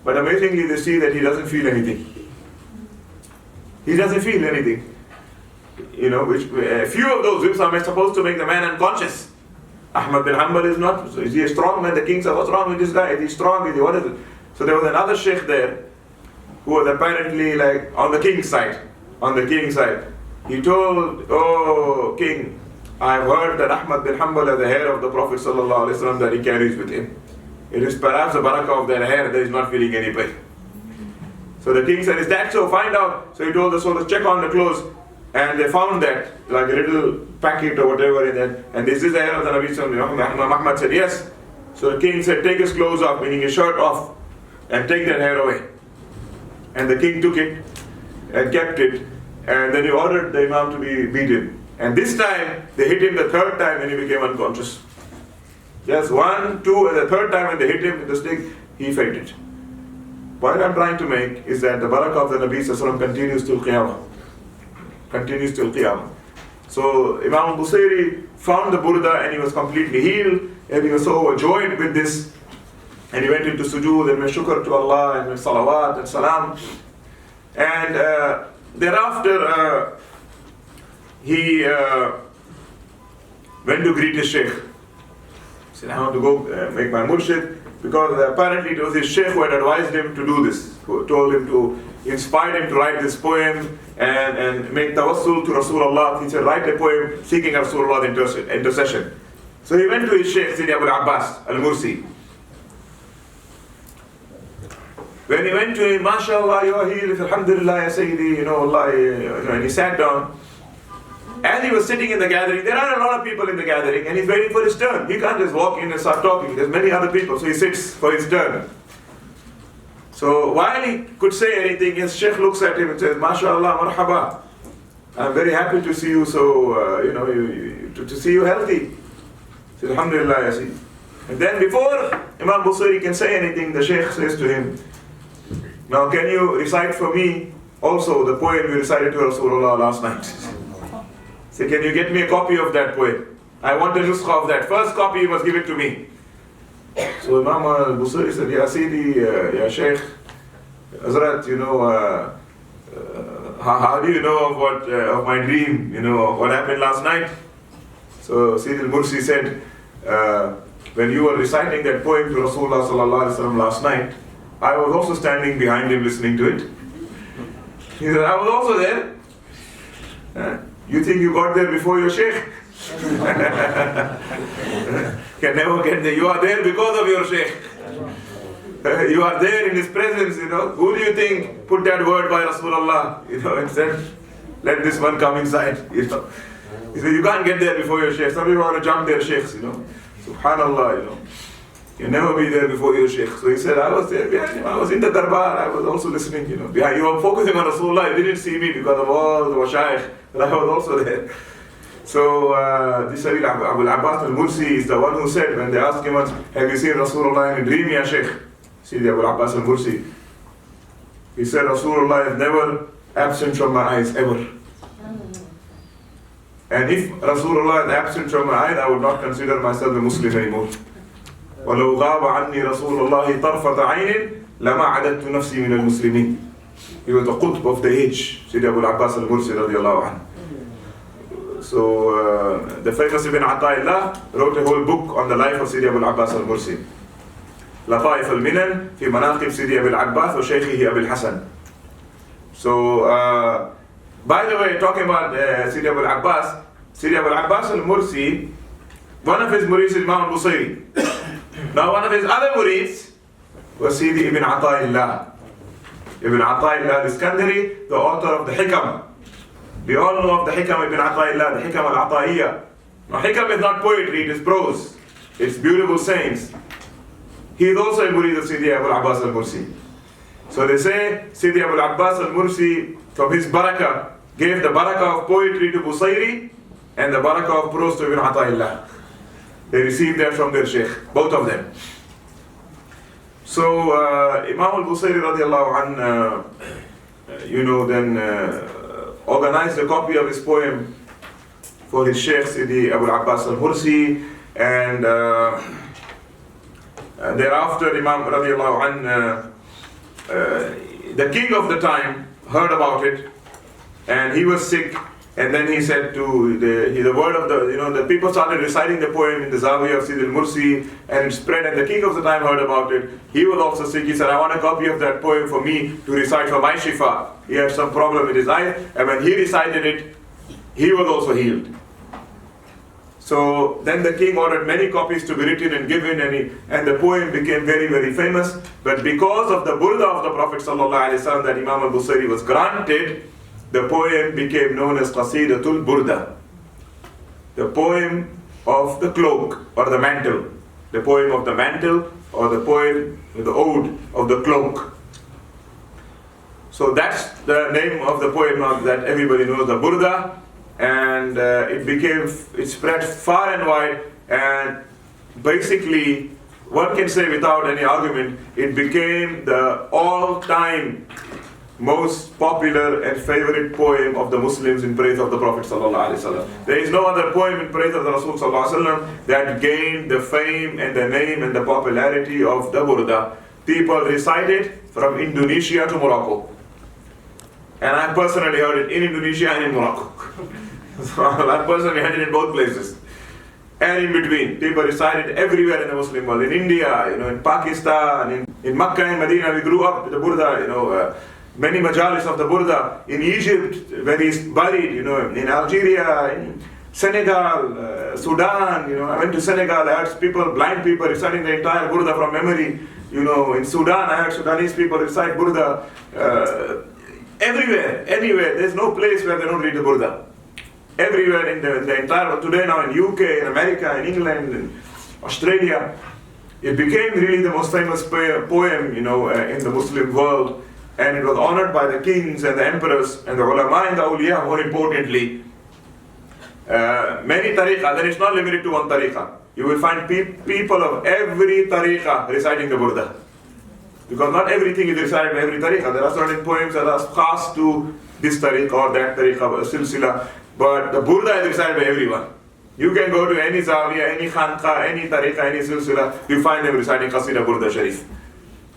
But amazingly, they see that he doesn't feel anything. He doesn't feel anything. Which a few of those whips are supposed to make the man unconscious. Ahmad bin Hanbal is not. Is he a strong man? The king said, what's wrong with this guy? Is he strong? What is it? So there was another sheikh there who was apparently like on the king's side. He told, oh king, I have heard that Ahmad bin Hanbal has the hair of the Prophet ﷺ that he carries with him. It is perhaps the barakah of that hair that is not feeling any pain. So the king said, is that so? Find out. So he told the soldiers, check on the clothes. And they found that, like a little packet or whatever in that. And this is the hair of the Nabi Sallallahu Alaihi Wasallam. Muhammad said, yes. So the king said, take his clothes off, meaning his shirt off, and take that hair away. And the king took it and kept it. and then he ordered the Imam to be beaten. And this time, they hit him the third time and he became unconscious. Just 1, 2, and the third time when they hit him with the stick, he fainted. What I'm trying to make is that the barakah of the Nabi Sallallahu Alaihi Wasallam continues till Qiyamah. Continues till Qiyamah. So Imam Busayri found the Burdah and he was completely healed, and he was so overjoyed with this, and he went into sujood and made shukr to Allah and made salawat and salam. And thereafter he went to greet his Shaykh. He said, I want to go make my murshid, because apparently it was his Shaykh who had advised him to do this, who told him to, inspired him to write this poem and make tawassul to Rasulullah. He said, write a poem seeking Rasulullah's intercession. So he went to his Shaykh, Sidi Abu Abbas al-Mursi. When he went to him, MashaAllah, you are healed, Alhamdulillah, Ya Sayyidi, Allah, and he sat down. As he was sitting in the gathering, there are a lot of people in the gathering, and he's waiting for his turn. He can't just walk in and start talking. There's many other people, so he sits for his turn. So while he could say anything, his Shaykh looks at him and says, MashaAllah, marhaba. I'm very happy to see you to see you healthy. He says, Alhamdulillah, Ya Sayyidi. And then before Imam Busayri can say anything, the Shaykh says to him, now can you recite for me also the poem you recited to Rasulullah last night? Say, can you get me a copy of that poem? I want a nuskha of that. First copy you must give it to me. So Imam al-Busayri said, Ya Sidi, Ya Shaykh, Hazrat, how do you know of of my dream, of what happened last night? So Sayyid al-Mursi said, when you were reciting that poem to Rasulullah sallallahu alaihi wasallam last night, I was also standing behind him listening to it. He said, I was also there. You think you got there before your Shaykh? Can never get there. You are there because of your Shaykh. You are there in his presence, Who do you think put that word by Rasulullah, and said, let this one come inside, He said, you can't get there before your Shaykh. Some people want to jump their Shaykhs, Subhanallah, You never be there before your Shaykh. So he said, I was there behind him. I was in the darbar. I was also listening, Behind you were focusing on Rasulullah. You didn't see me because of all the Mashaykh. But I was also there. So this Abu Abbas al-Mursi is the one who said, when they asked him once, have you seen Rasulullah in a dream, Ya Shaykh? See the Abu Abbas al-Mursi. He said, Rasulullah is never absent from my eyes, ever. And if Rasulullah is absent from my eyes, I would not consider myself a Muslim anymore. وَلَوْ غَابَ عَنِّي رَسُولُ اللَّهِ طَرْفَةَ عَيْنٍ لَمَا عَدَدْتُ نَفْسِي مِنَ الْمُسْلِمِينَ. He was the Qutb of the age, Sidi Abu Abbas al-Mursi radiallahu anhu. So the famous Ibn Ata'illah wrote a whole book on the life of Sidi Abu Abbas al-Mursi. لطائف المنن في مناقب سيدي أبي العباس وشيخه أبي الحسن. So by the way, talking about Sidi Abu Abbas al-Mursi, one of his murids is Imam al-Busayri. Now one of his other murids was Sidi Ibn Ata'illah. Ibn Ata'illah al-Iskandari, the author of the Hikam. We all know of the Hikam Ibn Ata'illah, the Hikam al-Ata'iyya. Now Hikam is not poetry, it is prose. It's beautiful sayings. He is also a murid of Sidi Abu Abbas al-Mursi. So they say Sidi Abu Abbas al-Mursi, from his barakah, gave the barakah of poetry to Busayri and the barakah of prose to Ibn Ata'illah. They received that from their Shaykh, both of them. So Imam al-Busayri radiallahu anh, then organized a copy of his poem for his Shaykh Sidi Abu Abbas al-Mursi, and thereafter Imam radiallahu anh, the king of the time heard about it, and he was sick. And then he said to the word of the people started reciting the poem in the Zawiyah of Sidi al-Mursi, and it spread, and the king of the time heard about it. He was also sick. He said, I want a copy of that poem for me to recite for my shifa. He had some problem with his eye, and when he recited it, he was also healed. So then the king ordered many copies to be written and given, and the poem became very, very famous. But because of the Burdah of the Prophet ﷺ that Imam al-Busayri was granted, the poem became known as Qasidatul Burdah, the poem of the cloak or the mantle, the poem of the mantle or the poem, the ode of the cloak. So that's the name of the poem that everybody knows, the Burdah, and it spread far and wide, and basically one can say without any argument, it became the all-time most popular and favorite poem of the Muslims in praise of the Prophet ﷺ. There is no other poem in praise of the Rasul ﷺ that gained the fame and the name and the popularity of the Burdah. People recite it from Indonesia to Morocco. And I personally heard it in Indonesia and in Morocco. So I personally heard it in both places. And in between, people recite it everywhere in the Muslim world. In India, in Pakistan, in Makkah and Madina, we grew up with the Burdah, many majalis of the Burdah. In Egypt, where he's buried, in Algeria, in Senegal, Sudan, I went to Senegal, I heard blind people reciting the entire Burdah from memory. In Sudan, I heard Sudanese people recite Burdah. Everywhere, anywhere, there's no place where they don't read the Burdah. Everywhere in the entire world, today now in UK, in America, in England, in Australia, it became really the most famous poem, in the Muslim world, and it was honored by the kings and the emperors and the ulema and the awliya, more importantly. Many tariqah, then it's not limited to one tariqah. You will find people of every tariqah reciting the Burdah. Because not everything is recited by every tariqah. There are certain poems that are khas to this tariqah or that tariqah, silsila. But the Burdah is recited by everyone. You can go to any Zawiya, any Khanqa, any tariqah, any silsila, you find them reciting Qasida Burdah Sharif.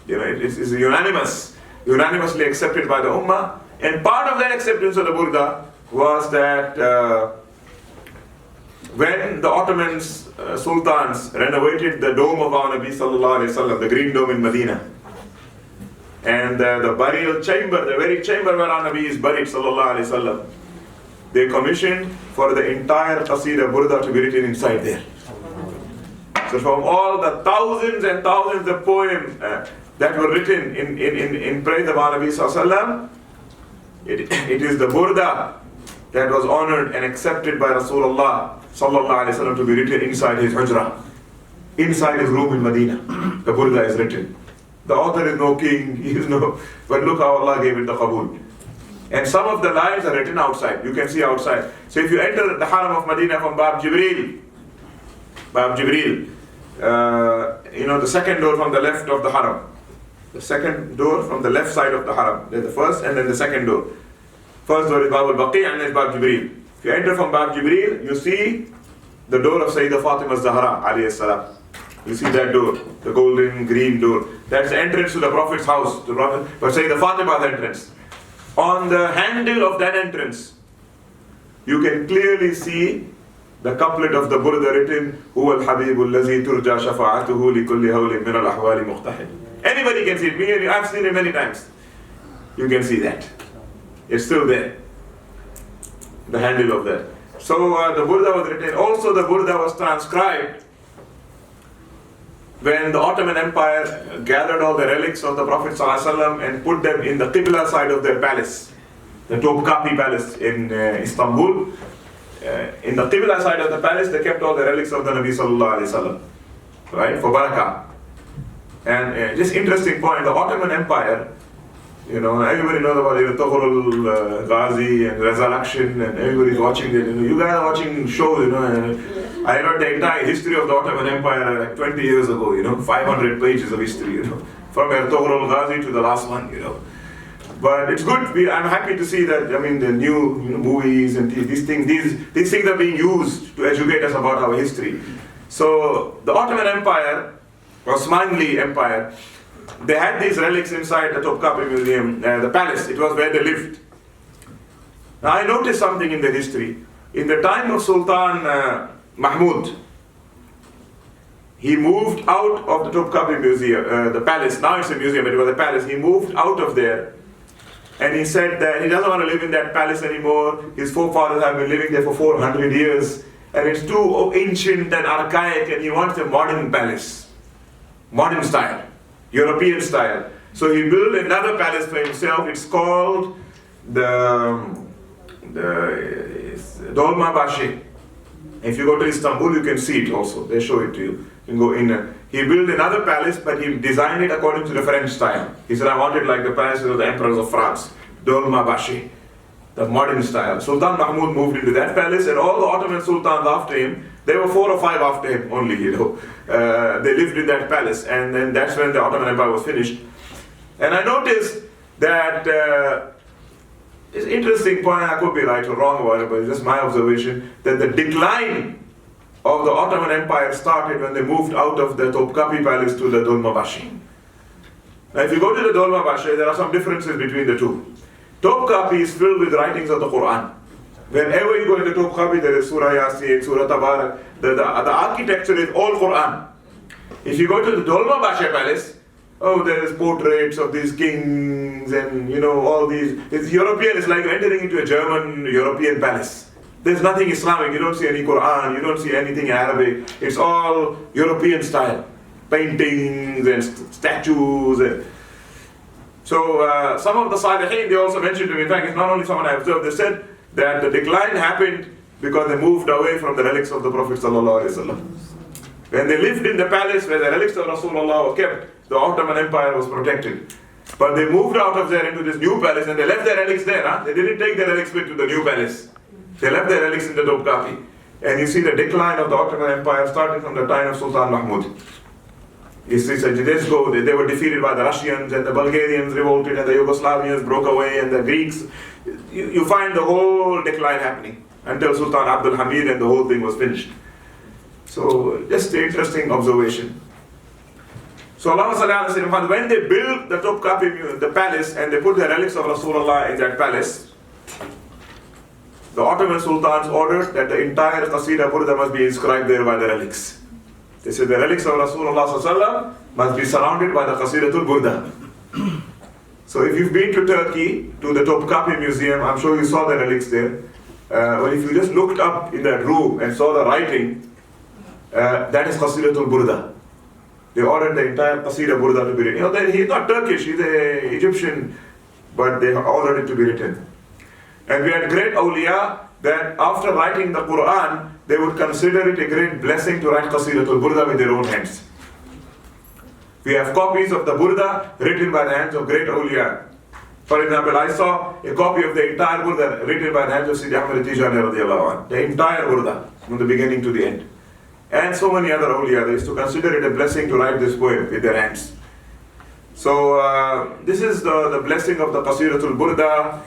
It's unanimously accepted by the Ummah. And part of that acceptance of the Burdah was that when the Ottoman sultans renovated the dome of our Nabi sallallahu alayhi wasallam, the green dome in Medina, and the burial chamber, the very chamber where our Nabi is buried sallallahu alayhi wasallam, they commissioned for the entire Qasida Burdah to be written inside there. So from all the thousands and thousands of poems that were written in praise of our Nabi sallallahu alayhi wasallam, it is the Burdah that was honored and accepted by Rasulullah sallallahu alayhi wasallam to be written inside his hujrah, inside his room in Medina. The Burdah is written. The author is no king, but look how Allah gave it the qabul. And some of the lines are written outside. You can see outside. So if you enter the Haram of Medina from Bab Jibreel, the second door from the left of the Haram. The second door from the left side of the Haram. There's the first and then the second door. First door is Bab al-Baqi and then Bab Jibreel. If you enter from Bab Jibreel, you see the door of Sayyidah Fatima Zahra alayhi salam. You see that door, the golden green door. That's the entrance to the Prophet's house. But Sayyidah Fatima's entrance. On the handle of that entrance, you can clearly see the couplet of the Burdah written, هو الحبيب الذي ترجى شفاعته لكل هول من الأحوال مقتحم. Anybody can see it. I've seen it many times. You can see that. It's still there. The handle of that. So the Burdah was written. Also the Burdah was transcribed when the Ottoman Empire gathered all the relics of the Prophet ﷺ and put them in the Qibla side of their palace, the Topkapi Palace in Istanbul. In the Qibla side of the palace, they kept all the relics of the Nabi Sallallahu Alaihi Wasallam, right, for barakah. And just interesting point, the Ottoman Empire, everybody knows about Tughrul Ghazi and Resurrection, and everybody's watching it. You guys are watching shows, I read the entire history of the Ottoman Empire like 20 years ago, 500 pages of history, from Tughrul Ghazi to the last one, But it's good. I'm happy to see that. The new movies and these things are being used to educate us about our history. So the Ottoman Empire, Osmanli Empire, they had these relics inside the Topkapi Museum, the palace. It was where they lived. Now I noticed something in the history. In the time of Sultan Mahmud, he moved out of the Topkapi Museum, the palace. Now it's a museum, but it was a palace. He moved out of there. And he said that he doesn't want to live in that palace anymore. His forefathers have been living there for 400 years. And it's too ancient and archaic, and he wants a modern palace. Modern style. European style. So he built another palace for himself. It's called the Dolma Bashi. If you go to Istanbul, you can see it also. They show it to you. You can go in. He built another palace, but he designed it according to the French style. He said, I want it like the palaces of the emperors of France, Dolma-Bashi, the modern style. Sultan Mahmud moved into that palace, and all the Ottoman sultans after him, there were 4 or 5 after him only, they lived in that palace, and then that's when the Ottoman Empire was finished. And I noticed that it's an interesting point, I could be right or wrong about it, but it's just my observation, that the decline of the Ottoman Empire started when they moved out of the Topkapi Palace to the Dolmabahçe. Now if you go to the Dolmabahçe, there are some differences between the two. Topkapi is filled with writings of the Quran. Whenever you go into Topkapi, there is Surah Yasin, Surah Tabarak. The architecture is all Quran. If you go to the Dolmabahçe Palace, there is portraits of these kings and all these. It's European. It's like entering into a German European palace. There's nothing Islamic. You don't see any Quran. You don't see anything Arabic. It's all European style, paintings and statues. So some of the Salihin, they also mentioned to me. In fact, it's not only someone I observed. They said that the decline happened because they moved away from the relics of the Prophet ﷺ. When they lived in the palace where the relics of Rasulullah were kept, the Ottoman Empire was protected. But they moved out of there into this new palace and they left their relics there. They didn't take their relics with to the new palace. They left their relics in the Topkapi. And you see the decline of the Ottoman Empire starting from the time of Sultan Mahmud. You see, they were defeated by the Russians, and the Bulgarians revolted, and the Yugoslavians broke away, and the Greeks. You find the whole decline happening until Sultan Abdul Hamid and the whole thing was finished. So just an interesting observation. So Allah, when they built the Topkapi, the palace, and they put the relics of Rasulullah in that palace, the Ottoman sultans ordered that the entire Qasida Burdah must be inscribed there by the relics. They said the relics of Rasulullah must be surrounded by the Qasidatul Burdah. So if you've been to Turkey, to the Topkapi Museum, I'm sure you saw the relics there. But if you just looked up in that room and saw the writing, that is Qasidatul Burdah. They ordered the entire Qasida Burdah to be written. He's not Turkish, he's an Egyptian, but they ordered it to be written. And we had great awliya that after writing the Quran, they would consider it a great blessing to write Qasidatul Burdah with their own hands. We have copies of the Burdah written by the hands of great awliya. For example, I saw a copy of the entire Burdah written by the hands of Sidi Ahmad Tijani radiallahu anh. The entire Burdah, from the beginning to the end. And so many other awliya, they used to consider it a blessing to write this poem with their hands. So this is the blessing of the Qasidatul Burdah,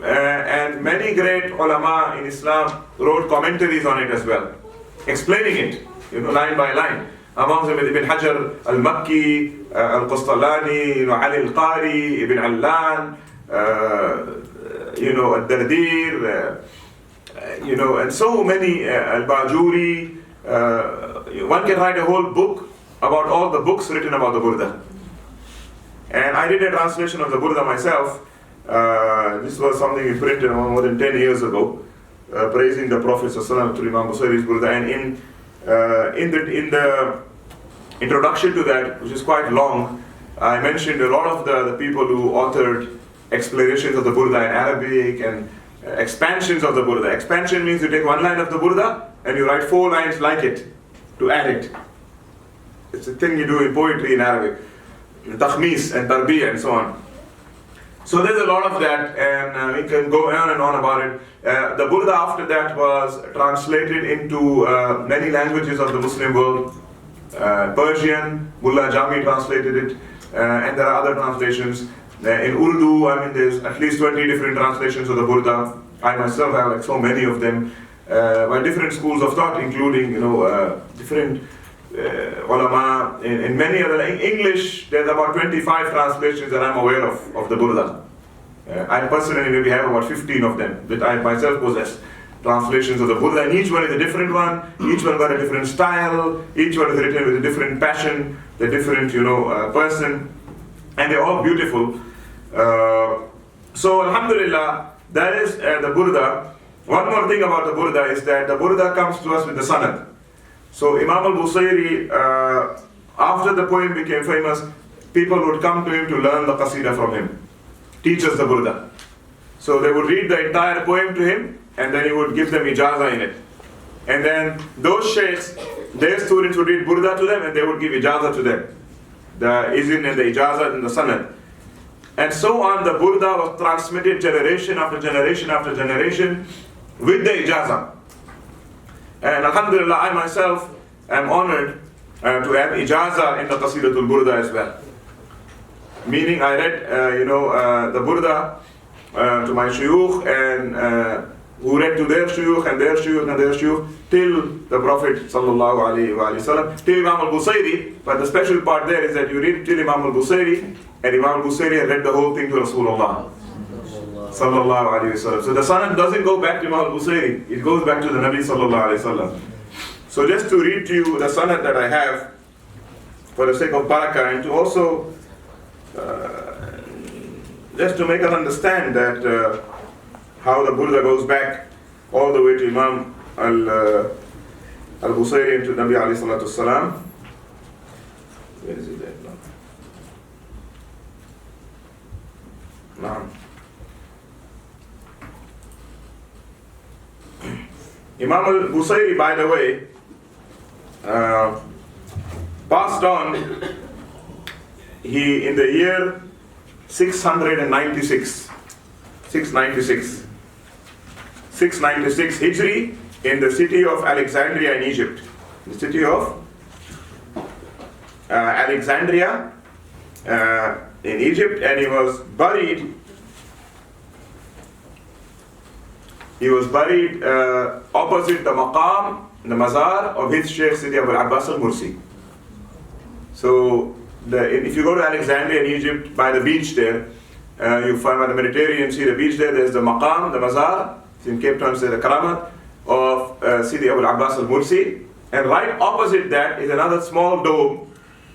and many great ulema in Islam wrote commentaries on it as well, explaining it, line by line. Among them Ibn Hajar al-Makki, al-Qastalani, Ali al-Qari, Ibn Allan, al-Dardir, and so many, al-Bajuri. One can write a whole book about all the books written about the Burdah. And I did a translation of the Burdah myself. This was something we printed more than 10 years ago, praising the Prophet ﷺ through Imam Busayri's Burdah. And in the introduction to that, which is quite long, I mentioned a lot of the people who authored explanations of the Burdah in Arabic and expansions of the Burdah. Expansion means you take one line of the Burdah and you write 4 lines like it to add it. It's a thing you do in poetry in Arabic. Takhmis and tarbiyah and so on. So there's a lot of that, and we can go on and on about it. The Burdah after that was translated into many languages of the Muslim world. Persian, Mullah Jami translated it, and there are other translations. In Urdu, there's at least 20 different translations of the Burdah. I myself have like so many of them by different schools of thought, including different ulama. In many other English, there's about 25 translations that I'm aware of the Burdah. I personally maybe have about 15 of them that I myself possess. Translations of the Burdah, and each one is a different one. Each one got a different style. Each one is written with a different passion, a different person, and they're all beautiful. So Alhamdulillah, that is the Burdah. One more thing about the Burdah is that the Burdah comes to us with the sanad. So Imam al-Busayri, after the poem became famous, people would come to him to learn the Qasida from him, teach us the Burdah. So they would read the entire poem to him, and then he would give them ijazah in it. And then those sheikhs, their students would read Burdah to them and they would give ijazah to them. The izn and the ijazat and the sanad. And so on, the Burdah was transmitted generation after generation after generation with the ijazah. And alhamdulillah, I myself am honored to have ijazah in the Qasidatul Burdah as well. Meaning I read, the Burdah to my shuyukh and who read to their shuyukh and their shuyukh and their shuyukh till the Prophet sallallahu alaihi wasallam, till Imam al-Busayri. But the special part there is that you read till Imam al-Busayri, and Imam al-Busayri read the whole thing to Rasulullah sallallahu alaihi wasallam. So the sanad doesn't go back to Imam al-Busayri, it goes back to the Nabi sallallahu alaihi wasallam. So just to read to you the sanad that I have for the sake of barakah, and to also just to make us understand that how the Burdah goes back all the way to Imam al-Busayri and to Nabi alayhi salatu salam. Where is it there now? Imam al-Busayri, by the way, passed on in the year 696 Hijri, in the city of Alexandria in Egypt. The city of Alexandria in Egypt, and he was buried opposite the maqam, the mazar of his Shaykh Sayyid Muhammad Alawi. So if you go to Alexandria in Egypt, by the beach there, you find by the Mediterranean Sea, the beach there's the maqam, the mazar. In Cape Town, say the karamat of Sidi Abu al-Abbas al-Mursi, and right opposite that is another small dome,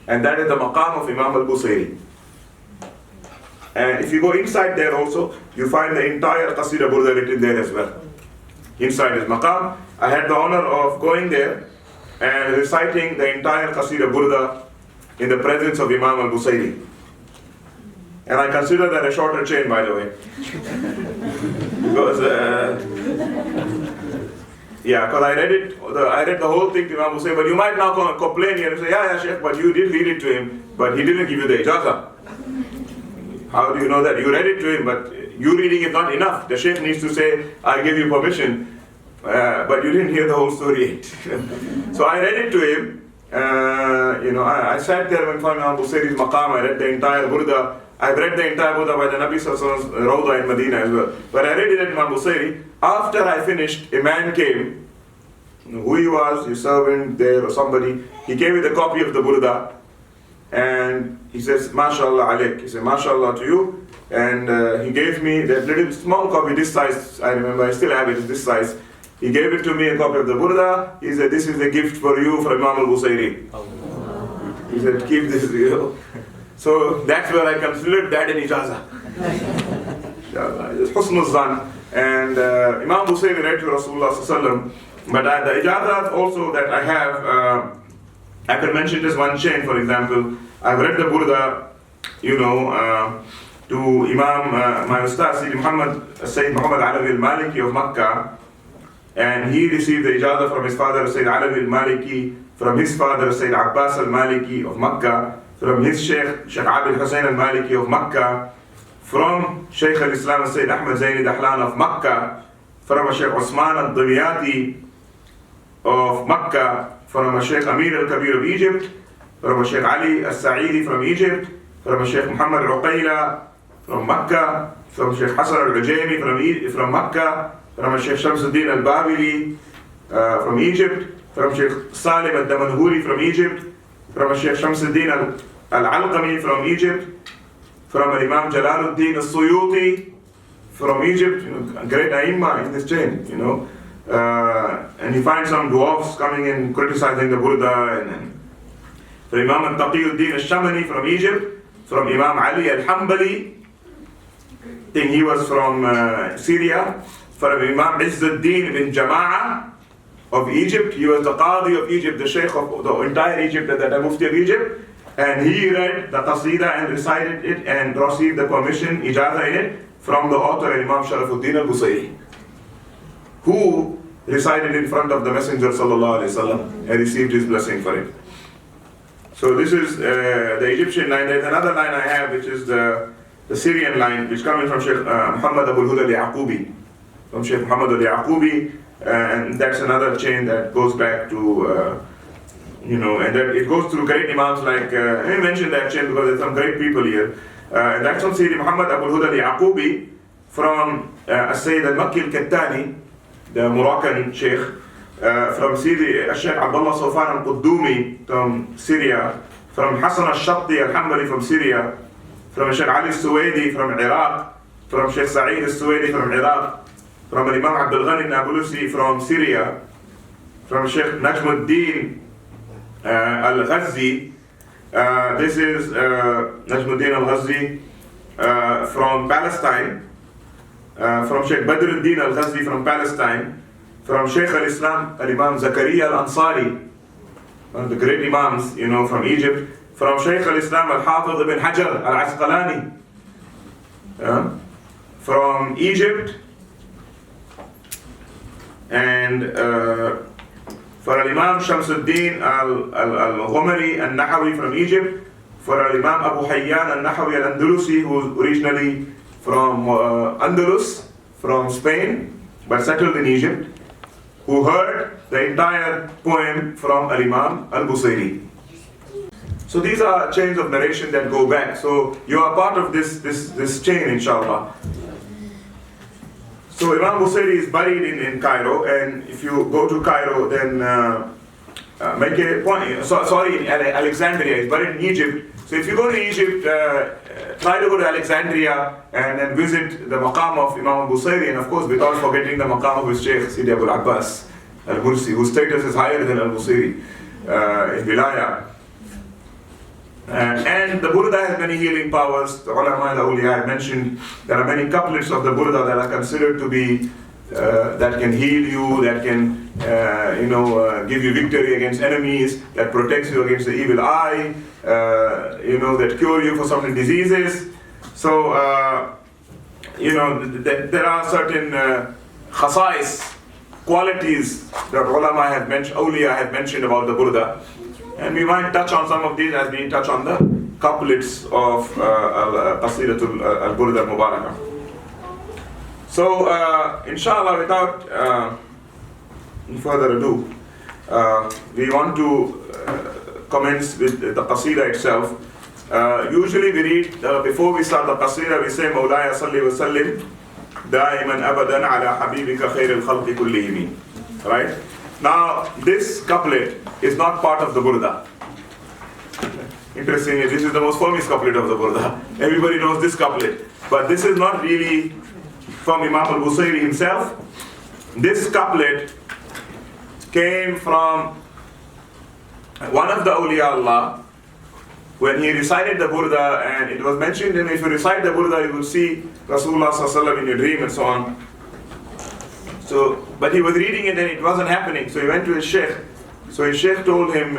and that is the maqam of Imam al-Busayri. And if you go inside there also, you find the entire Qasida Burdah written there as well. Inside his maqam, I had the honor of going there and reciting the entire Qasida Burdah in the presence of Imam al-Busayri. And I consider that a shorter chain, by the way. Because I read the whole thing to Imam Busayri, but you might now complain here and say, yeah, Shaykh, but you did read it to him, but he didn't give you the ijazah. How do you know that? You read it to him, but you reading is not enough. The Shaykh needs to say, I give you permission, but you didn't hear the whole story yet. So I read it to him. I sat there in front of Imam Busayri's maqam, I read the entire Burdah. I've read the entire Burdah by the Nabi Sallallahu Alaihi Wasallam's Rawda in Medina as well. But I read it at Imam Busayri. After I finished, a man came, who he was, his servant there or somebody. He gave me the copy of the Burdah, and he says, MashaAllah alaik. He said, MashaAllah to you. And he gave me that little small copy, this size, I remember, I still have it, this size. He gave it to me, a copy of the Burdah. He said, this is a gift for you from Imam al-Busayri. He said, keep this, So that's where I considered that an ijazah. It's husnul zan. And Imam Busayri read to Rasulullah sallallahu alaihi wasallam. But the ijazah also that I have, I can mention just one chain, for example. I've read the Burdah, to Imam, my Ustaz Sayyid Muhammad Alawi al-Maliki of Makkah. And he received the ijazah from his father Sayyid Alawi al-Maliki, from his father Sayyid Abbas al-Maliki of Makkah, from his Shaykh Abd Hussain al-Maliki of Makkah, from Shaykh al-Islam Sayyid Ahmad Zaini Dahlan of Makkah, from Shaykh Osman al-Dimyati of Makkah, from Shaykh Amir al-Kabir of Egypt, from Shaykh Ali al-Sa'idi from Egypt, from Shaykh Muhammad Ruqayla from Makkah, from Shaykh Hassan al-Ujaimi from Makkah, from Shaykh Shamsuddin al-Babili from Egypt, from Shaykh Salim al-Damanhuri from Egypt, from Shaykh Shamsuddin al-Alqami from Egypt, from Imam Jalaluddin al-Suyuti from Egypt, great Aimma in this chain, and you find some dwarfs coming in criticizing the Burdah, and from Imam al-Taqiyuddin al-Shamani from Egypt, from Imam Ali al-Hanbali, I think he was from Syria, from Imam Izzuddin ibn Jama'ah of Egypt. He was the Qadi of Egypt, the Sheikh of the entire Egypt, the Mufti of Egypt, and he read the Qasida and recited it and received the permission, ijazah in it, from the author Imam Sharafuddin al-Busayri, who recited in front of the Messenger sallallahu alaihi wasallam and received his blessing for it. So this is the Egyptian line. There's another line I have, which is the Syrian line, which comes from Shaykh Muhammad Abul Huda al-Yaqubi, from Shaykh Muhammad al-Yaqubi, and that's another chain that goes back to, and that it goes through great imams like, I mentioned that chain because there's some great people here. And that's from Sayyid Muhammad Abul Huda al-Yaqubi, from Sayyid al-Makki al-Kattani, the Moroccan Sheikh, from Sayyid Shaykh Abdullah Sofan al-Quddumi from Syria, from Hassan al-Shatti al-Hanbali from Syria, from Shaykh Ali al-Suwaidi from Iraq, from Shaykh Sa'id al-Suwaidi from Iraq, from Imam Abdul Ghani al-Nabulusi from Syria, from Shaykh Najmuddin al-Ghazi. This is Najmuddin al-Ghazi from Palestine, from Shaykh Badruddin al-Ghazi from Palestine, from Shaykh al-Islam al-Imam Zakaria al-Ansari, one of the great imams, from Egypt, from Shaykh al-Islam al-Hafiz ibn Hajar al-Asqalani, from Egypt, and for Imam Shamsuddin al-Ghumari al-Nahawi from Egypt, for Imam Abu Hayyan al-Nahawi al-Andalusi, who is originally from Andalus, from Spain, but settled in Egypt, who heard the entire poem from Imam al-Busayri. So these are chains of narration that go back. So you are part of this chain, inshallah. So Imam Busayri is buried in Cairo, and if you go to Cairo, then make a point. In Alexandria. He's buried in Egypt. So if you go to Egypt, try to go to Alexandria and then visit the maqam of Imam Busayri, and of course without forgetting the maqam of his Shaykh Sidi Abul Abbas al-Mursi, whose status is higher than al-Busayri in Wilaya. And the Burdah has many healing powers. The ulema, the awliya, I mentioned there are many couplets of the Burdah that are considered to be that can heal you, that can give you victory against enemies, that protects you against the evil eye, that cure you for certain diseases. So there are certain khasais, qualities that ulama have mentioned, awliya have mentioned about the Burdah. And we might touch on some of these as we touch on the couplets of Qasida al-Burdah al-Mubarakah. So, inshallah, without further ado, we want to commence with the Qasida itself. Usually we read, before we start the Qasida, we say, Mawlaya salli wa sallim, daiman abadan ala habibika khair al-khalqi kullihimi. Right? Now, this couplet is not part of the Burdah. Interestingly, this is the most famous couplet of the Burdah. Everybody knows this couplet. But this is not really from Imam al-Busayri himself. This couplet came from one of the awliya Allah when he recited the Burdah, and it was mentioned, and if you recite the Burdah, you will see Rasulullah sallallahu alaihi wasallam in your dream and so on. So, but he was reading it and it wasn't happening. So he went to his Shaykh. So his Shaykh told him,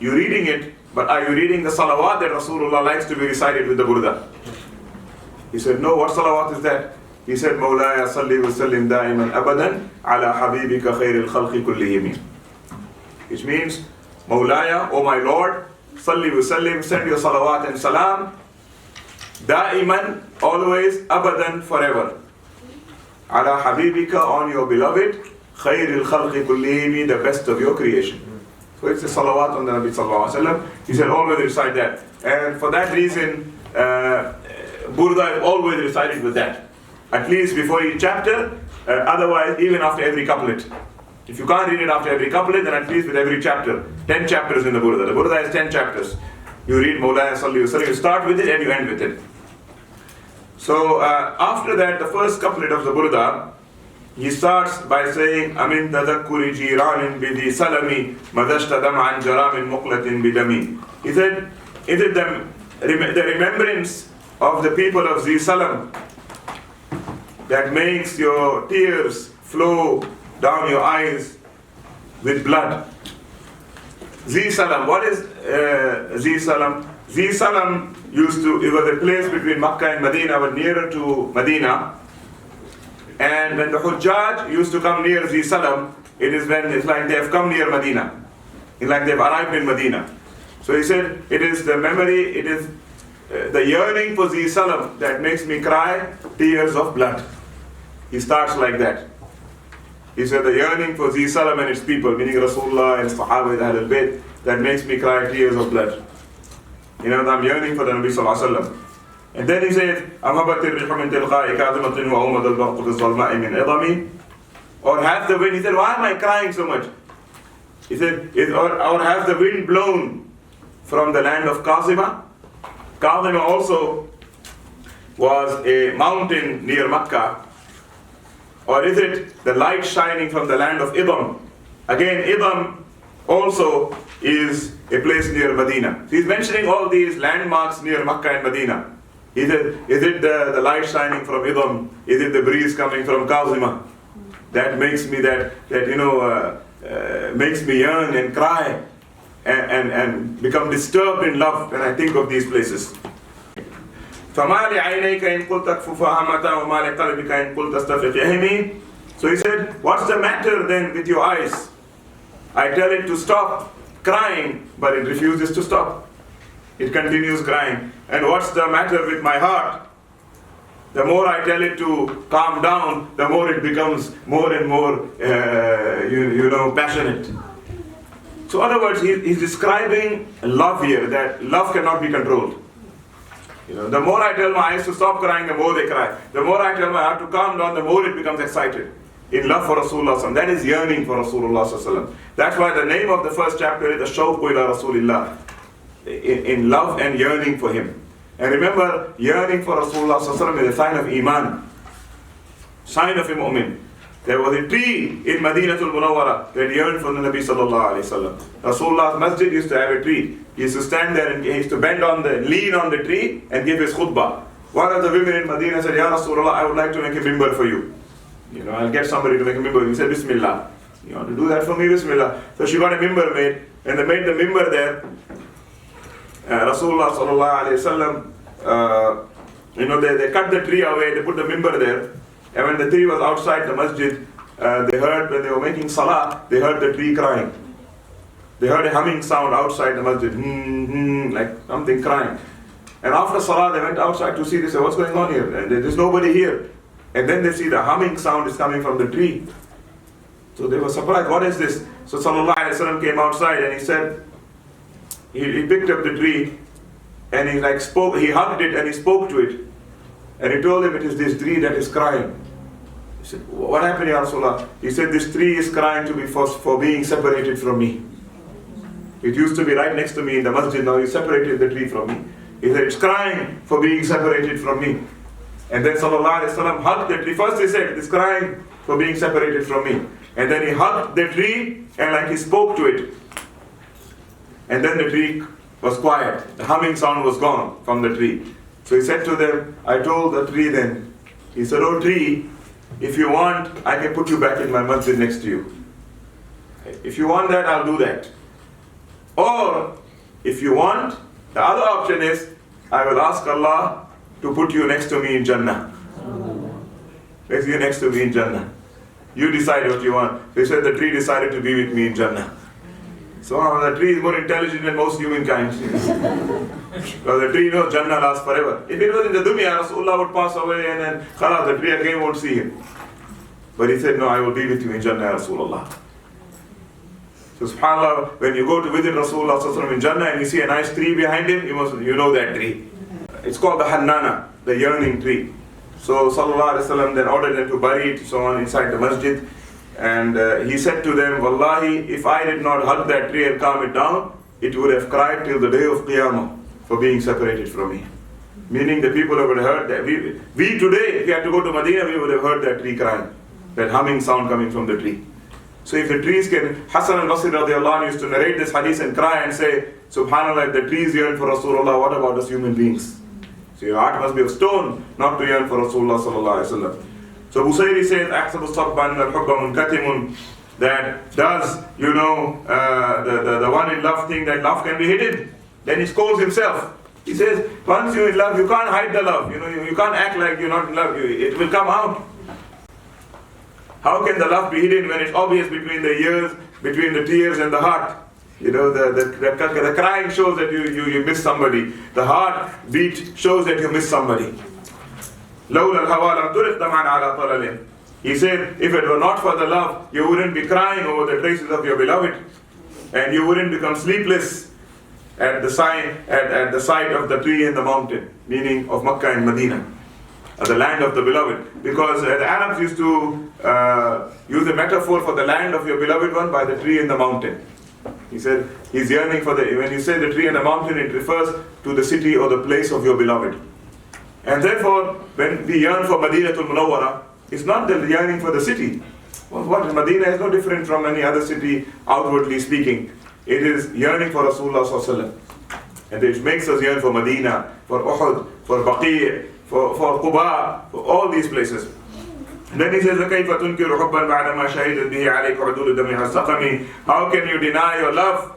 you're reading it, but are you reading the salawat that Rasulullah likes to be recited with the Burdah? He said, no, what salawat is that? He said, Mawlaya salli wa sallim daiman abadan ala habibika khair al-khalqi kullihimi. Which means, Mawlaya, O my Lord, salli wa sallim, send your salawat and salam, daiman, always, abadan, forever. Ala habibika, on your beloved, khair al-khalqi kullihimi, the best of your creation. So it's a salawat on the Nabi sallallahu alaihi wasallam. He said always recite that. And for that reason, Burdah is always recited with that. At least before each chapter, otherwise even after every couplet. If you can't read it after every couplet, then at least with every chapter. 10 chapters in the Burdah. The Burdah has 10 chapters. You read Mawlaya salli wa sallim, you start with it and you end with it. So after that, the first couplet of the Burdah, he starts by saying, Amin tadakkuri jiranin bidi salami, madashta dam'an jaramin muqlatin bidami. He said, is it the remembrance of the people of Zi Salam that makes your tears flow down your eyes with blood? Zi Salam, what is Zi Salam? Zi Salam it was a place between Makkah and Medina, but nearer to Medina. And when the Hujjaj used to come near Zi Salam, it is when it's like they have come near Medina. It's like they've arrived in Medina. So he said, it is the memory, it is the yearning for Zi Salam that makes me cry tears of blood. He starts like that. He said, the yearning for Zi Salam and its people, meaning Rasulullah and Sahaba and Ahlul Bayt, that makes me cry tears of blood. You know, I'm yearning for the Nabi Sallallahu Alaihi Wasallam. And then he said, or has the wind, he said, why am I crying so much? He said, or has the wind blown from the land of Qasima? Qasima also was a mountain near Makkah. Or is it the light shining from the land of Idam? Again, Idam also is a place near Medina. So he's mentioning all these landmarks near Makkah and Medina. Is it the light shining from Idam? Is it the breeze coming from Qasima? That makes me makes me yearn and cry and become disturbed in love when I think of these places. فَمَا لِعَيْنَيْكَ إِن قُلْتَ اكْفُفَا هَمَةً وَمَا لِقَلْبِكَ إِن قُلْتَ اسْتَفِقْ يَهِمِي. So he said, what's the matter then with your eyes? I tell it to stop crying, but it refuses to stop. It continues crying. And what's the matter with my heart? The more I tell it to calm down, the more it becomes more and more, passionate. So in other words, he's describing love here, that love cannot be controlled. The more I tell my eyes to stop crying, the more they cry. The more I tell my heart to calm down, the more it becomes excited. In love for Rasulullah. That is yearning for Rasulullah. That's why the name of the first chapter is Shawq ila Rasulillah. In love and yearning for him. And remember, yearning for Rasulullah is a sign of Iman. Sign of a mu'min. There was a tree in Madina al-Munawwara that yearned for the Nabi sallallahu alayhi wasallam. Rasulullah's masjid used to have a tree. He used to stand there and he used to lean on the tree and give his khutbah. One of the women in Madina said, Ya Rasulullah, I would like to make a mimbar for you. I'll get somebody to make a mimbar. He said, Bismillah. You want to do that for me? Bismillah. So she got a mimbar made, and they made the mimbar there. Rasulullah sallallahu alayhi wasallam, they cut the tree away, they put the mimbar there. And when the tree was outside the masjid, they heard, when they were making salah, they heard the tree crying. They heard a humming sound outside the masjid, like something crying. And after salah, they went outside to see, they said, what's going on here? And there's nobody here. And then they see the humming sound is coming from the tree. So they were surprised, what is this? So Sallallahu Alaihi Wasallam came outside and he said, he picked up the tree and he hugged it and he spoke to it. And he told him, it is this tree that is crying. He said, what happened, Ya Rasulullah? He said, this tree is crying to me for being separated from me. It used to be right next to me in the masjid, now he separated the tree from me. He said, it's crying for being separated from me. And then Sallallahu Alaihi Wasallam hugged the tree. First he said, it's crying for being separated from me. And then he hugged the tree and he spoke to it. And then the tree was quiet. The humming sound was gone from the tree. So he said to them, I told the tree then, he said, oh tree, if you want, I can put you back in my masjid next to you. If you want that, I'll do that. Or, if you want, the other option is, I will ask Allah to put you next to me in Jannah. Next to me in Jannah. You decide what you want. They said the tree decided to be with me in Jannah. So the tree is more intelligent than most humankind. Because the tree knows Jannah lasts forever. If it was in the dunya, Rasulullah would pass away and then the tree again won't see him. But he said, no, I will be with you in Jannah, Rasulullah. So subhanAllah, when you go to visit Rasulullah in Jannah and you see a nice tree behind him, you know that tree. It's called the Hannana, the yearning tree. So Sallallahu Alaihi Wasallam then ordered them to bury it so on inside the masjid. And he said to them, Wallahi, if I did not hug that tree and calm it down, it would have cried till the day of Qiyamah for being separated from me. Meaning the people would have heard that. We today, if we had to go to Medina, we would have heard that tree crying, that humming sound coming from the tree. So if the trees can, Hassan al-Basri radiallahu anhu used to narrate this hadith and cry and say, Subhanallah, if the trees yearn for Rasulullah, what about us human beings? So your heart must be of stone not to yearn for Rasulullah sallallahu alaihi wasallam. So Busayri says, أَحْسَبُ الصَّبْبَ أَنَّ الْحُبَّ مُنْكَتِمٌ, that does, the one in love think that love can be hidden. Then he scolds himself. He says, once you're in love, you can't hide the love. You can't act like you're not in love. It will come out. How can the love be hidden when it's obvious between the ears, between the tears and the heart? You know, the crying shows that you miss somebody. The heart beat shows that you miss somebody. لولا الهوى لم ترق دمعا على طلل. He said, if it were not for the love, you wouldn't be crying over the traces of your beloved, and you wouldn't become sleepless at the sight of the tree and the mountain, meaning of Makkah and Medina, the land of the beloved. Because the Arabs used to use a metaphor for the land of your beloved one by the tree and the mountain. He said he's yearning for when you say the tree and the mountain, it refers to the city or the place of your beloved. And therefore, when we yearn for Madina al-Munawwara, it's not the yearning for the city. Well, what Medina is no different from any other city, outwardly speaking. It is yearning for Rasulullah sallallahu alaihi wasallam. And it makes us yearn for Medina, for Uhud, for Baqi', for Quba, for all these places. And then he says, كَيْفَ تُنْكِرُ حُبًّا بَعْدَمَا شَهِدَتْ بِهِ عَلَيْكَ عُدُولُ دَمِهَا السَّقَمِ. How can you deny your love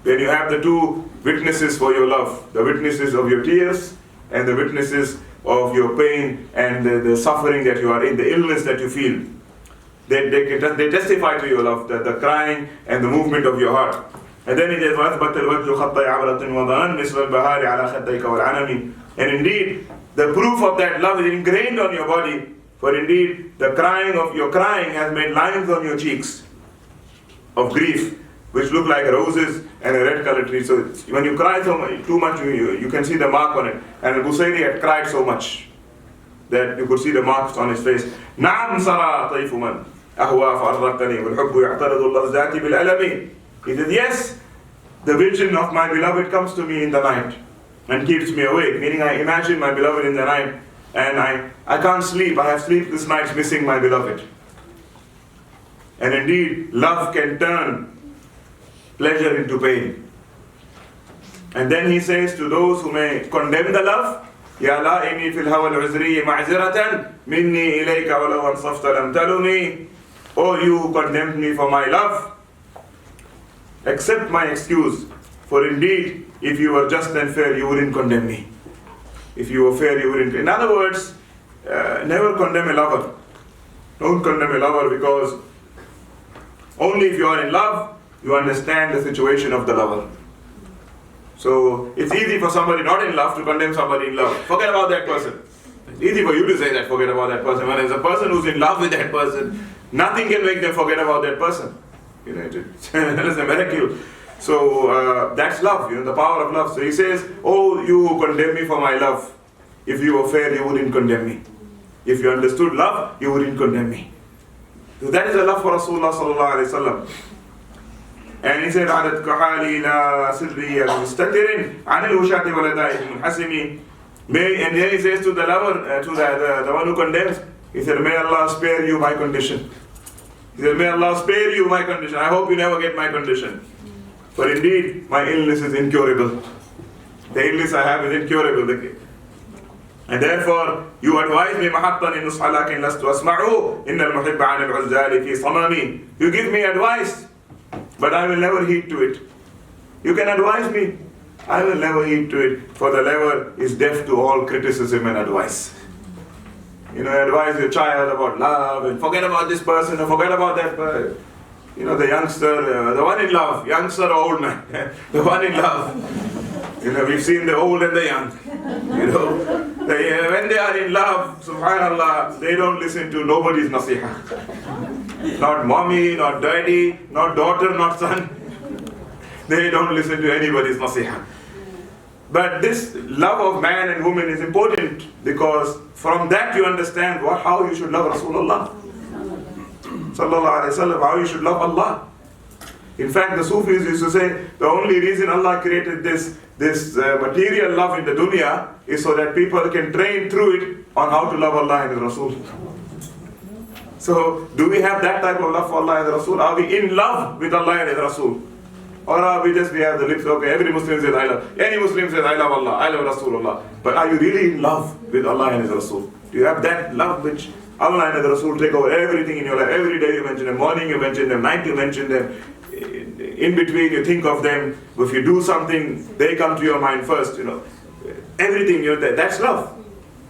when you have the two witnesses for your love? The witnesses of your tears and the witnesses of your pain and the suffering that you are in, the illness that you feel. They testify to your love, the crying and the movement of your heart. And then he says, وَأَثْبَتَ الْوَجْهُ خَطَّ عَبْرَةٍ وَضَنًا مِثْلَ الْبَهَارِ عَلَى خَدَّيْكَ وَالْعَنَمِ. And indeed, the proof of that love is ingrained on your body. For indeed, your crying has made lines on your cheeks of grief, which look like roses and a red colored tree. So when you cry too much, you can see the mark on it. And Al-Busayri had cried so much that you could see the marks on his face. نعم سرى طيف من أهوى فأرقني والحب يعترض اللذات بالألم. He said, yes, the vision of my beloved comes to me in the night and keeps me awake. Meaning I imagine my beloved in the night and I can't sleep. I have sleepless nights missing my beloved. And indeed, love can turn pleasure into pain. And then he says to those who may condemn the love, يا لائمي في الهوى العذري معذرة مني إليك ولو أنصفت لم تلمي. O you who condemned me for my love, accept my excuse. For indeed, if you were just and fair, you wouldn't condemn me. If you were fair, you wouldn't. In other words, never condemn a lover. Don't condemn a lover, because only if you are in love, you understand the situation of the lover. So it's easy for somebody not in love to condemn somebody in love. Forget about that person. It's easy for you to say that, forget about that person. When there's a person who's in love with that person, nothing can make them forget about that person. You know, that is a miracle. So that's love, the power of love. So he says, oh, you who condemn me for my love, if you were fair, you wouldn't condemn me. If you understood love, you wouldn't condemn me. So that is the love for Rasulullah sallallahu alaihi wasallam. And he said, عَدَتْ كَحَالِي لَا سِرِّيَّ مُسْتَتِرٍ عَنِ الْوُشَاةِ وَلَدَائِهِ مُنْحَسِمِ. And then he says to the lover, to the one who condemns, he said, may Allah spare you my condition. He said, may Allah spare you my condition. I hope you never get my condition. For indeed, my illness is incurable. The illness I have is incurable. And therefore, you advise me, مَحَطًّا إِنُّ صَحَلَاكٍ لَسْتُ أَسْمَعُوا إِنَّ الْمُحِبَّ عَنِ الْعُزَّالِ فِي صَمَامِ. You give me advice, but I will never heed to it. You can advise me, I will never heed to it, for the lover is deaf to all criticism and advice. Advise your child about love and forget about this person or forget about that person. The youngster, the one in love, youngster or old man, the one in love. We've seen the old and the young. When they are in love, subhanallah, they don't listen to nobody's nasiha. Not mommy, not daddy, not daughter, not son. They don't listen to anybody's nasiha. But this love of man and woman is important, because from that you understand how you should love Rasulullah sallallahu alaihi wasallam, how you should love Allah. In fact, the Sufis used to say the only reason Allah created this material love in the dunya is so that people can train through it on how to love Allah and His Rasul. So, do we have that type of love for Allah and the Rasul? Are we in love with Allah and His Rasul? Or are we have the lips, okay, every Muslim says I love, any Muslim says I love Allah, I love Rasulullah. But are you really in love with Allah and His Rasul? Do you have that love which Allah and His Rasul take over everything in your life? Every day you mention them, morning you mention them, night you mention them, in between you think of them. If you do something, they come to your mind first, Everything, that's love.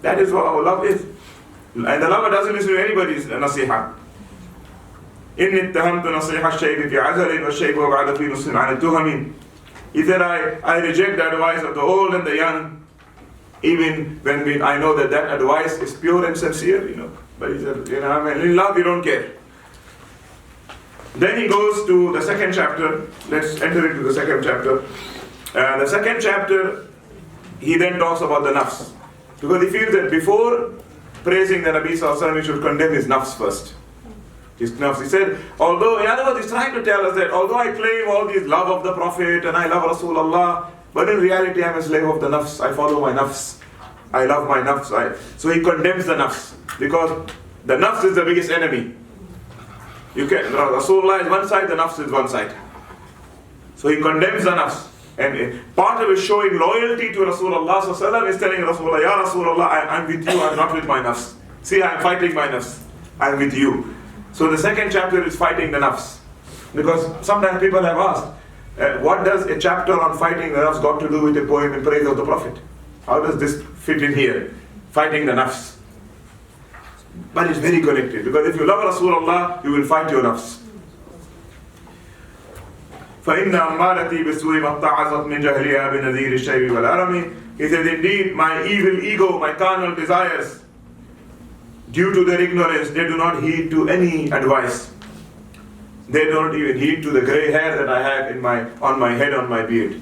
That is what our love is. And the lover doesn't listen to anybody's nasiha. إِنِّي اتَّهَمْتُ نَصِيحَ الشَّيْبِ فِي عَزَلٍ وَالشَّيْبُ وَبَعْدَ فِي نُصٍ عَنِ التُّهَمِ. He said, I reject the advice of the old and the young, even when I know that advice is pure and sincere, But he said, in love you don't care. Then he goes to the second chapter. Let's enter into the second chapter. The second chapter, he then talks about the nafs. Because he feels that before praising the Nabi Sallallahu Alaihi Wasallam, he should condemn his nafs first. His nafs. He said, although, in other words, he's trying to tell us that although I claim all this love of the Prophet and I love Rasulullah, but in reality I'm a slave of the nafs. I follow my nafs. I love my nafs. So he condemns the nafs. Because the nafs is the biggest enemy. Rasulullah is one side, the nafs is one side. So he condemns the nafs. And part of his showing loyalty to Rasulullah is telling Rasulullah, Ya Rasulullah, I'm with you, I'm not with my nafs. See, I'm fighting my nafs. I'm with you. So the second chapter is fighting the nafs. Because sometimes people have asked, what does a chapter on fighting the nafs got to do with a poem in praise of the Prophet? How does this fit in here? Fighting the nafs. But it's very connected. Because if you love Rasulullah, you will fight your nafs. فَإِنَّ أَمَّارَتِي بِسُوءِ مَبْتَعَزَتْ مِنْ جَهْلِهَا بِنَذِيرِ الشَّيْبِ وَالْأَرَمِ. He said, indeed, my evil ego, my carnal desires, due to their ignorance, they do not heed to any advice. They don't even heed to the grey hair that I have on my head, on my beard.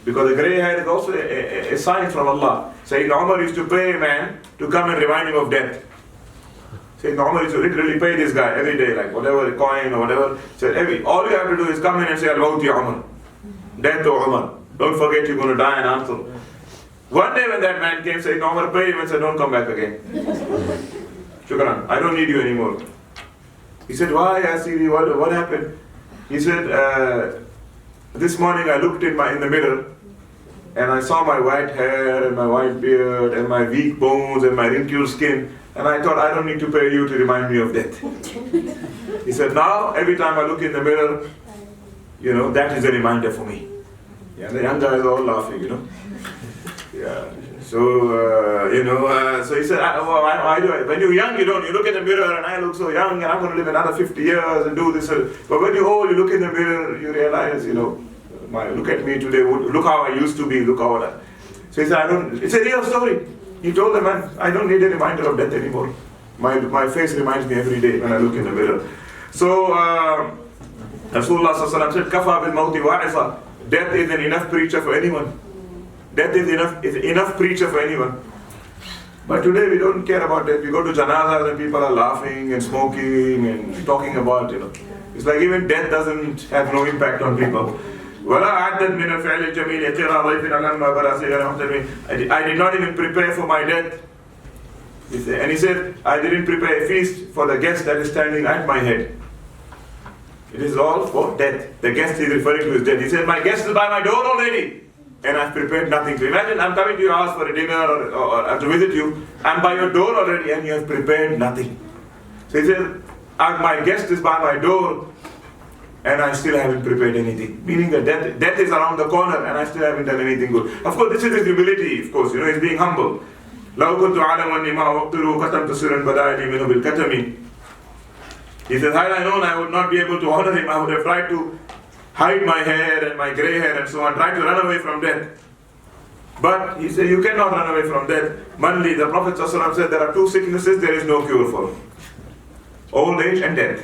Because the grey hair is also a sign from Allah. Sayyidina Umar used to pay a man to come and remind him of death. Sayyidina Umar used to literally pay this guy every day, like whatever, a coin or whatever. Said, all you have to do is come in and say, Al-Maut ya Umar. Death to Umar. Don't forget you're going to die and answer. One day when that man came, Sayyidina Umar paid him and said, don't come back again. Shukran, I don't need you anymore. He said, why, Asiri, what happened? He said, this morning I looked in the mirror and I saw my white hair and my white beard and my weak bones and my wrinkled skin, and I thought, I don't need to pay you to remind me of death. He said, now every time I look in the mirror, that is a reminder for me. Yeah, the young guys are all laughing, Yeah. So, so he said, why do I? When you're young, you look in the mirror and I look so young and I'm going to live another 50 years and do this. But when you're old, you look in the mirror, you realize, look at me today, look how I used to be, look how I. So he said, it's a real story. He told the man, I don't need a reminder of death anymore. My face reminds me every day when I look in the mirror. So, Rasulullah said, Kafa bil mawti wa'isa. Death is an enough preacher for anyone. Death is enough preacher for anyone. But today we don't care about that. We go to janazas and people are laughing and smoking and talking about, It's like even death doesn't have no impact on people. I did not even prepare for my death. And he said, I didn't prepare a feast for the guest that is standing at my head. It is all for death. The guest is referring to his death. He said, my guest is by my door already. And I've prepared nothing. So imagine I'm coming to your house for a dinner or to visit you. I'm by your door already and you have prepared nothing. So he said, my guest is by my door and I still haven't prepared anything. Meaning that death is around the corner and I still haven't done anything good. Of course, this is his humility, of course. He's being humble. He says, had I known I would not be able to honor him, I would have tried to hide my hair and my grey hair and so on, tried to run away from death. But he said, you cannot run away from death. Manli, the Prophet ﷺ said, there are two sicknesses there is no cure for. Old age and death.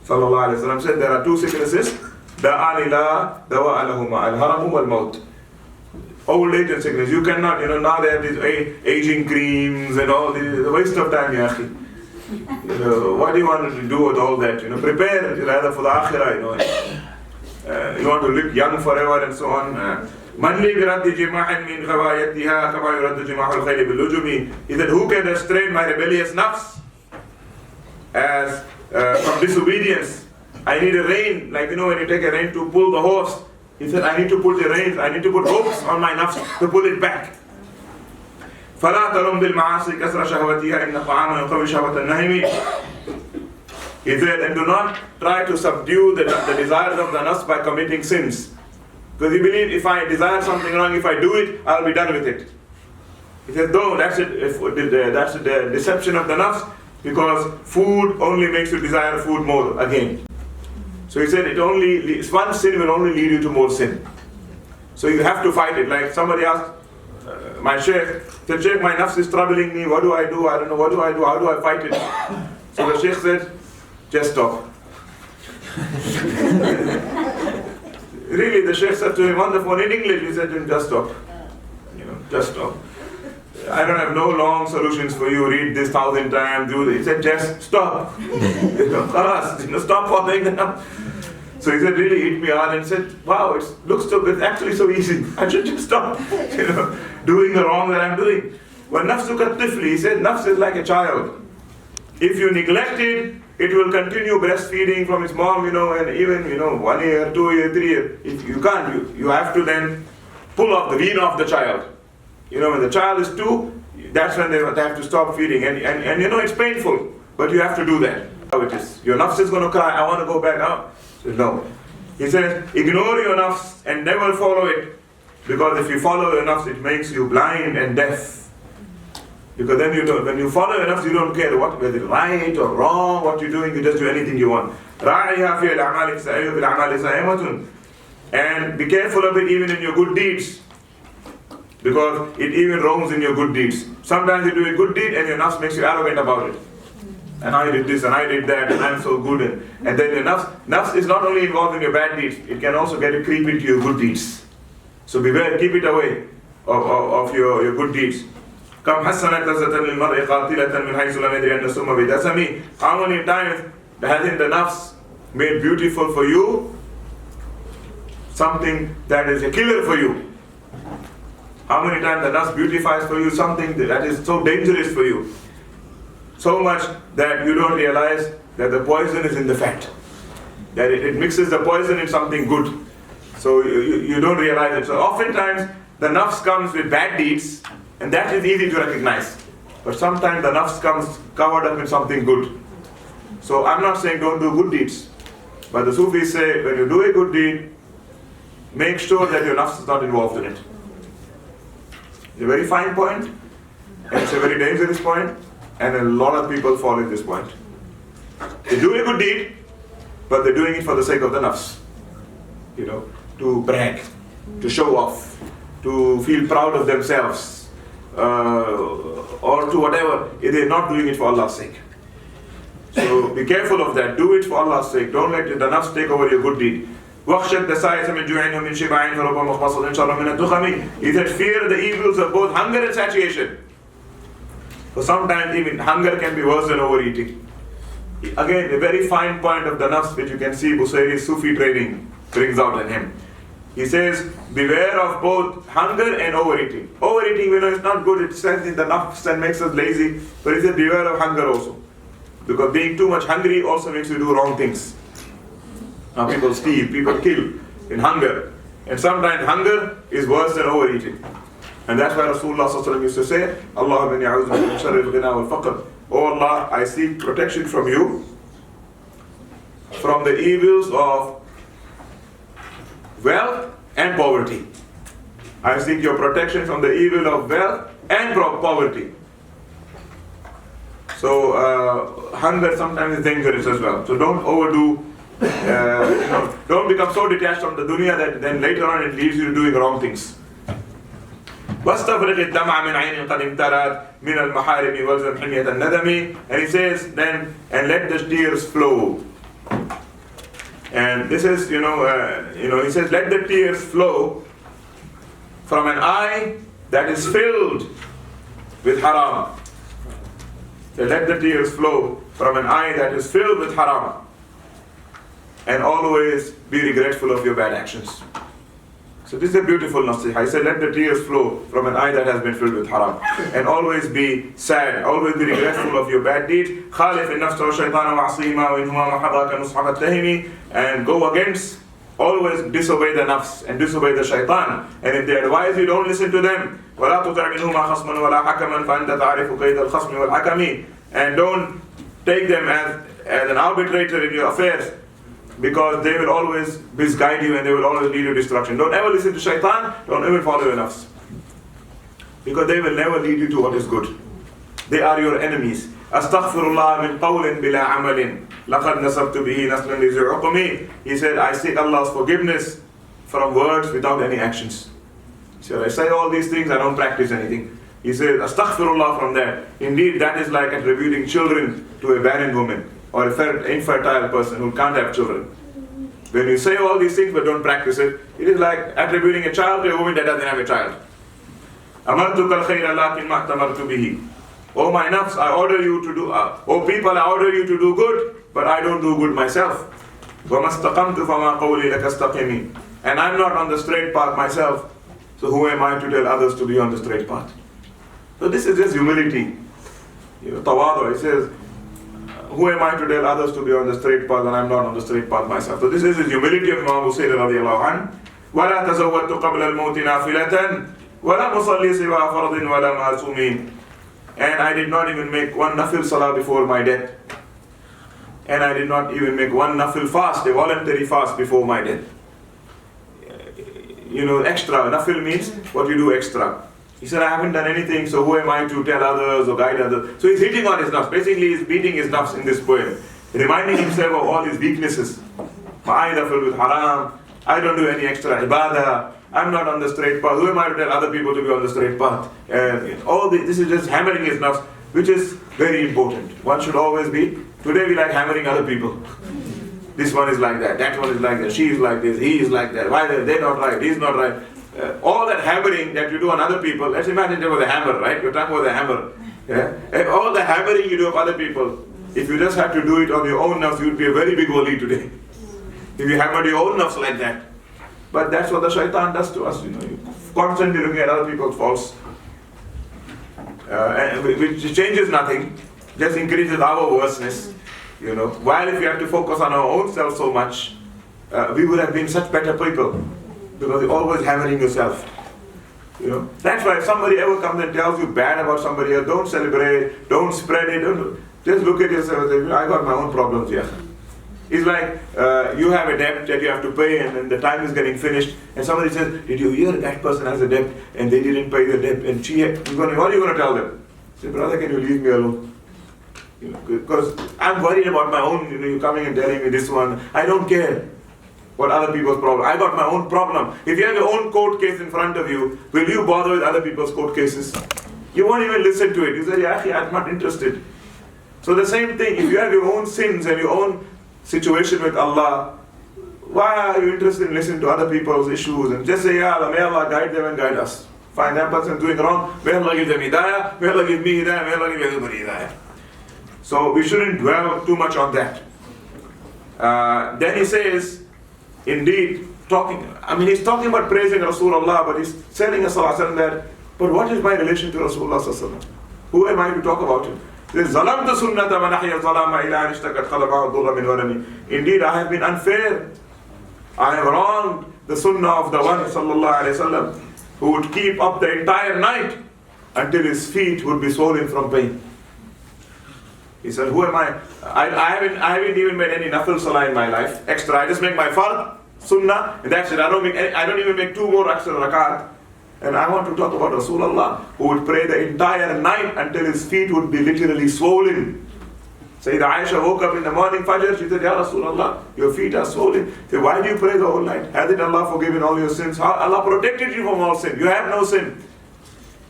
Sallallahu Alaihi Wasallam said, there are two sicknesses. Da'ani la dawa alahuma al-haramu wal-maut. Old age and sickness. You cannot, now they have these aging creams and all this. A waste of time, ya akhi. What do you want to do with all that? Prepare rather for the akhirah, you want to live young forever and so on. Man li biraddi jima'in min ghawayatiha kama yuraddu jima'ul khayli bil lujumi. He said, who can restrain my rebellious nafs as from disobedience? I need a rein, like when you take a rein to pull the horse. He said, I need to put the reins, I need to put ropes on my nafs to pull it back. فلا ترم بالمعاصي كسر شهوتها إن طعاما يقوي شهوة النهم. He said, and do not try to subdue the desires of the nafs by committing sins. Because he believed if I desire something wrong, if I do it, I'll be done with it. He said, no, that's it. That's the deception of the nafs. because food only makes you desire food more again. So he said one sin will only lead you to more sin. So you have to fight it. Like somebody asked my Shaykh, said, Shaykh, my nafs is troubling me, what do I do? I don't know, what do I do? How do I fight it? So the Shaykh said, just stop. Really, the Shaykh said to him on the phone in English, he said to him, just stop. Just stop. I don't have no long solutions for you, read this 1,000 times, do this. He said, just stop. Stop following them. So he said, really hit me hard and said, wow, it looks so good, it's actually so easy. I should just stop, doing the wrong that I'm doing. When nafsuka tifli, he said, nafs is like a child. If you neglect it, it will continue breastfeeding from its mom, and even, 1 year, 2 year, 3 years. If you can't, you have to then pull off the wean off the child. When the child is 2, that's when they have to stop feeding. And it's painful, but you have to do that. How it is. Your nafs is going to cry, I want to go back out. No. He says, ignore your nafs and never follow it. Because if you follow your nafs, it makes you blind and deaf. Because then when you follow your nafs, you don't care whether it's right or wrong, what you're doing, you just do anything you want. And be careful of it even in your good deeds. Because it even roams in your good deeds. Sometimes you do a good deed and your nafs makes you arrogant about it. And I did this and I did that and I'm so good. And then your nafs is not only involved in your bad deeds, it can also get a creep into your good deeds. So beware, keep it away of your good deeds. How many times hasn't the nafs made beautiful for you something that is a killer for you? How many times the nafs beautifies for you something that is so dangerous for you? So much that you don't realize that the poison is in the fat. That it mixes the poison in something good. So you don't realize it. So oftentimes the nafs comes with bad deeds, and that is easy to recognize. But sometimes the nafs comes covered up in something good. So I'm not saying don't do good deeds. But the Sufis say when you do a good deed, make sure that your nafs is not involved in it. It's a very fine point, and it's a very dangerous point, and a lot of people fall in this point. They do a good deed, but they're doing it for the sake of the nafs. To brag, to show off, to feel proud of themselves, or to whatever. They're not doing it for Allah's sake. So be careful of that. Do it for Allah's sake. Don't let the nafs take over your good deed. He said, fear the evils of both hunger and satiation. So sometimes even hunger can be worse than overeating. Again, a very fine point of the nafs which you can see Busairi's Sufi training brings out in him. He says, beware of both hunger and overeating. Overeating, it's not good, it sends in the nafs and makes us lazy. But he said, beware of hunger also. Because being too much hungry also makes you do wrong things. Now people steal, people kill in hunger. And sometimes hunger is worse than overeating. And that's why Rasulullah used to say, Allahumma inni a'udhu bika min sharri al-ghina wal-faqr. Oh Allah, I seek protection from you from the evils of wealth and poverty. I seek your protection from the evil of wealth and poverty. So hunger sometimes is dangerous as well. So don't overdo, don't become so detached from the dunya that then later on it leads you to doing wrong things. وَاسْتَفْرِغِ الدَّمْعَ مِنْ عَيْنٍ قَدْ امْتَرَتْ مِنَ الْمَحَارِمِ وَالْزَمْ حِمْيَةَ النَّدَمِ. And he says then, and let the tears flow. And this is, he says, let the tears flow from an eye that is filled with haram. So let the tears flow from an eye that is filled with haram. And always be regretful of your bad actions. So this is a beautiful nasihah. I said, let the tears flow from an eye that has been filled with haram. And always be sad, always be regretful of your bad deeds. خَالِفِ النَّفْسَ وَالشَّيْطَانَ وَعَصِيهِمَا وَإِنْهُمَا مَحَضَاكَ نُصْحَ التَّهِمِ. And go against, always disobey the nafs and disobey the shaitan. And if they advise you, don't listen to them. وَلَا تُطِعْ مِنْهُمَا خَصْمًا وَلَا حَكَمًا فَأَنْتَ تَعْرِفُ كَيْدَ الْخَصْمِ وَالْحَكَمِ. And don't take them as an arbitrator in your affairs, because they will always misguide you and they will always lead you to destruction. Don't ever listen to shaitan, don't ever follow your nafs, because they will never lead you to what is good. They are your enemies. Astaghfirullah min qawlin bila amalin. Laqad nasabtu bihi naslan li zu'uqmi. He said, I seek Allah's forgiveness from words without any actions. He said, I say all these things, I don't practice anything. He said, Astaghfirullah from that. Indeed, that is like attributing children to a barren woman or a infertile person who can't have children. When you say all these things but don't practice it, it is like attributing a child to a woman that doesn't have a child. Amartuka al-khayra lakin ma tamartu bihi. Oh my nafs, I order you to do, oh people, I order you to do good, but I don't do good myself. وَمَا اسْتَقَمْتُ فَمَا قَوْلِي لَكَ اسْتَقِمِي. And I'm not on the straight path myself, so who am I to tell others to be on the straight path? So this is just humility. Tawadu, it says, who am I to tell others to be on the straight path and I'm not on the straight path myself? So this is the humility of Imam Hussein radiallahu anhu. وَلَا تَزَوَّدْتُ قَبْلَ الْمَوْتِ نَافِلَةً وَلَا مُصَلِّي سِوَى فَرْضٍ وَلَا مَعْصُومٍ. And I did not even make one nafil salah before my death. And I did not even make one nafil fast, a voluntary fast before my death. Extra. Nafil means what you do extra. He said, I haven't done anything, so who am I to tell others or guide others? So he's hitting on his nafs. Basically, he's beating his nafs in this poem, reminding himself of all his weaknesses. My eyes are filled with haram. I don't do any extra ibadah. I'm not on the straight path. Who am I to tell other people to be on the straight path? And all this is just hammering his nafs, which is very important. One should always be. Today we like hammering other people. This one is like that one is like that, she is like this, he is like that. Why they're not right, he's not right. All that hammering that you do on other people, let's imagine there was a hammer, right? You're talking about a hammer. Yeah? And all the hammering you do of other people, if you just had to do it on your own nafs, you'd be a very big wali today. If you hammered your own nafs like that. But that's what the shaitan does to us, you constantly looking at other people's faults. Which changes nothing, just increases our worseness. While if we have to focus on our own self so much, we would have been such better people, because you're always hammering yourself. That's why if somebody ever comes and tells you bad about somebody else, don't celebrate, don't spread it, just look at yourself and say, I got my own problems here. It's like you have a debt that you have to pay, and then the time is getting finished, and somebody says, did you hear that person has a debt and they didn't pay the debt, and what are you going to tell them? Say, brother, can you leave me alone? Because I'm worried about my own, you coming and telling me this one. I don't care what other people's problem. I got my own problem. If you have your own court case in front of you, will you bother with other people's court cases? You won't even listen to it. You say, yeah, I'm not interested. So the same thing, if you have your own sins and your own situation with Allah, why are you interested in listening to other people's issues? And just say, yeah, may Allah guide them and guide us. Find that person doing wrong, may Allah give them hidayah, may Allah give me hidayah, may Allah give everybody hidayah. So we shouldn't dwell too much on that. Then he says, indeed, he's talking about praising Rasulullah, but he's telling us that, but what is my relation to Rasulullah? Who am I to talk about him? He says, indeed, I have been unfair. I have wronged the sunnah of the one, sallallahu alayhi wasallam, who would keep up the entire night until his feet would be swollen from pain. He said, who am I? I haven't even made any nafil salah in my life. Extra, I just make my fard, sunnah, and that's it. I don't even make two more extra rakat. And I want to talk about Rasulullah, who would pray the entire night until his feet would be literally swollen. Sayyidah Aisha woke up in the morning, Fajr, she said, Ya Rasulullah, your feet are swollen. He said, why do you pray the whole night? Hasn't Allah forgiven all your sins? Allah protected you from all sin. You have no sin.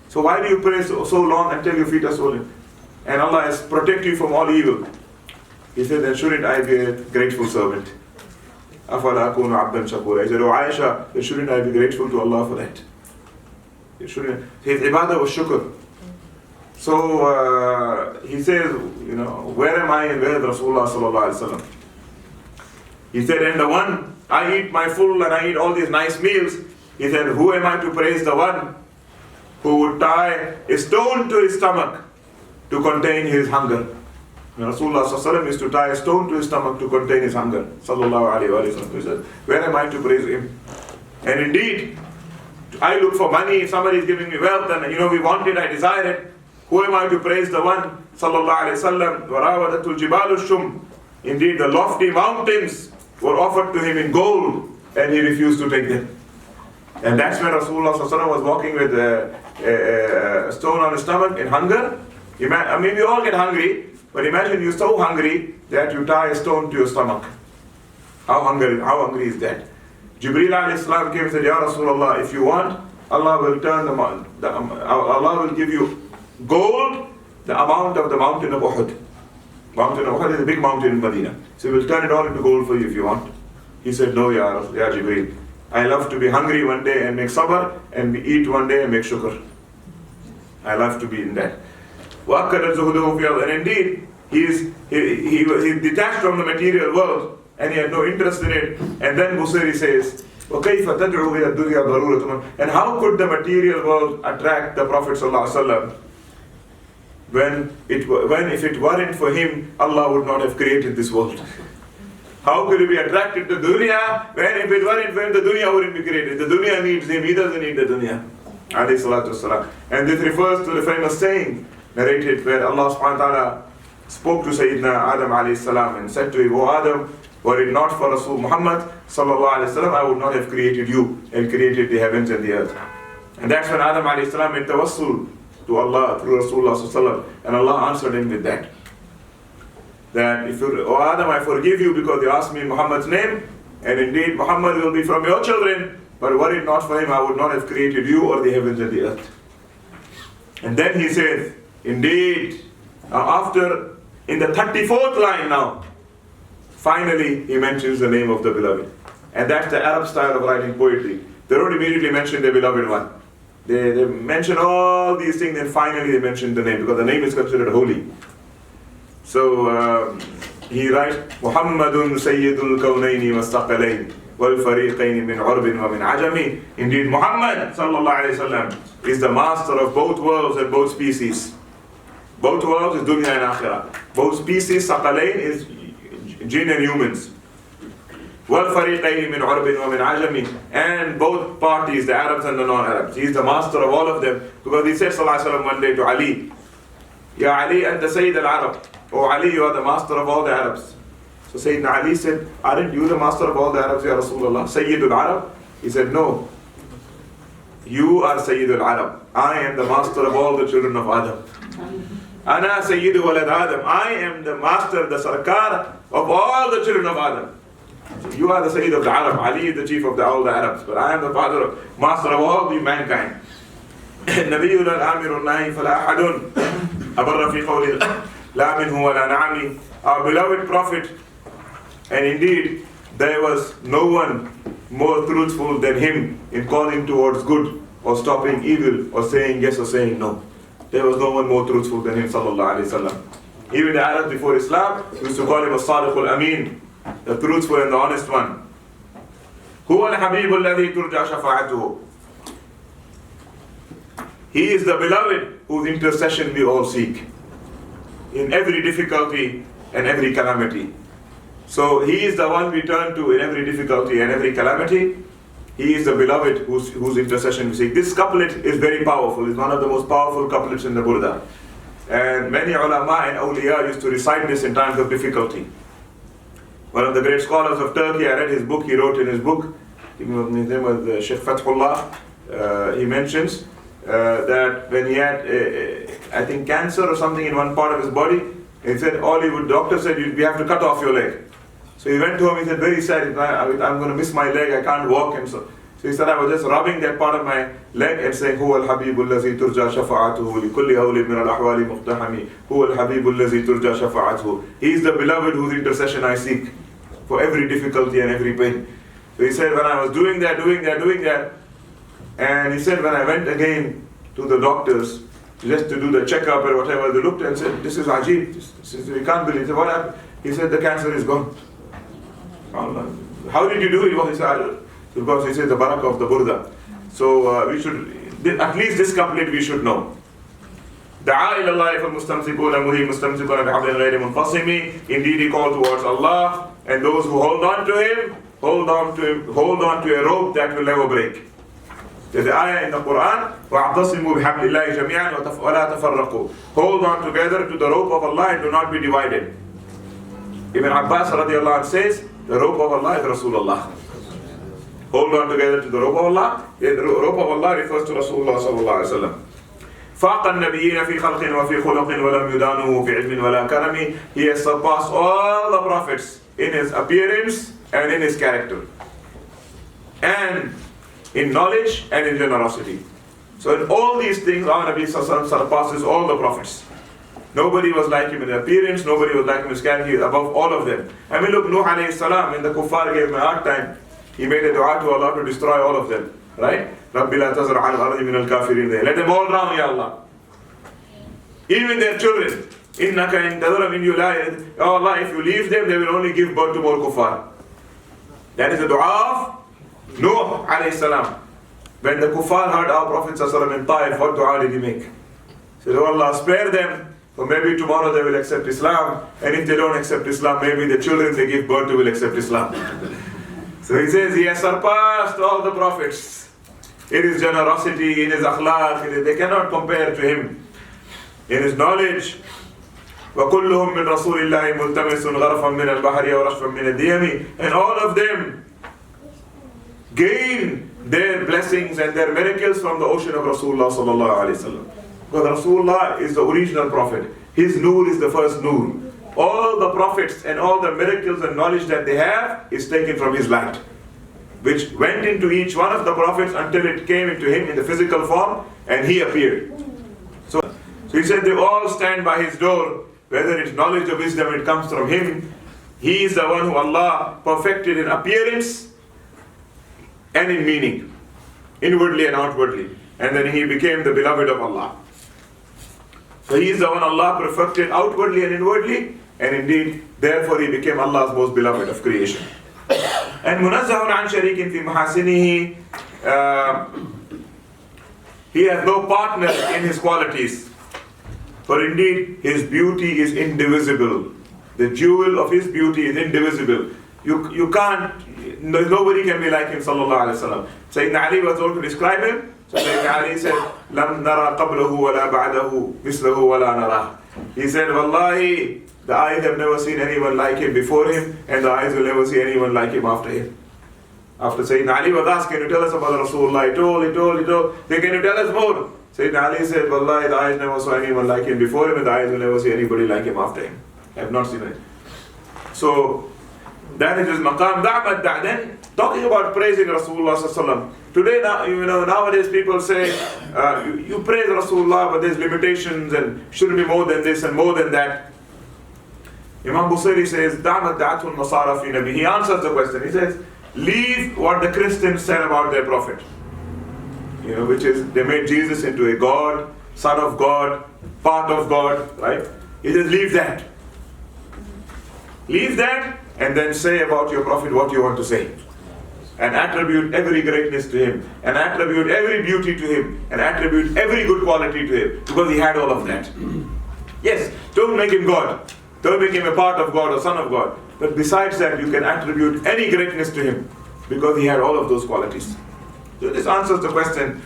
So why do you pray so long until your feet are swollen? And Allah has protected you from all evil. He said, then shouldn't I be a grateful servant? أَفَلَا أَكُونُ عَبْدًا شَكُورًا. He said, oh Aisha, then shouldn't I be grateful to Allah for that? His ibadah was shukr. So he says, where am I and where is Rasulullah sallallahu alaihi wasallam? He said, and the one, I eat my full and I eat all these nice meals. He said, who am I to praise the one who would tie a stone to his stomach to contain his hunger? Rasulullah sallallahu alaihi wasallam used to tie a stone to his stomach to contain his hunger. Sallallahu alaihi wasallam. He said, where am I to praise him? And indeed, I look for money, if somebody is giving me wealth and we want it, I desire it. Who am I to praise the one? Sallallahu alayhi wasallam. Warawadatul jibalu shum. Indeed, the lofty mountains were offered to him in gold and he refused to take them. And that's when Rasulullah sallallahu alayhi wasallam was walking with a stone on his stomach in hunger. We all get hungry, But imagine you're so hungry that you tie a stone to your stomach. How hungry is that? Jibreel alayhi salam came and said, Ya Rasulullah, if you want, Allah will turn Allah will give you gold, the amount of the mountain of Uhud. Mountain of Uhud is a big mountain in Medina. So we'll turn it all into gold for you if you want. He said, no, Ya Jibreel. I love to be hungry one day and make sabr, and eat one day and make shukr. I love to be in that. And indeed, he was detached from the material world and he had no interest in it. And then Busiri says, and how could the material world attract the Prophet ﷺ when if it weren't for him, Allah would not have created this world? How could he be attracted to dunya when if it weren't for him, the dunya wouldn't be created? The dunya needs him, he doesn't need the dunya. And this refers to the famous saying narrated where Allah subhanahu wa ta'ala spoke to Sayyidina Adam alayhi salam and said to him, O Adam, were it not for Rasul Muhammad sallallahu alayhi wasallam, I would not have created you and created the heavens and the earth. And that's when Adam alayhi salam made tawassul to Allah through Rasulullah sallallahu alayhi wasallam, and Allah answered him with that. That if you, O Adam, I forgive you because you asked me Muhammad's name, and indeed Muhammad will be from your children, but were it not for him, I would not have created you or the heavens and the earth. And then he says, indeed, after, in the 34th line now, finally he mentions the name of the beloved. And that's the Arab style of writing poetry. They don't immediately mention the beloved one. They mention all these things, and finally they mention the name, because the name is considered holy. So he writes, Muhammadun Sayyidul Kawnayni was-Thaqalayn wal-Fariqayn min Urbin wa min Ajami. Indeed, Muhammad sallallahu alayhi wasallam is the master of both worlds and both species. Both worlds is dunya and akhirah. Both species, Thaqalayn, is jinn and humans. وَالْفَرِيقَيْنِ مِنْ عُرْبٍ وَمِنْ عَجَمٍ, and both parties, the Arabs and the non-Arabs. He is the master of all of them, because he said sallallahu alaihi wasallam one day to Ali, Ya Ali anta Sayyid al-Arab. Oh Ali, you are the master of all the Arabs. So Sayyidina Ali said, aren't you the master of all the Arabs, Ya Rasulullah? Sayyidul Arab? He said, no. You are Sayyidul Arab. I am the master of all the children of Adam. Ana Sayyidu Walad Adam. I am the master, the Sarkar of all the children of Adam. So you are the Sayyid of the Arab. Ali is the chief of all the Arabs. But I am the master of all the mankind. نبينا الآمر الناهي فلا أحد أبر في قول لا منه ولا نعمي. Our beloved Prophet, and indeed there was no one more truthful than him in calling towards good or stopping evil or saying yes or saying no. There was no one more truthful than him sallallahu alayhi wasallam. Even the Arabs before Islam used to call him as-Sadiq al-Amin, the truthful and the honest one. هو الحبيب الذي ترجى شفاعته. He is the beloved whose intercession we all seek in every difficulty and every calamity. So he is the one we turn to in every difficulty and every calamity. He is the beloved whose intercession we seek. This couplet is very powerful. It's one of the most powerful couplets in the Burdah. And many ulema and awliya used to recite this in times of difficulty. One of the great scholars of Turkey, I read his book, he wrote in his book, his name was Shaykh Fakhruddin. He mentions that when he had, I think, cancer or something in one part of his body, he said, doctor said, we have to cut off your leg. So he went to him, he said, very sad, I'm going to miss my leg, I can't walk. And so he said, I was just rubbing that part of my leg and saying, هو الحبيب الذي ترجى شفاعته لكل هول من الأحوال مقتحم هو الحبيب الذي ترجى شفاعته. He is the beloved whose intercession I seek for every difficulty and every pain. So he said, when I was doing that, and he said, when I went again to the doctors just to do the checkup or whatever, they looked and said, this is ajib, we can't believe. He said, what happened? He said, the cancer is gone. How did you do it? Well, he said, because he said the barakah of the Burdah. So we should, at least this couplet we should know. دعا إلى الله فالمستمسكون به مستمسكون بحبل غير منفصم. Indeed, he called towards Allah, and those who hold on to him, hold on to a rope that will never break. There's an ayah in the Quran, وَاعْتَصِمُوا بِحَبْلِ اللَّهِ جَمِيعًا وَلَا تَفَرَّقُوا. Hold on together to the rope of Allah and do not be divided. Ibn Abbas radiallahu anh says, the rope of Allah is Rasulullah. Hold on together to the rope of Allah. The rope of Allah refers to Rasulullah sallallahu alaihi wasallam. فاق النبيين في خلق وفي خلق ولم يدانه في علم ولا كرم. He has surpassed all the prophets in his appearance and in his character, and in knowledge and in generosity. So in all these things, our Nabi surpasses all the prophets. Nobody was like him in appearance, nobody was like him in his character, he is above all of them. I mean, look, Nuh alayhi salam, when the kuffar gave him a hard time, he made a dua to Allah to destroy all of them. Right? رَبِّ لَا تَذَرْ عَلَى الْأَرْضِ مِنَ الْكَافِرِينَ. Let them all drown, Ya Allah. Even their children. إِنَّكَ إِن تَذَرْ مِنْ يُلَاءِ. Oh Allah, if you leave them, they will only give birth to more kuffar. That is the dua of Nuh alayhi salam. When the kuffar heard our Prophet in Taif, what dua did he make? He said, oh Allah, spare them, for maybe tomorrow they will accept Islam, and if they don't accept Islam, maybe the children they give birth to will accept Islam. So he says, he has surpassed all the prophets in his generosity, in his akhlaq, they cannot compare to him. In his knowledge, وَكُلُّهُمْ مِنْ رَسُولِ اللَّهِ مُلْتَمِسٌ غَرَفًا مِنَ الْبَحْرِ وَرَشْفًا مِنَ الدِّيَمِ. And all of them gain their blessings and their miracles from the ocean of Rasulullah sallallahu alaihi wasallam. Because Rasulullah is the original prophet. His nur is the first nur. All the prophets and all the miracles and knowledge that they have is taken from his light, which went into each one of the prophets until it came into him in the physical form and he appeared. So he said they all stand by his door, whether it's knowledge or wisdom, it comes from him. He is the one who Allah perfected in appearance and in meaning, inwardly and outwardly. And then he became the beloved of Allah. So he is the one Allah perfected outwardly and inwardly, and indeed, therefore he became Allah's most beloved of creation. And munazzahun an sharikin fi mahasinihi, he has no partner in his qualities. For indeed, his beauty is indivisible. The jewel of his beauty is indivisible. You can't, nobody can be like him, sallallahu alayhi wa sallam. Sayyidina Ali was told to describe him. So Sayyidina Ali said, لَمْ نَرَى قَبْلَهُ وَلَا بَعْدَهُ مِثْلَهُ وَلَا نَرَى. He said, Wallahi, the eyes have never seen anyone like him before him, and the eyes will never see anyone like him after him. After Sayyidina Ali was asked, can you tell us about Rasulullah? He told. Then can you tell us more? Sayyidina Ali said, Wallahi, the eyes never saw anyone like him before him, and the eyes will never see anybody like him after him. I have not seen it. So, that is his maqam. Then, talking about praising Rasulullah sallallahu. Today, nowadays people say, you praise Rasulullah, but there's limitations and shouldn't be more than this and more than that. Imam Busiri says, دَعْمَتْ دَعَتْهُ النَّصَارَى فِي نَبِيهِ. He answers the question. He says, leave what the Christians said about their prophet. Which is, they made Jesus into a God, son of God, part of God, right? He says, leave that. Leave that, and then say about your prophet what you want to say. And attribute every greatness to him, and attribute every beauty to him, and attribute every good quality to him, because he had all of that. Yes, don't make him God. Don't make him a part of God or son of God. But besides that, you can attribute any greatness to him, because he had all of those qualities. So this answers the question,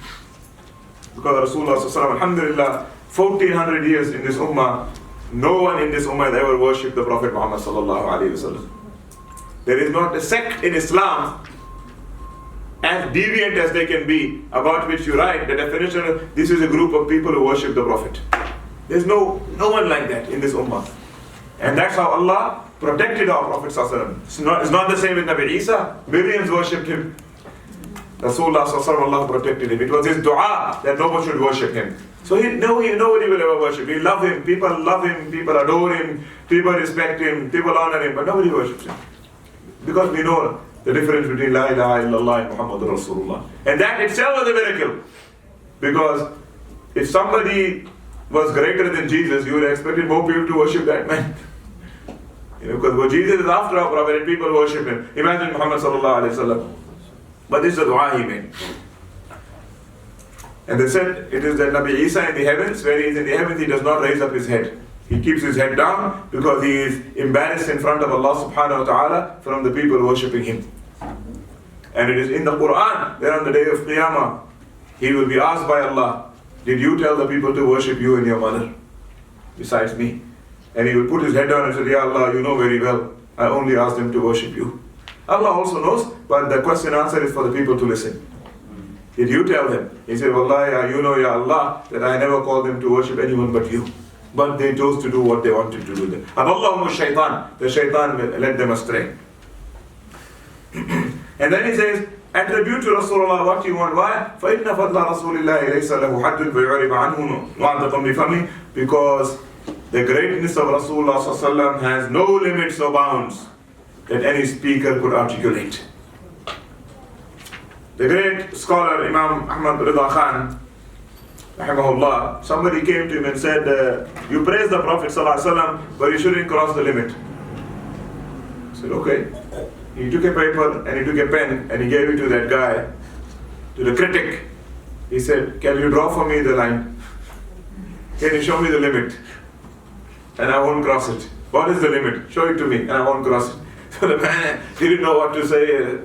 because Rasulullah sallallahu alhamdulillah, 1400 years in this ummah, no one in this ummah has ever worshipped the Prophet Muhammad sallallahu alaihi wasallam. There is not a sect in Islam, as deviant as they can be, about which you write the definition of this is a group of people who worship the Prophet. There's no one like that in this ummah. And that's how Allah protected our Prophet sallallahu alaihi wasallam. It's not the same with Nabi Isa. Millions worshipped him. Rasulullah sallallahu alaihi wasallam, Allah protected him. It was his dua that no one should worship him. So nobody will ever worship him. We love him, people adore him, people respect him, people honor him, but nobody worships him. Because we know the difference between La ilaha illallah and Muhammadur Rasulullah. And that itself was a miracle. Because if somebody was greater than Jesus, you would have expected more people to worship that man. Because Jesus is after our Prophet and people worship him. Imagine Muhammad sallallahu alaihi wasallam. But this is the dua he made. And they said it is that Nabi Isa in the heavens, where he is in the heavens, he does not raise up his head. He keeps his head down because he is embarrassed in front of Allah subhanahu wa ta'ala from the people worshipping him. And it is in the Quran that on the day of Qiyamah, he will be asked by Allah, did you tell the people to worship you and your mother besides me? And he will put his head down and say, Ya Allah, you know very well, I only asked them to worship you. Allah also knows, but the question answer is for the people to listen. Did you tell them? He said, Wallahi, you know, Ya Allah, that I never called them to worship anyone but you. But they chose to do what they wanted to do. And Allahumma shaitan, the shaitan led them astray. And then he says, attribute to Rasulullah what you want. Why? فَإِنَّ فَضْلَ رَسُولِ اللَّهِ لَيْسَ لَهُ حَدٌّ فَيُعْرِبَ عَنْهُ وَعَنْتَقُمْ بِفَمِهِ. Because the greatness of Rasulullah has no limits or bounds that any speaker could articulate. The great scholar Imam Ahmad Rida Khan, rahimahullah, somebody came to him and said, you praise the Prophet ﷺ, but you shouldn't cross the limit. He said, okay. He took a paper and he took a pen and he gave it to that guy, to the critic. He said, can you draw for me the line? Can you show me the limit? And I won't cross it. What is the limit? Show it to me and I won't cross it. So the man didn't know what to say.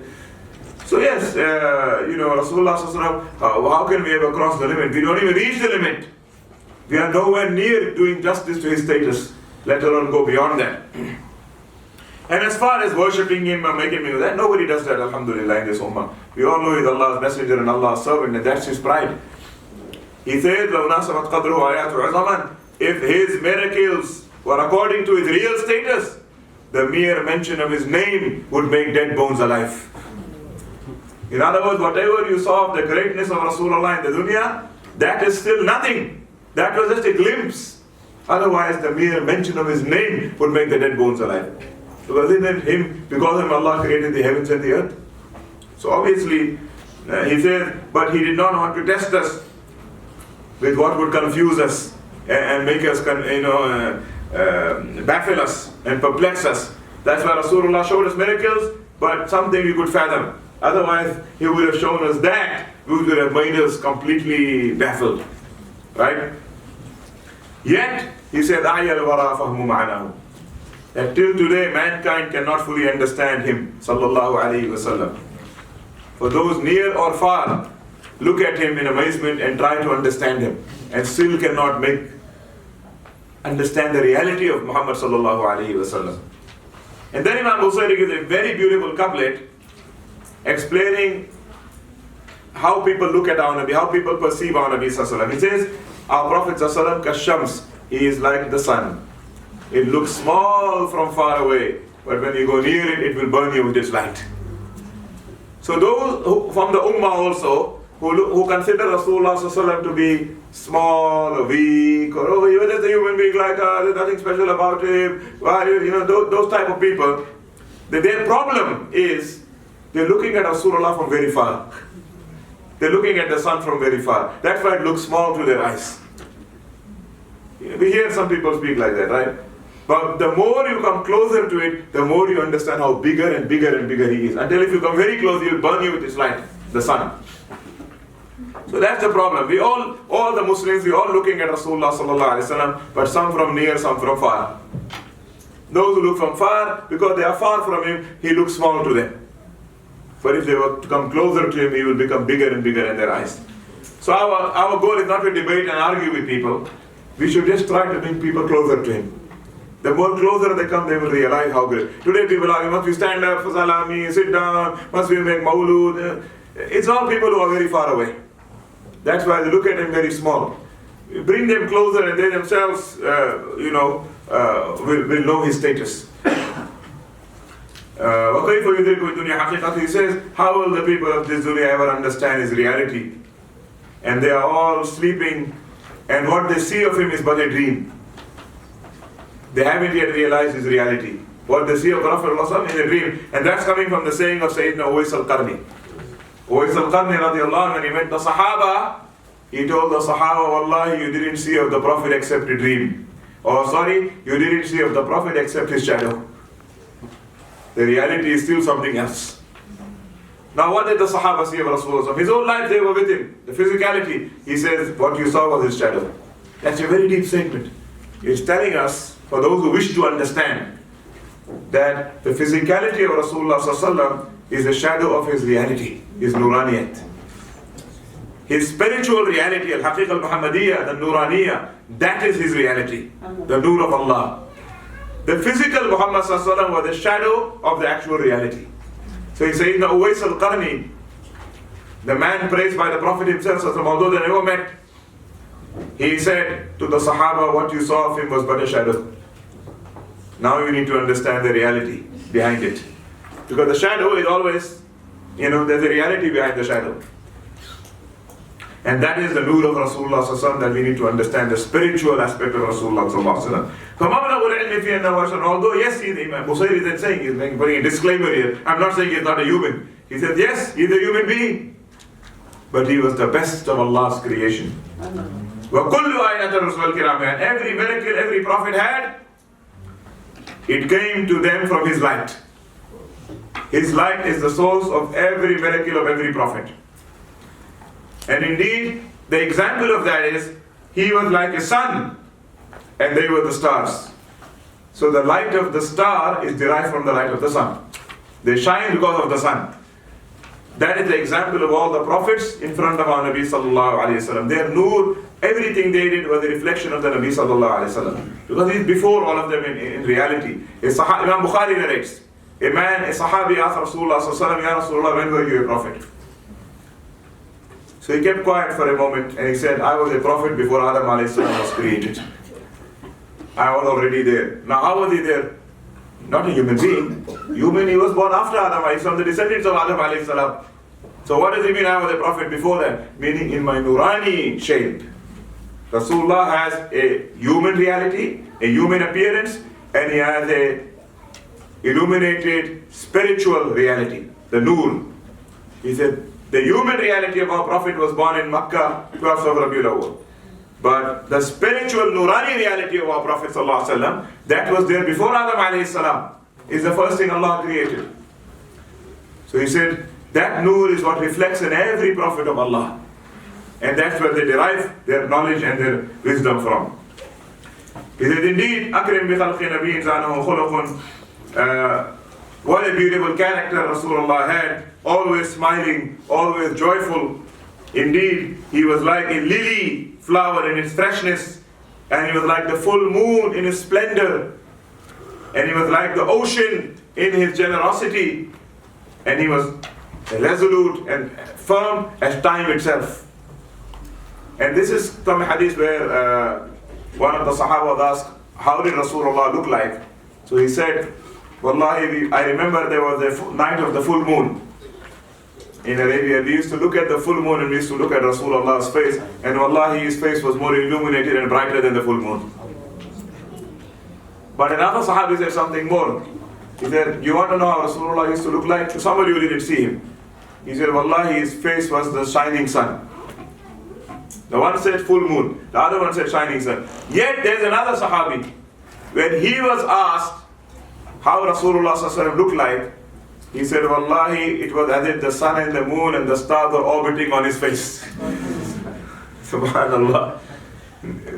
So yes, Rasulullah ﷺ, how can we ever cross the limit? We don't even reach the limit. We are nowhere near doing justice to his status, let alone go beyond that. And as far as worshipping him or making him that, nobody does that, alhamdulillah, in this ummah. We all know he's Allah's messenger and Allah's servant, and that's his pride. He said, if his miracles were according to his real status, the mere mention of his name would make dead bones alive. In other words, whatever you saw of the greatness of Rasulullah in the dunya, that is still nothing. That was just a glimpse. Otherwise, the mere mention of his name would make the dead bones alive. Because because of him Allah created the heavens and the earth. So obviously, he says, but he did not want to test us with what would confuse us and make us, baffle us and perplex us. That's why Rasulullah showed us miracles, but something we could fathom. Otherwise, he would have shown us that, we would have made us completely baffled. Right? Yet, he said, أَعْيَ الْوَرَى فَهْمُ مَعْنَهُ. That till today, mankind cannot fully understand him, sallallahu alayhi wasallam. For those near or far, look at him in amazement and try to understand him, and still cannot understand the reality of Muhammad sallallahu alayhi wasallam. And then Imam Busayri gives a very beautiful couplet explaining how people look at our Nabi, how people perceive our Nabi sallallahu alayhi wasallam. He says, our Prophet sallallahu alayhi wasallam kashams, he is like the sun. It looks small from far away, but when you go near it, it will burn you with its light. So those from the Ummah also, who consider Rasulullah ﷺ to be small or weak, or he was just a human being like us, there's nothing special about him, those type of people, their problem is they're looking at Rasulullah from very far. They're looking at the sun from very far. That's why it looks small to their eyes. We hear some people speak like that, right? But the more you come closer to it, the more you understand how bigger and bigger and bigger he is. Until if you come very close, he'll burn you with his light, the sun. So that's the problem. We all the Muslims, we all looking at Rasulullah sallallahu alaihi wasallam, but some from near, some from far. Those who look from far, because they are far from him, he looks small to them. But if they were to come closer to him, he will become bigger and bigger in their eyes. So our goal is not to debate and argue with people. We should just try to bring people closer to him. The more closer they come, they will realize how great. Today people argue, must we stand up for salami, sit down, must we make maulud? It's all people who are very far away. That's why they look at him very small. Bring them closer and they themselves, will know his status. He says, how will the people of this dunya ever understand his reality? And they are all sleeping, and what they see of him is but a dream. They haven't yet realized his reality. What they see of Prophet ﷺ is a dream. And that's coming from the saying of Sayyidina Uwaisi al-Qarni. Uwaisi al-Qarni radiallahu anhu, when he met the Sahaba, he told the Sahaba, Wallahi, you didn't see of the Prophet except a dream. Or sorry, you didn't see of the Prophet except his shadow. The reality is still something else. Now what did the Sahaba see of Rasulullah? His whole life they were with him. The physicality, he says, what you saw was his shadow. That's a very deep statement. He's telling us, for those who wish to understand, that the physicality of Rasulullah ﷺ is a shadow of his reality, his nuraniyat. His spiritual reality, al-Haqiq al-Muhammadiyya, the nuraniyya, that is his reality, the nur of Allah. The physical Muhammad ﷺ was the shadow of the actual reality. So he says, Uwaisi al-Qarni, the man praised by the Prophet himself, although they never met, he said to the Sahaba, what you saw of him was but a shadow. Now you need to understand the reality behind it. Because the shadow is always, there's a reality behind the shadow. And that is the nur of Rasulullah sallallahu alaihi wasallam, that we need to understand the spiritual aspect of Rasulullah sallallahu alaihi wasallam. Although yes, Imam Busayri is then saying, he's putting a disclaimer here. I'm not saying he's not a human. He said yes, he's a human being, but he was the best of Allah's creation. And every miracle every prophet had, it came to them from his light. His light is the source of every miracle of every prophet. And indeed, the example of that is, he was like a sun, and they were the stars. So the light of the star is derived from the light of the sun. They shine because of the sun. That is the example of all the prophets in front of our Nabi sallallahu alayhi wasallam. Their nur, everything they did was a reflection of the Nabi sallallahu alayhi wasallam. Because he's before all of them in reality. Imam Bukhari narrates, a Sahabi asked Rasulullah sallallahu alayhi wasallam, Ya Rasulullah, when were you a prophet? So he kept quiet for a moment and he said, I was a prophet before Adam alayhi salam was created. I was already there. Now how was he there? Not a human being. Human, he was born after Adam alayhi salam, the descendants of Adam alayhi salam. So what does it mean I was a prophet before that? Meaning in my nurani shape. Rasulullah has a human reality, a human appearance, and he has a illuminated spiritual reality, the nur. He said, the human reality of our Prophet was born in Makkah, 12th of Rabiul Awwal. But the spiritual Nurani reality of our Prophet ﷺ, that was there before Adam alayhi salam, is the first thing Allah created. So he said, that nur is what reflects in every Prophet of Allah. And that's where they derive their knowledge and their wisdom from. He said, indeed, Akrim bi khalqi nabiyyin zanahu khuluqun. What a beautiful character Rasulullah had, always smiling, always joyful. Indeed, he was like a lily flower in its freshness, and he was like the full moon in his splendor, and he was like the ocean in his generosity, and he was resolute and firm as time itself. And this is from a hadith where one of the Sahaba asked, how did Rasulullah look like? So he said, Wallahi, I remember there was a night of the full moon in Arabia. We used to look at the full moon and we used to look at Rasulullah's face, and Wallahi, his face was more illuminated and brighter than the full moon. But another Sahabi said something more. He said, you want to know how Rasulullah used to look like? Somebody who didn't see him. He said, Wallahi, his face was the shining sun. The one said full moon, the other one said shining sun. Yet there's another Sahabi, when he was asked how Rasulullah looked like, he said, Wallahi, it was as if the sun and the moon and the stars were orbiting on his face. Subhanallah.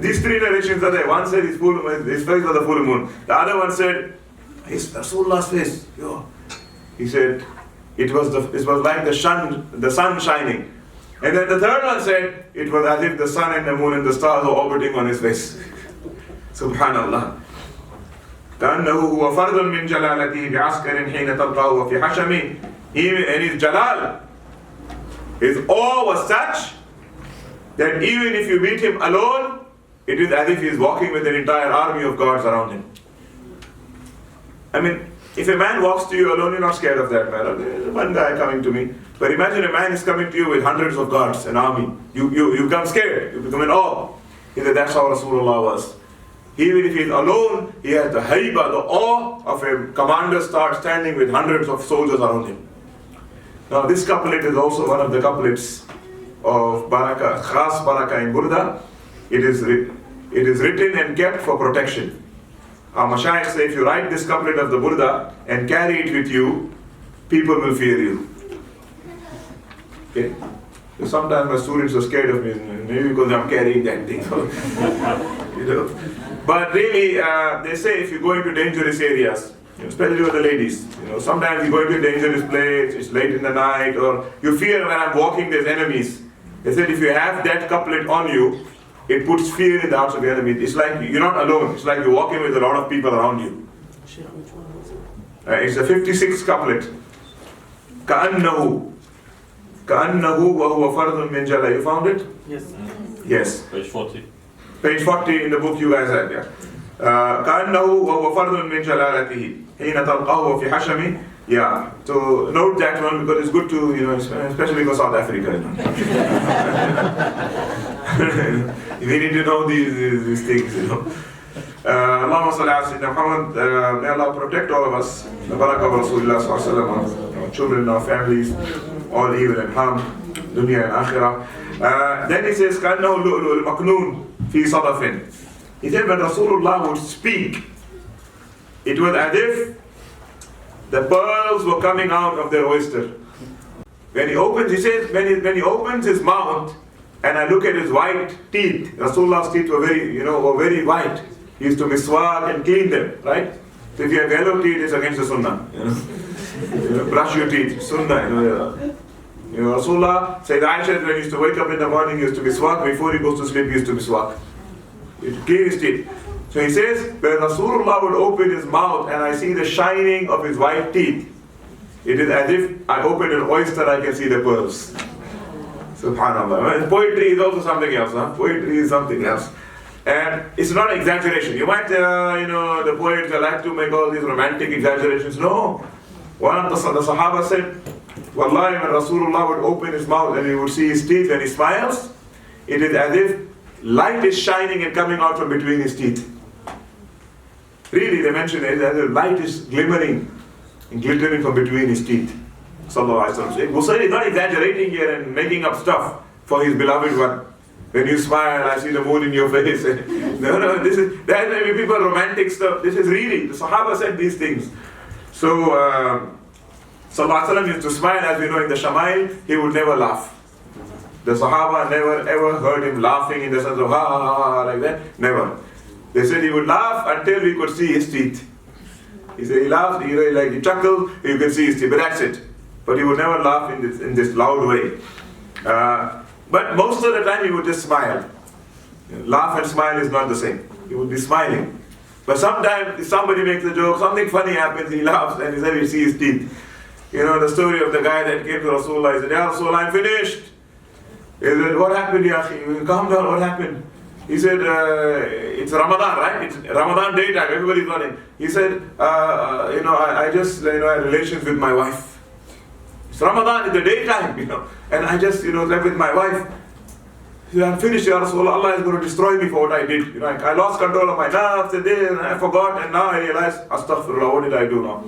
These three narrations are there. One said his face was the full moon. The other one said, it's Rasulullah's face. He said, it was like the sun shining. And then the third one said, it was as if the sun and the moon and the stars were orbiting on his face. Subhanallah. كأنه هو فرد من جلالته بعسكر حين تلقاه وفي حشمه. And his jalal, his awe was such that even if you meet him alone, it is as if he is walking with an entire army of guards around him. I mean, if a man walks to you alone, you're not scared of that man. There's one guy coming to me. But imagine a man is coming to you with hundreds of guards, an army. You become scared, you become in awe. He said, that's how Rasulullah was. Even if he's alone, he has the haiba, the awe of a commander standing with hundreds of soldiers around him. Now this couplet is also one of the couplets of Barakah, Khas Barakah in Burdah. It is written and kept for protection. Our Mashaykh say, if you write this couplet of the Burdah and carry it with you, people will fear you. Okay? So sometimes my students are scared of me, maybe because I'm carrying that thing. But really, they say if you go into dangerous areas, especially with the ladies, sometimes you go into a dangerous place, it's late in the night, or you fear when I'm walking there's enemies. They said if you have that couplet on you, it puts fear in the hearts of the enemy. It's like you're not alone, it's like you're walking with a lot of people around you. It's the 56th couplet. كأنه كأنه وهو فرد من جلال. You found it? Yes. Yes. Page 40. Page 40 in the book you guys have, yeah. كأنه وهو فرد من جلالته حين تلقاه في حشمه. Yeah, so note that one because it's good to, especially for South Africa. We need to know these things, Allahumma salli ala Sayyidina Muhammad. May Allah protect all of us. The barakah of Rasulullah sallallahu alaihi wasallam, our children, our families, all evil and harm, dunya and akhirah. Then he says, كأنه اللؤلؤ المكنون في صدف. He said when Rasulullah would speak, it was as if the pearls were coming out of their oyster. When he opens, he says, when he opens his mouth, and I look at his white teeth, Rasulullah's teeth were very white. He used to miswak and clean them, right? So if you have yellow teeth, it's against the sunnah. Brush your teeth, sunnah. Rasulullah, Sayyid Aisha, when he used to wake up in the morning, he used to miswak. Before he goes to sleep, he used to miswak. He used to clean his teeth. So he says, when Rasulullah would open his mouth and I see the shining of his white teeth, it is as if I opened an oyster, I can see the pearls. Subhanallah. And poetry is also something else. Poetry is something else. And it's not exaggeration. You might, the poets like to make all these romantic exaggerations. No. One of the Sahaba said, Wallahi, when Rasulullah would open his mouth and he would see his teeth and he smiles, it is as if light is shining and coming out from between his teeth. Really, they mention it as if light is glimmering and glittering from between his teeth. Sallallahu Alaihi Wasallam. Musa is not exaggerating here and making up stuff for his beloved one. When you smile, I see the moon in your face. No, that may be people romantic stuff. This is really, the Sahaba said these things. So, Sallallahu Alaihi Wasallam used to smile, as we know in the Shama'il, he would never laugh. The Sahaba never ever heard him laughing in the sense of ha ha ha, ha like that. Never. They said he would laugh until we could see his teeth. He said he laughed, he chuckled, you can see his teeth, but that's it. But he would never laugh in this loud way. But most of the time he would just smile. Laugh and smile is not the same. He would be smiling. But sometimes if somebody makes a joke, something funny happens, he laughs and he said we see his teeth. The story of the guy that came to Rasulullah, he said, Ya Rasulullah, I'm finished. He said, what happened, Ya Akhi? Calm down, what happened? He said, it's Ramadan, right? It's Ramadan daytime, everybody's running. He said, I just had relations with my wife. It's Ramadan, it's the daytime, and I just, slept with my wife. He said, I'm finished, Ya Rasulullah, Allah is going to destroy me for what I did. I lost control of my nerves and I forgot, and now I realized, astaghfirullah, what did I do now?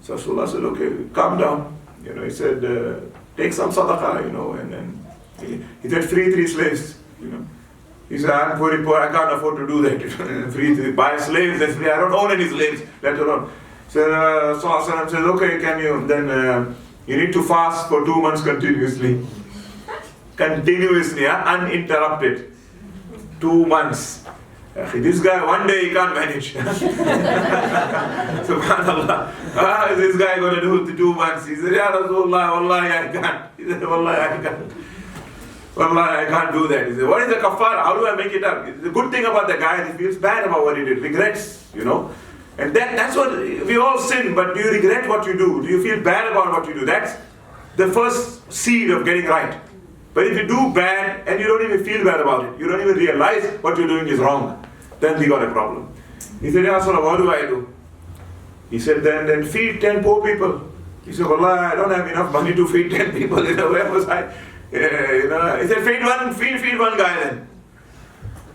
So Rasulullah said, okay, calm down. He said, take some sadaqah, and then he said, free 3 slaves, He said, I'm very poor, I can't afford to do that. Buy slaves, that's free. I don't own any slaves, let alone. So Sallallahu says, okay, you need to fast for 2 months continuously. Continuously, uninterrupted. 2 months. This guy, one day he can't manage. Subhanallah. How is this guy going to do 2 months? He said, Ya Rasulullah, Wallahi I can't. He said, Wallahi I can't. Wallahi, I can't do that. He said, what is the kafara? How do I make it up? The good thing about the guy is he feels bad about what he did, regrets, And that's what, we all sin, but do you regret what you do? Do you feel bad about what you do? That's the first seed of getting right. But if you do bad and you don't even feel bad about it, you don't even realize what you're doing is wrong, then we got a problem. He said, Ya Rasulullah, what do I do? He said, then feed 10 poor people. He said, Wallah, I don't have enough money to feed 10 people. Where was I? He said, feed one guy then.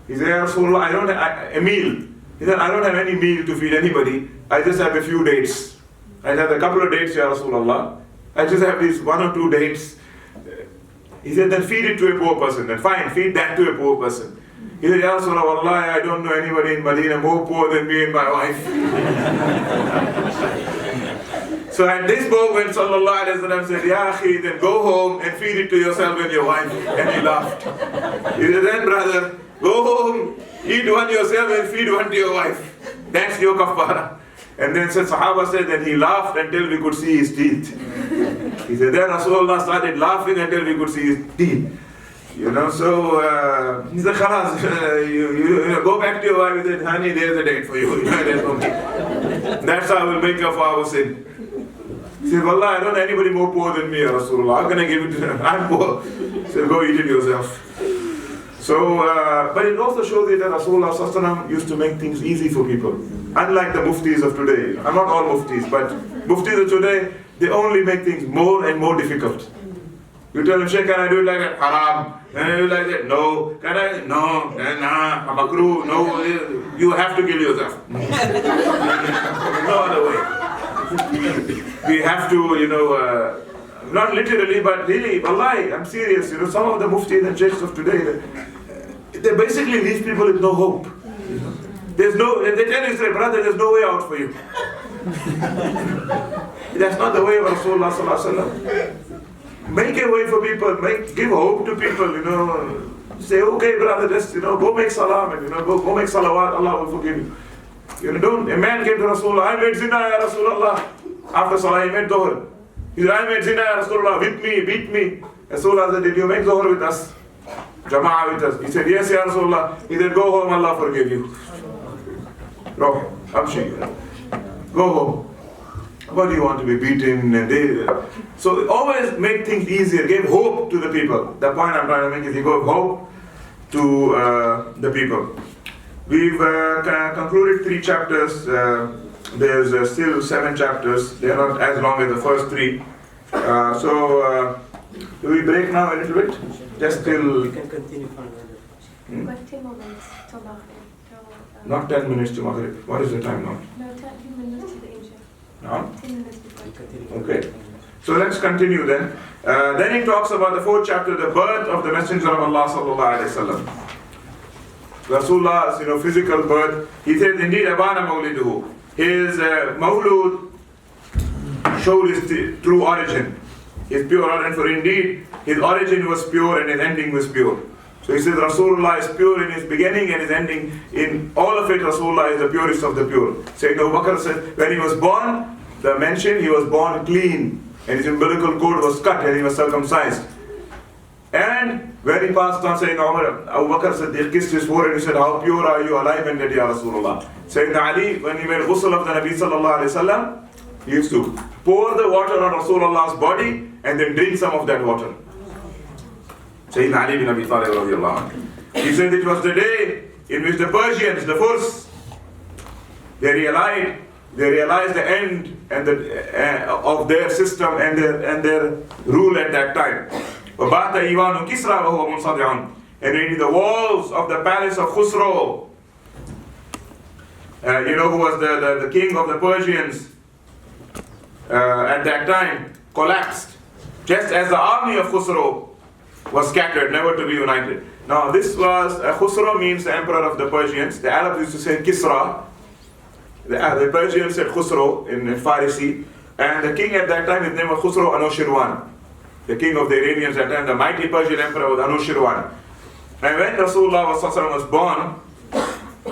He said, Ya Rasulullah, I don't have a meal. He said, I don't have any meal to feed anybody. I just have a few dates. I have a couple of dates, Ya Rasulullah. I just have these 1 or 2 dates. He said, then feed it to a poor person. Then fine, feed that to a poor person. He said, Ya Rasulullah, Wallahi, I don't know anybody in Madina more poor than me and my wife. So at this moment, Sallallahu Alaihi Wasallam said, Ya Akhi, then go home and feed it to yourself and your wife. And he laughed. He said, then brother, go home, eat one yourself and feed one to your wife. That's your kafara. And then Sahaba said that he laughed until we could see his teeth. He said, then Rasulullah started laughing until we could see his teeth. So he said, Khalas, you go back to your wife. He said, honey, there's a date for you. That's how we'll make up for our sin. He said, Wallah, I don't know anybody more poor than me, Ya Rasulullah. How can I give it to them? I'm poor. He said, go eat it yourself. So, but it also shows you that Rasulullah Sallallahu used to make things easy for people. Unlike the muftis of today. I'm not all muftis, but muftis of today, they only make things more and more difficult. You tell him, Shaykh, can I do it like that? Haram. Can I do it like that? No. Can I? No. Nah. Makruh. No. You have to kill yourself. No other way. We have to, not literally, but really, wallahi, I'm serious. Some of the muftis and sheikhs of today, they basically leave people with no hope. They tell you, say, brother, there's no way out for you. That's not the way of Rasulullah Sallallahu Alaihi Wasallam. Make a way for people, give hope to people, Say, okay, brother, just, go make salam and, go make salawat, Allah will forgive you. A man came to Rasulullah, I made zina, ya Rasulullah. After salah, he made dhuhr. He said, I made zina, ya Rasulullah, whip me, beat me. Rasulullah said, did you make dhuhr with us? Jama'ah with us. He said, yes, ya Rasulullah. He said, go home, Allah forgive you. Go, go home. What do you want to be beaten? So always make things easier, give hope to the people. The point I'm trying to make is you give hope to the people. We've concluded 3 chapters. There's still 7 chapters. They're not as long as the first 3. So do we break now a little bit? Just till... You can continue for another. But 10 more minutes till Maghrib. Not 10 minutes to Maghrib. What is the time now? No, 10 minutes to the Isha. No? 10 minutes before. Okay. So let's continue then. Then he talks about the 4th chapter, the birth of the Messenger of Allah Sallallahu Alaihi Wasallam. Rasulullah's physical birth. He says, indeed, Abana Mawliduhu. His Mawlud showed his true origin. His pure origin. For indeed, his origin was pure and his ending was pure. So he says Rasulullah is pure in his beginning and his ending. In all of it, Rasulullah is the purest of the pure. Sayyidina Abu Bakr said, when he was born, the mention, he was born clean. And his umbilical cord was cut and he was circumcised. And when he passed on, Sayyidina Umar, Abu Bakr said, he kissed his forehead and he said, how pure are you, alive and dead, Ya Rasulullah. Sayyidina Ali, when he made ghusl of the Nabi Sallallahu Alaihi Wasallam, he used to pour the water on Rasulullah's body and then drink some of that water. Sayyidina Ali bin Abi Talib radiallahu anhu. He said it was the day in which the Persians, the Furs, they realized the end and of their system and their rule at that time. وَبَاتَ إِيوَانُ كِسْرَى وَهُوَ مُنْصَدِعٌ. And in the walls of the palace of Khusro, who was the king of the Persians at that time, collapsed. Just as the army of Khusro was scattered, never to be united. Now this was, Khusro means the emperor of the Persians. The Arabs used to say Kisra. The Persians said Khusro in Farisi. And the king at that time, his name was Khusro Anushirwan. The king of the Iranians at that time, the mighty Persian emperor was Anushirwan. And when Rasulullah was born,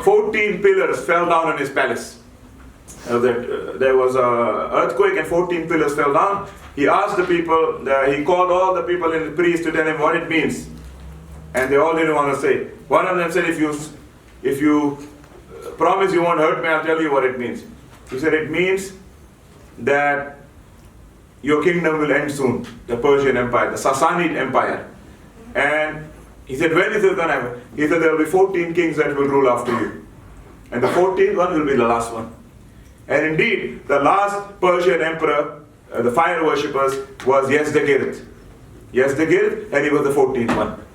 14 pillars fell down on his palace. There was an earthquake and 14 pillars fell down. He asked the people, he called all the people in the priest to tell him what it means. And they all didn't want to say. One of them said, if you promise you won't hurt me, I'll tell you what it means. He said, it means that your kingdom will end soon, the Persian Empire, the Sassanid Empire. And he said, when is it going to happen? He said, there will be 14 kings that will rule after you. And the 14th one will be the last one. And indeed, the last Persian emperor, the fire worshippers, was Yazdagerd. Yazdagerd, and he was the 14th one.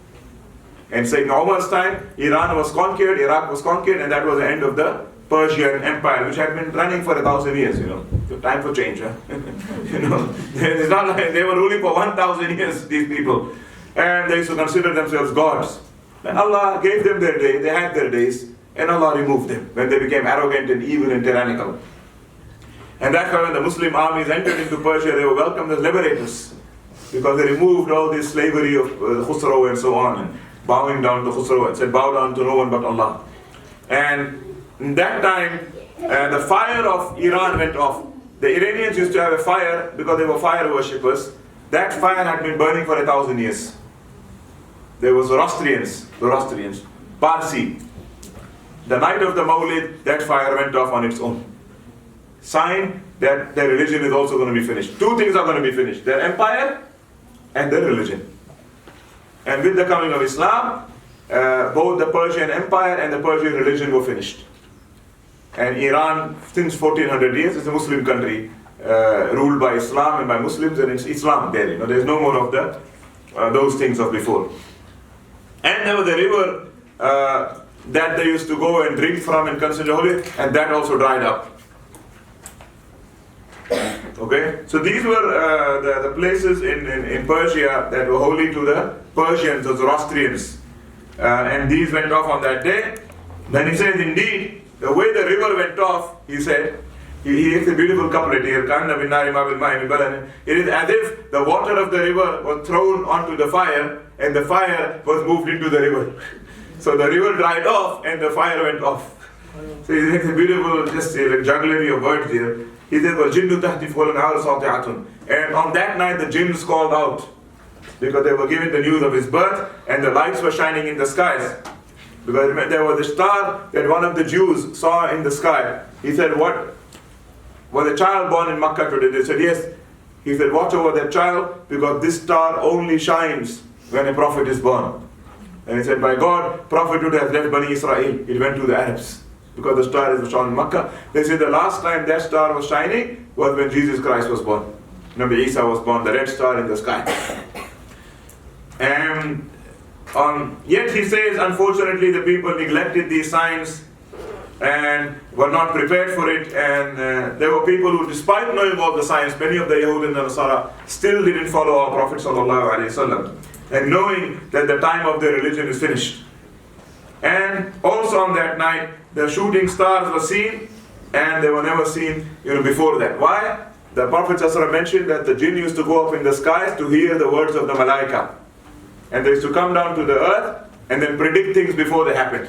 And Sayyidina Umar's time, Iran was conquered, Iraq was conquered, and that was the end of the Persian Empire, which had been running for 1,000 years, So time for change, huh? It's not like they were ruling for 1,000 years, these people. And they used to consider themselves gods. And Allah gave them their day, they had their days, and Allah removed them when they became arrogant and evil and tyrannical. And that's why when the Muslim armies entered into Persia, they were welcomed as liberators, because they removed all this slavery of Khusro and so on, and bowing down to Khusro and said, bow down to no one but Allah. And in that time, the fire of Iran went off. The Iranians used to have a fire because they were fire worshippers. That fire had been burning for 1,000 years. There was Zoroastrians, Parsi. The night of the Mawlid, that fire went off on its own. Sign that their religion is also going to be finished. Two things are going to be finished: their empire and their religion. And with the coming of Islam, both the Persian Empire and the Persian religion were finished. And Iran, since 1400 years, is a Muslim country, ruled by Islam and by Muslims, and it's Islam there. You know, there's no more of the those things of before. And there was the river that they used to go and drink from and consider holy, and that also dried up. Okay, so these were the places in Persia that were holy to the Persians, the Zoroastrians, and these went off on that day. Then he says, indeed, the way the river went off, he said, he has a beautiful couplet here. It is as if the water of the river was thrown onto the fire, and the fire was moved into the river. So the river dried off, and the fire went off. So he has a beautiful, just a jugglery of words here. He said, and on that night the jinns called out, because they were given the news of his birth, and the lights were shining in the skies. Because there was a star that one of the Jews saw in the sky. He said, what? Was a child born in Makkah today? They said, yes. He said, watch over that child, because this star only shines when a prophet is born. And he said, by God, prophethood has left Bani Israel. It went to the Arabs, because the star is shown in Makkah. They said the last time that star was shining was when Jesus Christ was born. Nabi Isa was born, the red star in the sky. And yet he says, unfortunately, the people neglected these signs and were not prepared for it. And there were people who, despite knowing all the signs, many of the Yahud and the Nasara still didn't follow our Prophet ﷺ, and knowing that the time of their religion is finished. And also on that night, the shooting stars were seen, and they were never seen before that. Why? The Prophet ﷺ mentioned that the jinn used to go up in the skies to hear the words of the malaika. And they used to come down to the earth and then predict things before they happened.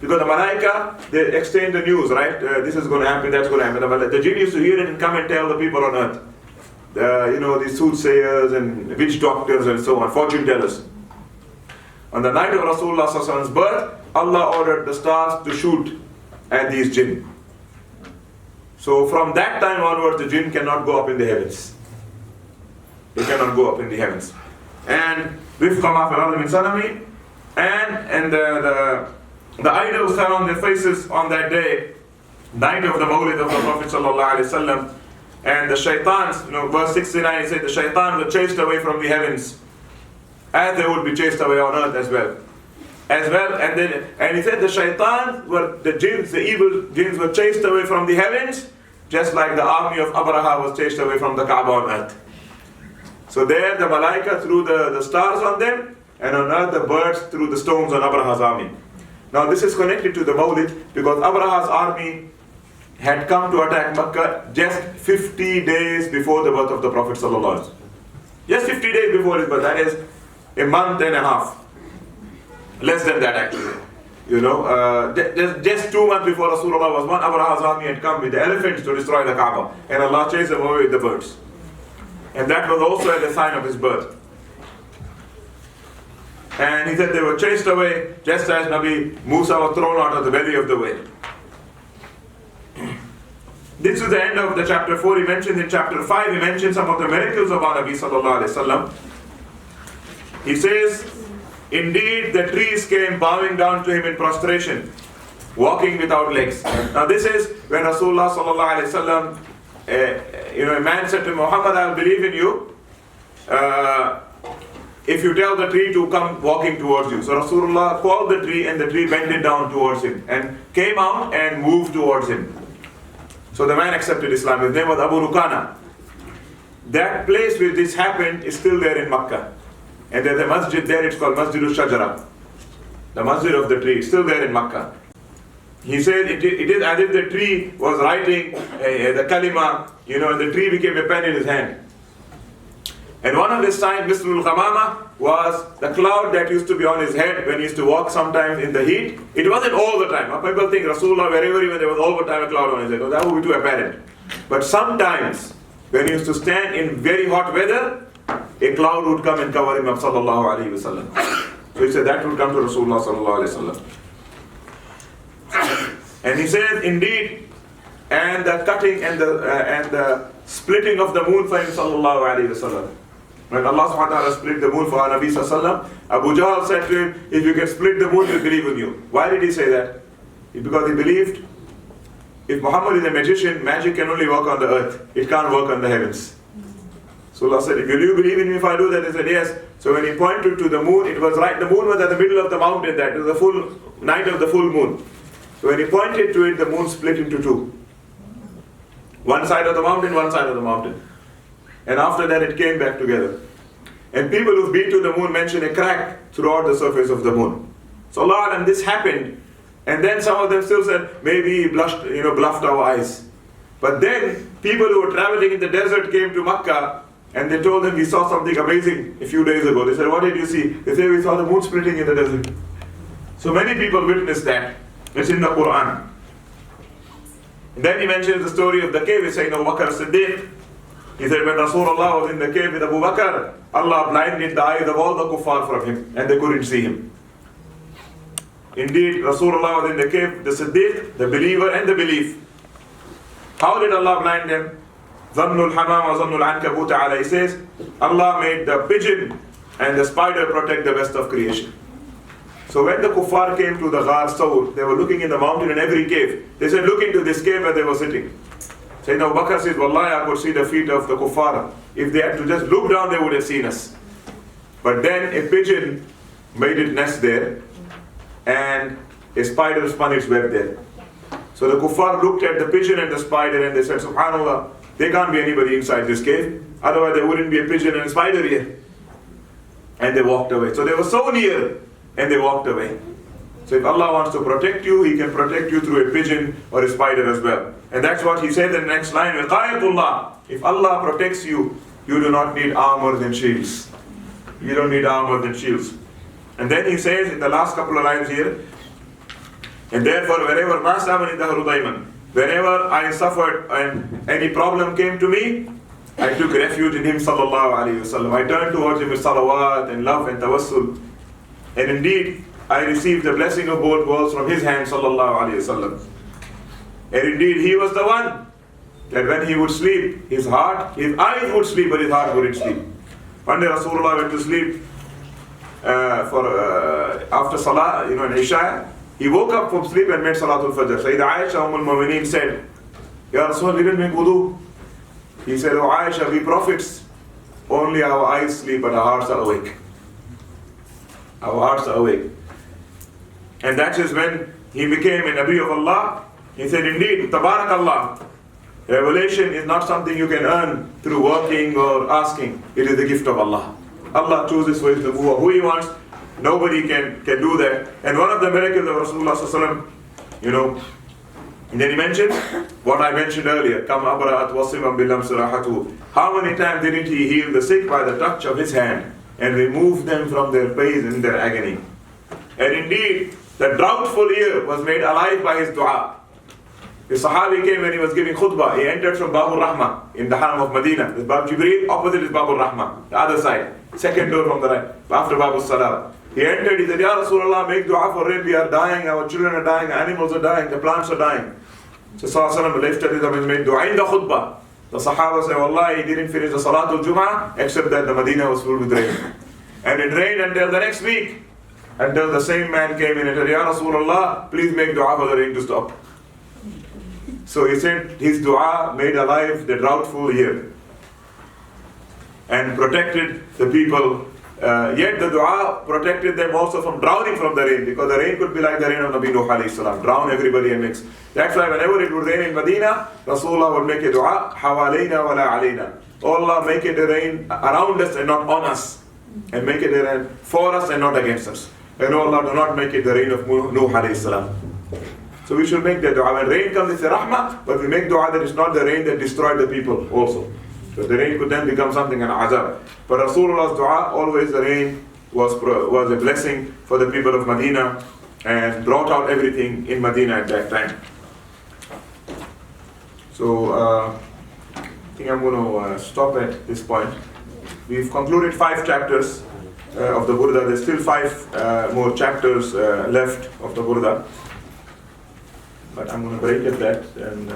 Because the malaika, they exchange the news, right? This is going to happen, that's going to happen. The jinn used to hear it and come and tell the people on earth. These soothsayers and witch doctors and so on, fortune tellers. On the night of Rasulullah's birth, Allah ordered the stars to shoot at these jinn. So from that time onwards, the jinn cannot go up in the heavens. They cannot go up in the heavens. And the idols fell on their faces on that day, night of the Mawlid of the Prophet ﷺ. And the shaitans, verse 69, he said the shaitans were chased away from the heavens, as they would be chased away on earth as well. And he said the shaitans were the jinns, the evil jinns were chased away from the heavens, just like the army of Abraha was chased away from the Kaaba on earth. So there the malaika threw the stars on them, and on earth the birds threw the stones on Abraha's army. Now this is connected to the Mawlid, because Abraha's army had come to attack Makkah just 50 days before the birth of the Prophet ﷺ. Just 50 days before his birth, that is a month and a half. Less than that actually. Just 2 months before Rasulullah was born, Abraha's army had come with the elephants to destroy the Kaaba, and Allah chased them away with the birds. And that was also a sign of his birth. And he said they were chased away just as Nabi Musa was thrown out of the belly of the whale. This is the end of the chapter 4. He mentioned in chapter 5, he mentioned some of the miracles of our Nabi sallallahu alaihi wasallam. He says, indeed the trees came bowing down to him in prostration, walking without legs. Now this is when Rasulullah sallallahu alaihi wasallam, a man said to Muhammad, I will believe in you if you tell the tree to come walking towards you. So Rasulullah called the tree, and the tree bended down towards him and came out and moved towards him. So the man accepted Islam. His name was Abu Rukana. That place where this happened is still there in Makkah. And there's a masjid there, it's called Masjidul Shajara. The masjid of the tree, still there in Makkah. He said it is as if the tree was writing the kalima, and the tree became a pen in his hand. And one of his signs, Misrul Ghamama, was the cloud that used to be on his head when he used to walk sometimes in the heat. It wasn't all the time. People think Rasulullah, wherever he went, there was all the time a cloud on his head. Oh, that would be too apparent. But sometimes, when he used to stand in very hot weather, a cloud would come and cover him up, sallallahu alayhi wa sallam. So he said that would come to Rasulullah sallallahu alayhi wa sallam. And he said, indeed, and the cutting and the splitting of the moon for him sallallahu alaihi wasallam. When Allah subhanahu wa ta'ala split the moon for our Nabi sallallahu alaihi wasallam, Abu Jahl said to him, if you can split the moon, we believe in you. Why did he say that? Because he believed if Muhammad is a magician, magic can only work on the earth. It can't work on the heavens. So Allah said, will you believe in me if I do that? He said, yes. So when he pointed to the moon, it was right. The moon was at the middle of the mountain. That was the full night of the full moon. So when he pointed to it, the moon split into two. One side of the mountain, one side of the mountain. And after that, it came back together. And people who've been to the moon mention a crack throughout the surface of the moon. So Allah, and this happened. And then some of them still said, maybe he bluffed our eyes. But then people who were traveling in the desert came to Makkah and they told them, we saw something amazing a few days ago. They said, what did you see? They said, we saw the moon splitting in the desert. So many people witnessed that. It's in the Quran. And then he mentions the story of the cave. He's saying, Abu Bakr Siddiq. He said, when Rasulullah was in the cave with Abu Bakr, Allah blinded the eyes of all the kuffar from him and they couldn't see him. Indeed, Rasulullah was in the cave, the Siddiq, the believer and the belief. How did Allah blind them? Zannul hamam wa zannul ankabut ala. He says, Allah made the pigeon and the spider protect the best of creation. So when the kuffar came to the Ghar Saur, they were looking in the mountain in every cave. They said, look into this cave where they were sitting. Sayyidina Abu Bakr says, Wallahi, I could see the feet of the kuffar. If they had to just look down, they would have seen us. But then a pigeon made its nest there, and a spider spun its web there. So the kuffar looked at the pigeon and the spider and they said, Subhanallah, there can't be anybody inside this cave. Otherwise there wouldn't be a pigeon and a spider here. And they walked away. So they were so near and they walked away. So if Allah wants to protect you, He can protect you through a pigeon or a spider as well. And that's what He said in the next line, Wiqayatullah. If Allah protects you, you do not need armor and shields. You don't need armor and shields. And then he says in the last couple of lines here, and therefore wherever whenever I suffered and any problem came to me, I took refuge in him sallallahu alayhi wasallam. I turned towards him with salawat and love and tawassul. And indeed, I received the blessing of both worlds from his hand sallallahu alayhi wasallam. And indeed, he was the one that when he would sleep, his eyes would sleep, but his heart wouldn't sleep. One day Rasulullah went to sleep after Salah, in Isha. He woke up from sleep and made Salatul Fajr. Sayyidah Aisha al-Mu'mineen said, Ya Rasulullah, we didn't make wudu. He said, Oh Aisha, we prophets, only our eyes sleep but our hearts are awake. Our hearts are awake. And that is when he became a Nabi of Allah. He said, indeed, Tabarakallah, revelation is not something you can earn through working or asking. It is the gift of Allah. Allah chooses for his nubuwwah who He wants. Nobody can do that. And one of the miracles of Rasulullah sallallahu alaihi wasallam, and then he mentioned what I mentioned earlier. Kam abra'at wasimam bilam surahatu. How many times didn't he heal the sick by the touch of his hand and remove them from their pain and their agony? And indeed, the droughful year was made alive by his dua. The Sahabi came when he was giving khutbah. He entered from Babul Rahma in the Haram of Medina. There's Bab Jibreel, opposite is Babul Rahma, the other side, second door from the right, after Babul Salah. He entered, he said, Ya Rasulullah, make dua for rain, we are dying, our children are dying, animals are dying, the plants are dying. So Sallallahu lifted his arm and made dua in the khutbah. The Sahaba said, Wallahi, he didn't finish the Salatul Jum'ah, except that the Medina was full with rain. And it rained until the next week, until the same man came in and said, Ya Rasulullah, please make dua for the rain to stop. So he said his dua made alive the droughful year and protected the people. Yet the dua protected them also from drowning from the rain, because the rain could be like the rain of Nabi Nuh alayhi salam, drown everybody and mix. That's why whenever it would rain in Medina, Rasulullah would make a dua, Hawalayna wa la alayna. Oh Allah, make it rain around us and not on us, and make it rain for us and not against us. And oh Allah, do not make it the rain of Nuh alayhi salam. So we should make the dua. When rain comes, it's a rahmah, but we make dua that it's not the rain that destroyed the people also. So the rain could then become something, an azab. But Rasulullah's dua, always the rain was a blessing for the people of Medina and brought out everything in Medina at that time. So I think I'm going to stop at this point. We've concluded 5 chapters of the Burdah. There's still 5 more chapters left of the Burdah. But I'm going to break at that and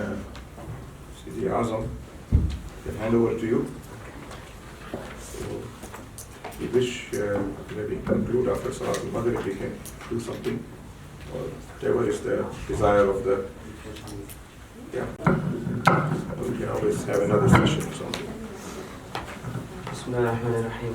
Sidi Azam, I can hand over to you. So, we wish maybe conclude after Salat al-Maghrib, we can do something, or whatever is the desire of the, yeah. We can always have another session or something. Bismillahirrahmanirrahim.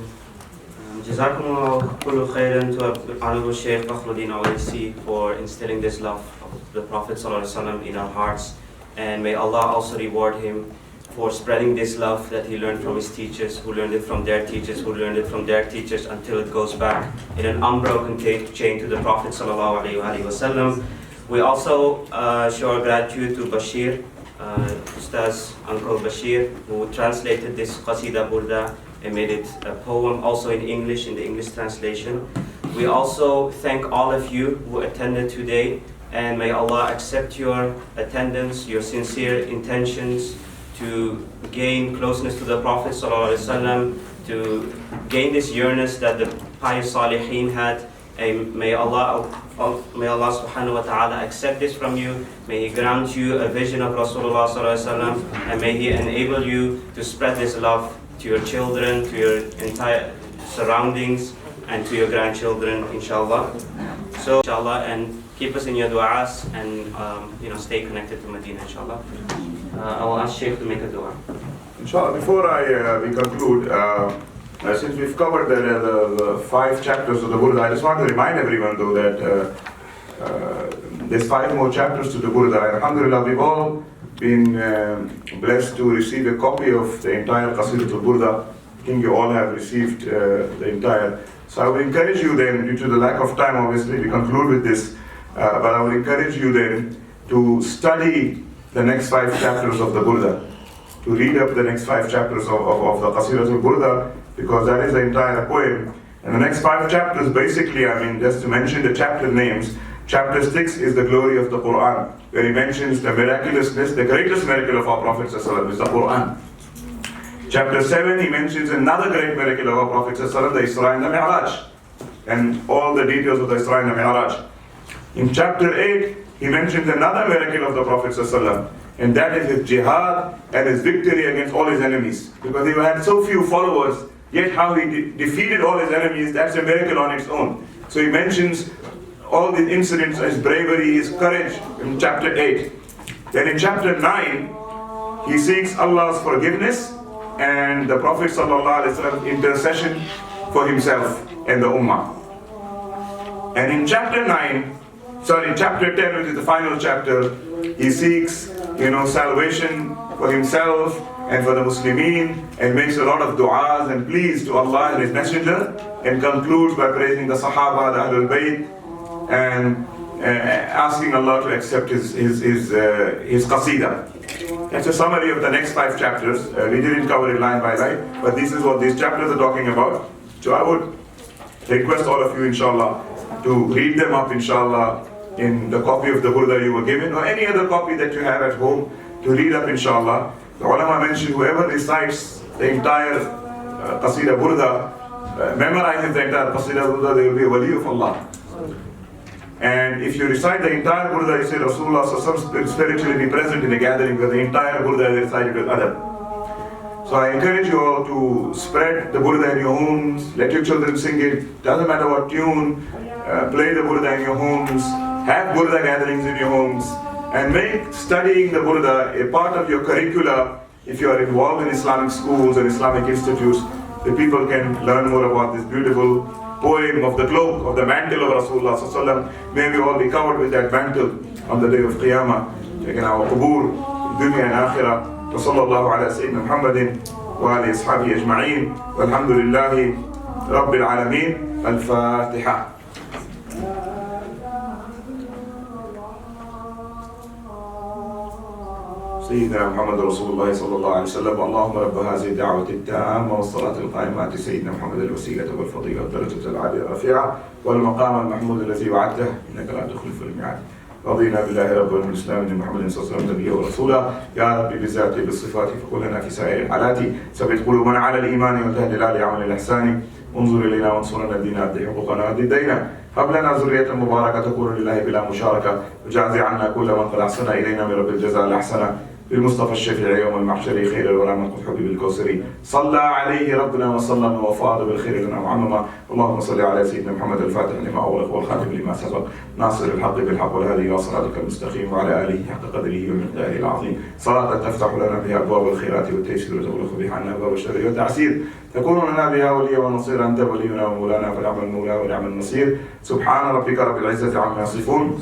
Jazakumullah kullu khairan to Honorable Shaykh Fakhruddin Owaisi for instilling this love of the Prophet ﷺ in our hearts, and may Allah also reward him for spreading this love that he learned from his teachers, who learned it from their teachers, who learned it from their teachers, until it goes back in an unbroken chain to the Prophet ﷺ. We also show our gratitude to Bashir, Ustaz Uncle Bashir, who translated this Qasida Burdah and made it a poem also in English, in the English translation. We also thank all of you who attended today, and may Allah accept your attendance, your sincere intentions to gain closeness to the Prophet ﷺ, to gain this yearness that the pious Salihin had. And may Allah subhanahu wa ta'ala accept this from you. May He grant you a vision of Rasulullah ﷺ, and may He enable you to spread this love to your children, to your entire surroundings, and to your grandchildren, inshallah. So, inshallah, and keep us in your du'as, and stay connected to Madina, inshallah. I will ask Shaykh to make a dua. Inshallah, before we conclude, since we've covered the 5 chapters of the Burdah, I just want to remind everyone though that there's 5 more chapters to the Burdah. Alhamdulillah, we've all been blessed to receive a copy of the entire Qasida al-Burdah. I think you all have received the entire. So I would encourage you then, due to the lack of time obviously, we conclude with this, but I would encourage you then to study the next 5 chapters of the Burdah, to read up the next 5 chapters of the Qasida al-Burdah, because that is the entire poem. And the next 5 chapters, basically, just to mention the chapter names, chapter 6 is the glory of the Quran, where he mentions the miraculousness, the greatest miracle of our Prophet ﷺ is the Quran. Chapter 7, he mentions another great miracle of our Prophet ﷺ, the Isra and the Mi'raj, and all the details of the Isra and the Mi'raj. In chapter 8, he mentions another miracle of the Prophet ﷺ, and that is his jihad and his victory against all his enemies. Because he had so few followers, yet how he defeated all his enemies, that's a miracle on its own. So he mentions all the incidents, his bravery, his courage in chapter 8. Then in chapter 9, he seeks Allah's forgiveness and the Prophet ﷺ intercession for himself and the Ummah. And in chapter 10, which is the final chapter, he seeks salvation for himself and for the Muslimin, and makes a lot of du'as and pleas to Allah and His Messenger, and concludes by praising the Sahaba, the Ahlul Bayt, and asking Allah to accept his Qasida. That's a summary of the next 5 chapters. We didn't cover it line by line, but this is what these chapters are talking about. So I would request all of you, inshallah, to read them up, inshallah, in the copy of the Burdah you were given, or any other copy that you have at home, to read up, inshallah. The ulema mentioned whoever recites the entire Qasida Burdah, memorizes the entire Qasida Burdah, they will be a wali of Allah. And if you recite the entire Burdah, you say Rasulullah will spiritually be present in a gathering where the entire Burdah is recited with adab. So I encourage you all to spread the Burdah in your homes, let your children sing it, doesn't matter what tune, play the Burdah in your homes, have Burdah gatherings in your homes, and make studying the Burdah a part of your curricula. If you are involved in Islamic schools and Islamic institutes, the people can learn more about this beautiful poem of the cloak, of the mantle of Rasulullah ﷺ. May we all be covered with that mantle on the day of Qiyamah, in our qubur, dunya and akhirah. Wa sallallahu ala Sayyidina Muhammadin wa alihi ashabihi ajma'in. Walhamdulillahi Rabbil Alameen. Al-Fatiha. سيدنا محمد رسول الله صلى الله عليه وسلم. اللهم رب هذه الدعوة التامة والصلاة القائمة سيدنا محمد الوسيلة والفضيلة والدرجة العالية الرفيعة والمقام المحمود الذي وعدته إنك لا تخلف الميعاد. رضينا بالله ربا والإسلام من محمد صلى الله عليه وسلم نبيا ورسولا. يا ربي بذاته بالصفات فقل لنا في سائر الحالات ثبت قلوبنا على الإيمان والتهدي لعمل الإحسان. انظر إلينا وانصرنا الدين أدي حقوقنا ودي دينا. هب لنا ذرية مباركة تكون لله بلا مشاركة وجازي عنا كل من قد أحسن إلينا من رب الجزاء الأحسن. بالمصطفى الشفيع يوم المحشر خير الورى من قد حبيب الكوثري صلى عليه ربنا وسلم وفاض بالخير لنا وعمما. اللهم صل على سيدنا محمد الفاتح لما أغلق والخاتم لما سبق ناصر الحق بالحق والهادي إلى صراطك المستقيم وعلى آله حق قدره ومقداره العظيم. صلاة تفتح لنا بها أبواب الخيرات والتيسير وتغلق بها عنا أبواب الشر والتعسير تكون لنا بها وليا ونصيرا. أنت ولينا ومولانا فنعم المولى ونعم النصير. سبحان ربك رب العزة عما يصفون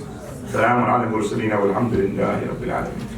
سلام على المرسلين والحمد لله رب العالمين.